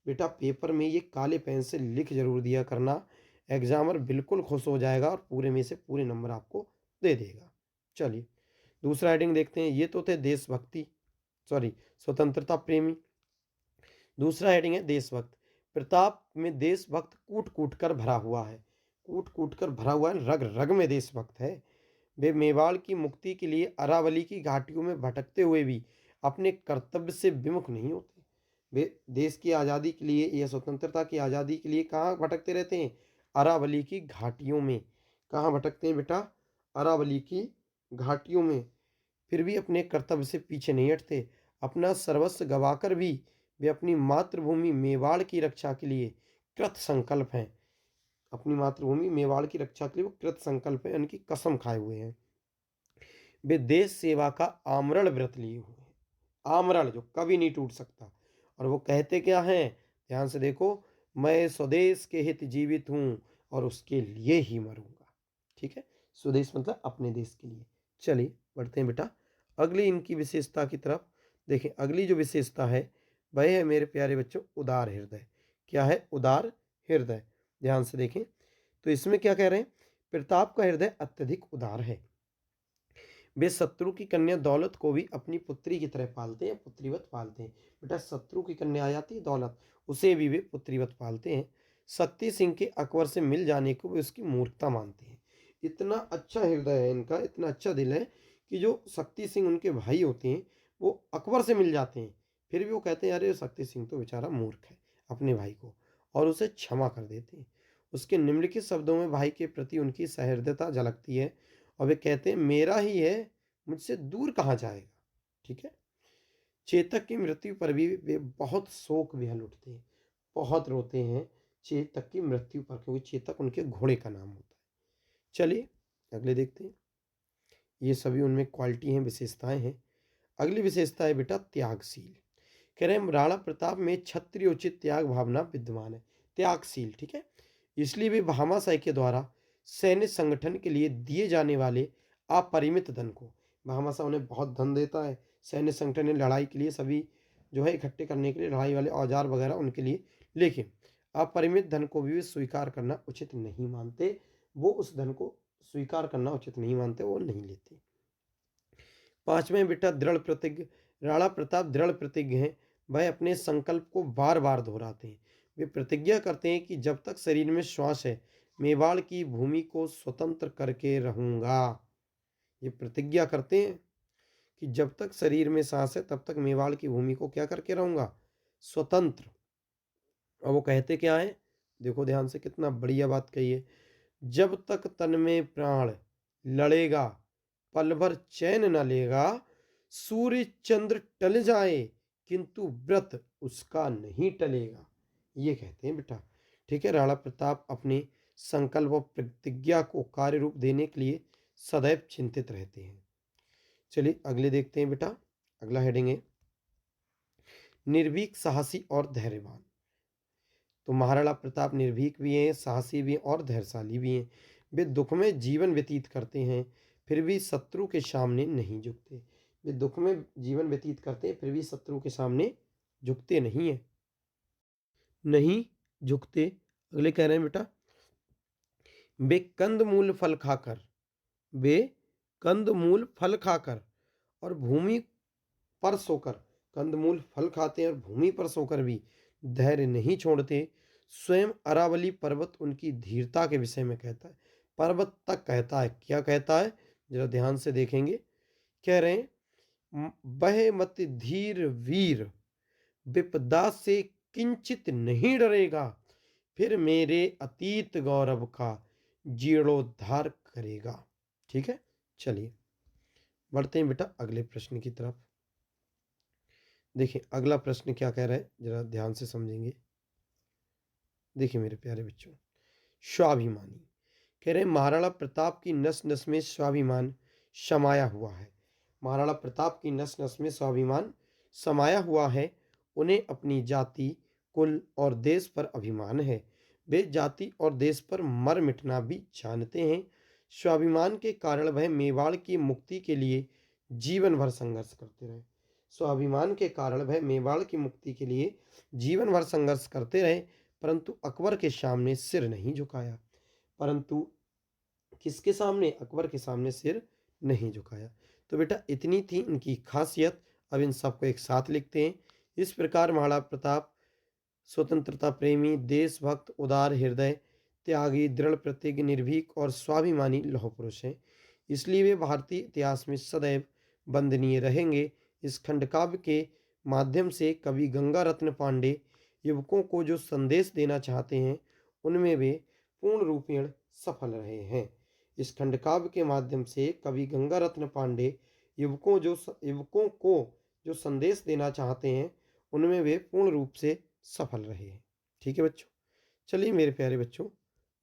बेटा पेपर में ये काले पेन से लिख जरूर दिया करना, एग्जामर बिल्कुल खुश हो जाएगा और पूरे में से पूरे नंबर आपको दे देगा। चलिए दूसरा हेडिंग देखते हैं। ये तो थे देशभक्ति, सॉरी स्वतंत्रता प्रेमी। दूसरा हेडिंग है देशभक्त। प्रताप में देशभक्त कूट कूट कर भरा हुआ है। कूट कूट कर भरा हुआ है, रग रग में देशभक्त है। वे मेवाड़ की मुक्ति के लिए अरावली की घाटियों में भटकते हुए भी अपने कर्तव्य से विमुख नहीं होते। वे देश की आज़ादी के लिए या स्वतंत्रता की आज़ादी के लिए कहाँ भटकते रहते हैं, अरावली की घाटियों में। कहाँ भटकते हैं बेटा, अरावली की घाटियों में। फिर भी अपने कर्तव्य से पीछे नहीं हटते। अपना सर्वस्व गवाकर भी वे अपनी मातृभूमि मेवाड़ की रक्षा के लिए कृत संकल्प हैं। अपनी मातृभूमि मेवाड़ की रक्षा के लिए वो कृत संकल्प है, उनकी कसम खाए हुए हैं। वे देश सेवा का आमरण व्रत लिए हुए हैं। आमरण जो कभी नहीं टूट सकता। और वो कहते क्या हैं, ध्यान से देखो, मैं स्वदेश के हित जीवित हूं और उसके लिए ही मरूंगा। ठीक है, स्वदेश मतलब अपने देश के लिए। चलिए बढ़ते हैं बेटा अगली इनकी विशेषता की तरफ। देखें अगली जो विशेषता है वह है मेरे प्यारे बच्चों उदार हृदय। क्या है, उदार हृदय। ध्यान से देखें तो इसमें क्या कह रहे हैं, प्रताप का हृदय अत्यधिक उदार है। वे शत्रु की कन्या दौलत को भी अपनी पुत्री की तरह पालते हैं, पुत्रीवत पालते हैं। बेटा शत्रु की कन्या आ जाती है दौलत, उसे भी वे पुत्रीवत पालते हैं। शक्ति सिंह के अकबर से मिल जाने को वे उसकी मूर्खता मानते हैं। इतना अच्छा हृदय है इनका, इतना अच्छा दिल है कि जो शक्ति सिंह उनके भाई होते हैं वो अकबर से मिल जाते हैं, फिर भी वो कहते हैं अरे शक्ति सिंह तो बेचारा मूर्ख है अपने भाई को, और उसे क्षमा कर देते हैं। उसके निम्नलिखित शब्दों में भाई के प्रति उनकी सहृदयता झलकती है और वे कहते हैं मेरा ही है, मुझसे दूर कहाँ जाएगा। ठीक है, चेतक की मृत्यु पर भी वे बहुत शोक विहल उठते हैं, बहुत रोते हैं चेतक की मृत्यु पर, क्योंकि चेतक उनके घोड़े का नाम होता है। चलिए अगले देखते हैं। ये सभी उनमें क्वालिटी हैं, विशेषताएं हैं। अगली विशेषता है बेटा त्यागशील। कह रहे हैं राणा प्रताप में क्षत्रियोचित त्याग भावना विद्यमान है, त्यागशील। ठीक है, इसलिए वे भामाशाही के द्वारा सैन्य संगठन के लिए दिए जाने वाले अपरिमित धन को, भामाशाह उन्हें बहुत धन देता है सैन्य संगठन ने लड़ाई के लिए, सभी जो है इकट्ठे करने के लिए, लड़ाई वाले औजार वगैरह उनके लिए, लेकिन अपरिमित धन को भी वे स्वीकार करना उचित नहीं मानते। वो उस धन को स्वीकार करना उचित नहीं मानते, वो नहीं लेते। पांचवें बेटा दृढ़ प्रतिज्ञ। राणा प्रताप दृढ़ प्रतिज्ञ हैं, वह अपने संकल्प को बार बार दोहराते हैं। वे प्रतिज्ञा करते हैं कि जब तक शरीर में श्वास है मेवाड़ की भूमि को स्वतंत्र करके रहूंगा। ये प्रतिज्ञा करते हैं कि जब तक शरीर में सांस है तब तक मेवाड़ की भूमि को क्या करके रहूंगा, स्वतंत्र। और वो कहते क्या है, देखो ध्यान से कितना बढ़िया बात कही है, जब तक तन में प्राण लड़ेगा पल भर चैन न लेगा, सूर्य चंद्र टल जाए किंतु व्रत उसका नहीं टलेगा। ये कहते हैं बेटा। ठीक है, राणा प्रताप अपने संकल्प और प्रतिज्ञा को कार्य रूप देने के लिए सदैव चिंतित रहते हैं। चलिए अगले देखते हैं बेटा। अगला हेडिंग है निर्भीक, साहसी और धैर्यवान। तो महाराणा प्रताप निर्भीक भी हैं, साहसी भी हैं और धैर्यशाली भी हैं। वे दुख में जीवन व्यतीत करते हैं, फिर भी शत्रु के सामने नहीं झुकते। वे दुख में जीवन व्यतीत करते हैं, फिर भी शत्रु के सामने झुकते नहीं हैं, नहीं झुकते। अगले कह रहे हैं बेटा वे कंदमूल फल खाकर, वे कंदमूल फल खाकर और भूमि पर सोकर, कंदमूल फल खाते हैं और भूमि पर सोकर भी धैर्य नहीं छोड़ते। स्वयं अरावली पर्वत उनकी धीरता के विषय में कहता है। पर्वत तक कहता है, क्या कहता है जरा ध्यान से देखेंगे। कह रहे हैं वह मत धीर वीर, विपदा से किंचित नहीं डरेगा, फिर मेरे अतीत गौरव का जीर्णोद्धार करेगा। ठीक है, चलिए बढ़ते हैं बेटा अगले प्रश्न की तरफ। देखिए अगला प्रश्न क्या कह रहा है, जरा ध्यान से समझेंगे। देखिए मेरे प्यारे बच्चों, स्वाभिमानी कह रहे हैं महाराणा प्रताप की नस नस में स्वाभिमान समाया हुआ है। महाराणा प्रताप की नस नस में स्वाभिमान समाया हुआ है। उन्हें अपनी जाति, कुल और देश पर अभिमान है। वे जाति और देश पर मर मिटना भी जानते हैं। स्वाभिमान के कारण वह मेवाड़ की मुक्ति के लिए जीवन भर संघर्ष करते रहे। स्वाभिमान के कारण वह मेवाड़ की मुक्ति के लिए जीवन भर संघर्ष करते रहे, परंतु अकबर के सामने सिर नहीं झुकाया। परंतु किसके सामने? अकबर के सामने सिर नहीं झुकाया। तो बेटा इतनी थी इनकी खासियत। अब इन सबको एक साथ लिखते हैं। इस प्रकार महाराणा प्रताप स्वतंत्रता प्रेमी, देशभक्त, उदार हृदय, त्यागी, दृढ़ प्रतिज्ञ, निर्भीक और स्वाभिमानी लौह पुरुष हैं। इसलिए वे भारतीय इतिहास में सदैव वंदनीय रहेंगे। इस खंडकाव्य के माध्यम से कवि गंगा रत्न पांडे युवकों को जो संदेश देना चाहते हैं उनमें वे पूर्ण रूपेण सफल रहे हैं। इस खंडकाव्य के माध्यम से कवि गंगा रत्न पांडे युवकों को जो संदेश देना चाहते हैं उनमें वे पूर्ण रूप से सफल रहे हैं। ठीक है बच्चों, चलिए मेरे प्यारे बच्चों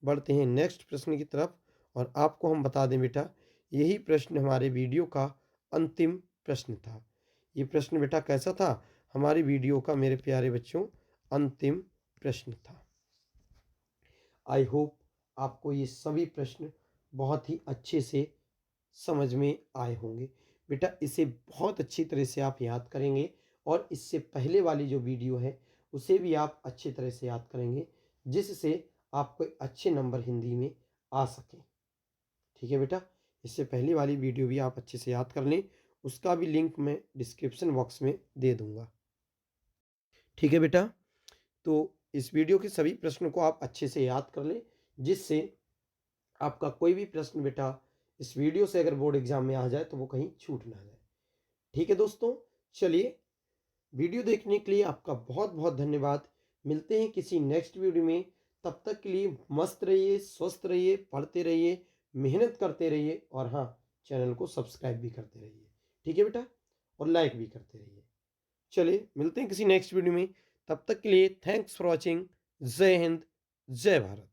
बढ़ते हैं नेक्स्ट प्रश्न की तरफ। और आपको हम बता दें बेटा, यही प्रश्न हमारे वीडियो का अंतिम प्रश्न था। ये प्रश्न बेटा कैसा था? हमारी वीडियो का मेरे प्यारे बच्चों अंतिम प्रश्न था। आई होप आपको ये सभी प्रश्न बहुत ही अच्छे से समझ में आए होंगे। बेटा इसे बहुत अच्छी तरह से आप याद करेंगे और इससे पहले वाली जो वीडियो है उसे भी आप अच्छी तरह से याद करेंगे, जिससे आपको अच्छे नंबर हिंदी में आ सकें। ठीक है बेटा, इससे पहले वाली वीडियो भी आप अच्छे से याद कर लें, उसका भी लिंक मैं डिस्क्रिप्शन बॉक्स में दे दूंगा। ठीक है बेटा, तो इस वीडियो के सभी प्रश्नों को आप अच्छे से याद कर लें, जिससे आपका कोई भी प्रश्न बेटा इस वीडियो से अगर बोर्ड एग्जाम में आ जाए तो वो कहीं छूट ना जाए। ठीक है दोस्तों, चलिए वीडियो देखने के लिए आपका बहुत बहुत धन्यवाद। मिलते हैं किसी नेक्स्ट वीडियो में। तब तक के लिए मस्त रहिए, स्वस्थ रहिए, पढ़ते रहिए, मेहनत करते रहिए और हाँ, चैनल को सब्सक्राइब भी करते रहिए। ठीक है बेटा, और लाइक भी करते रहिए। चलिए मिलते हैं किसी नेक्स्ट वीडियो में। तब तक के लिए थैंक्स फॉर वॉचिंग। जय हिंद, जय भारत।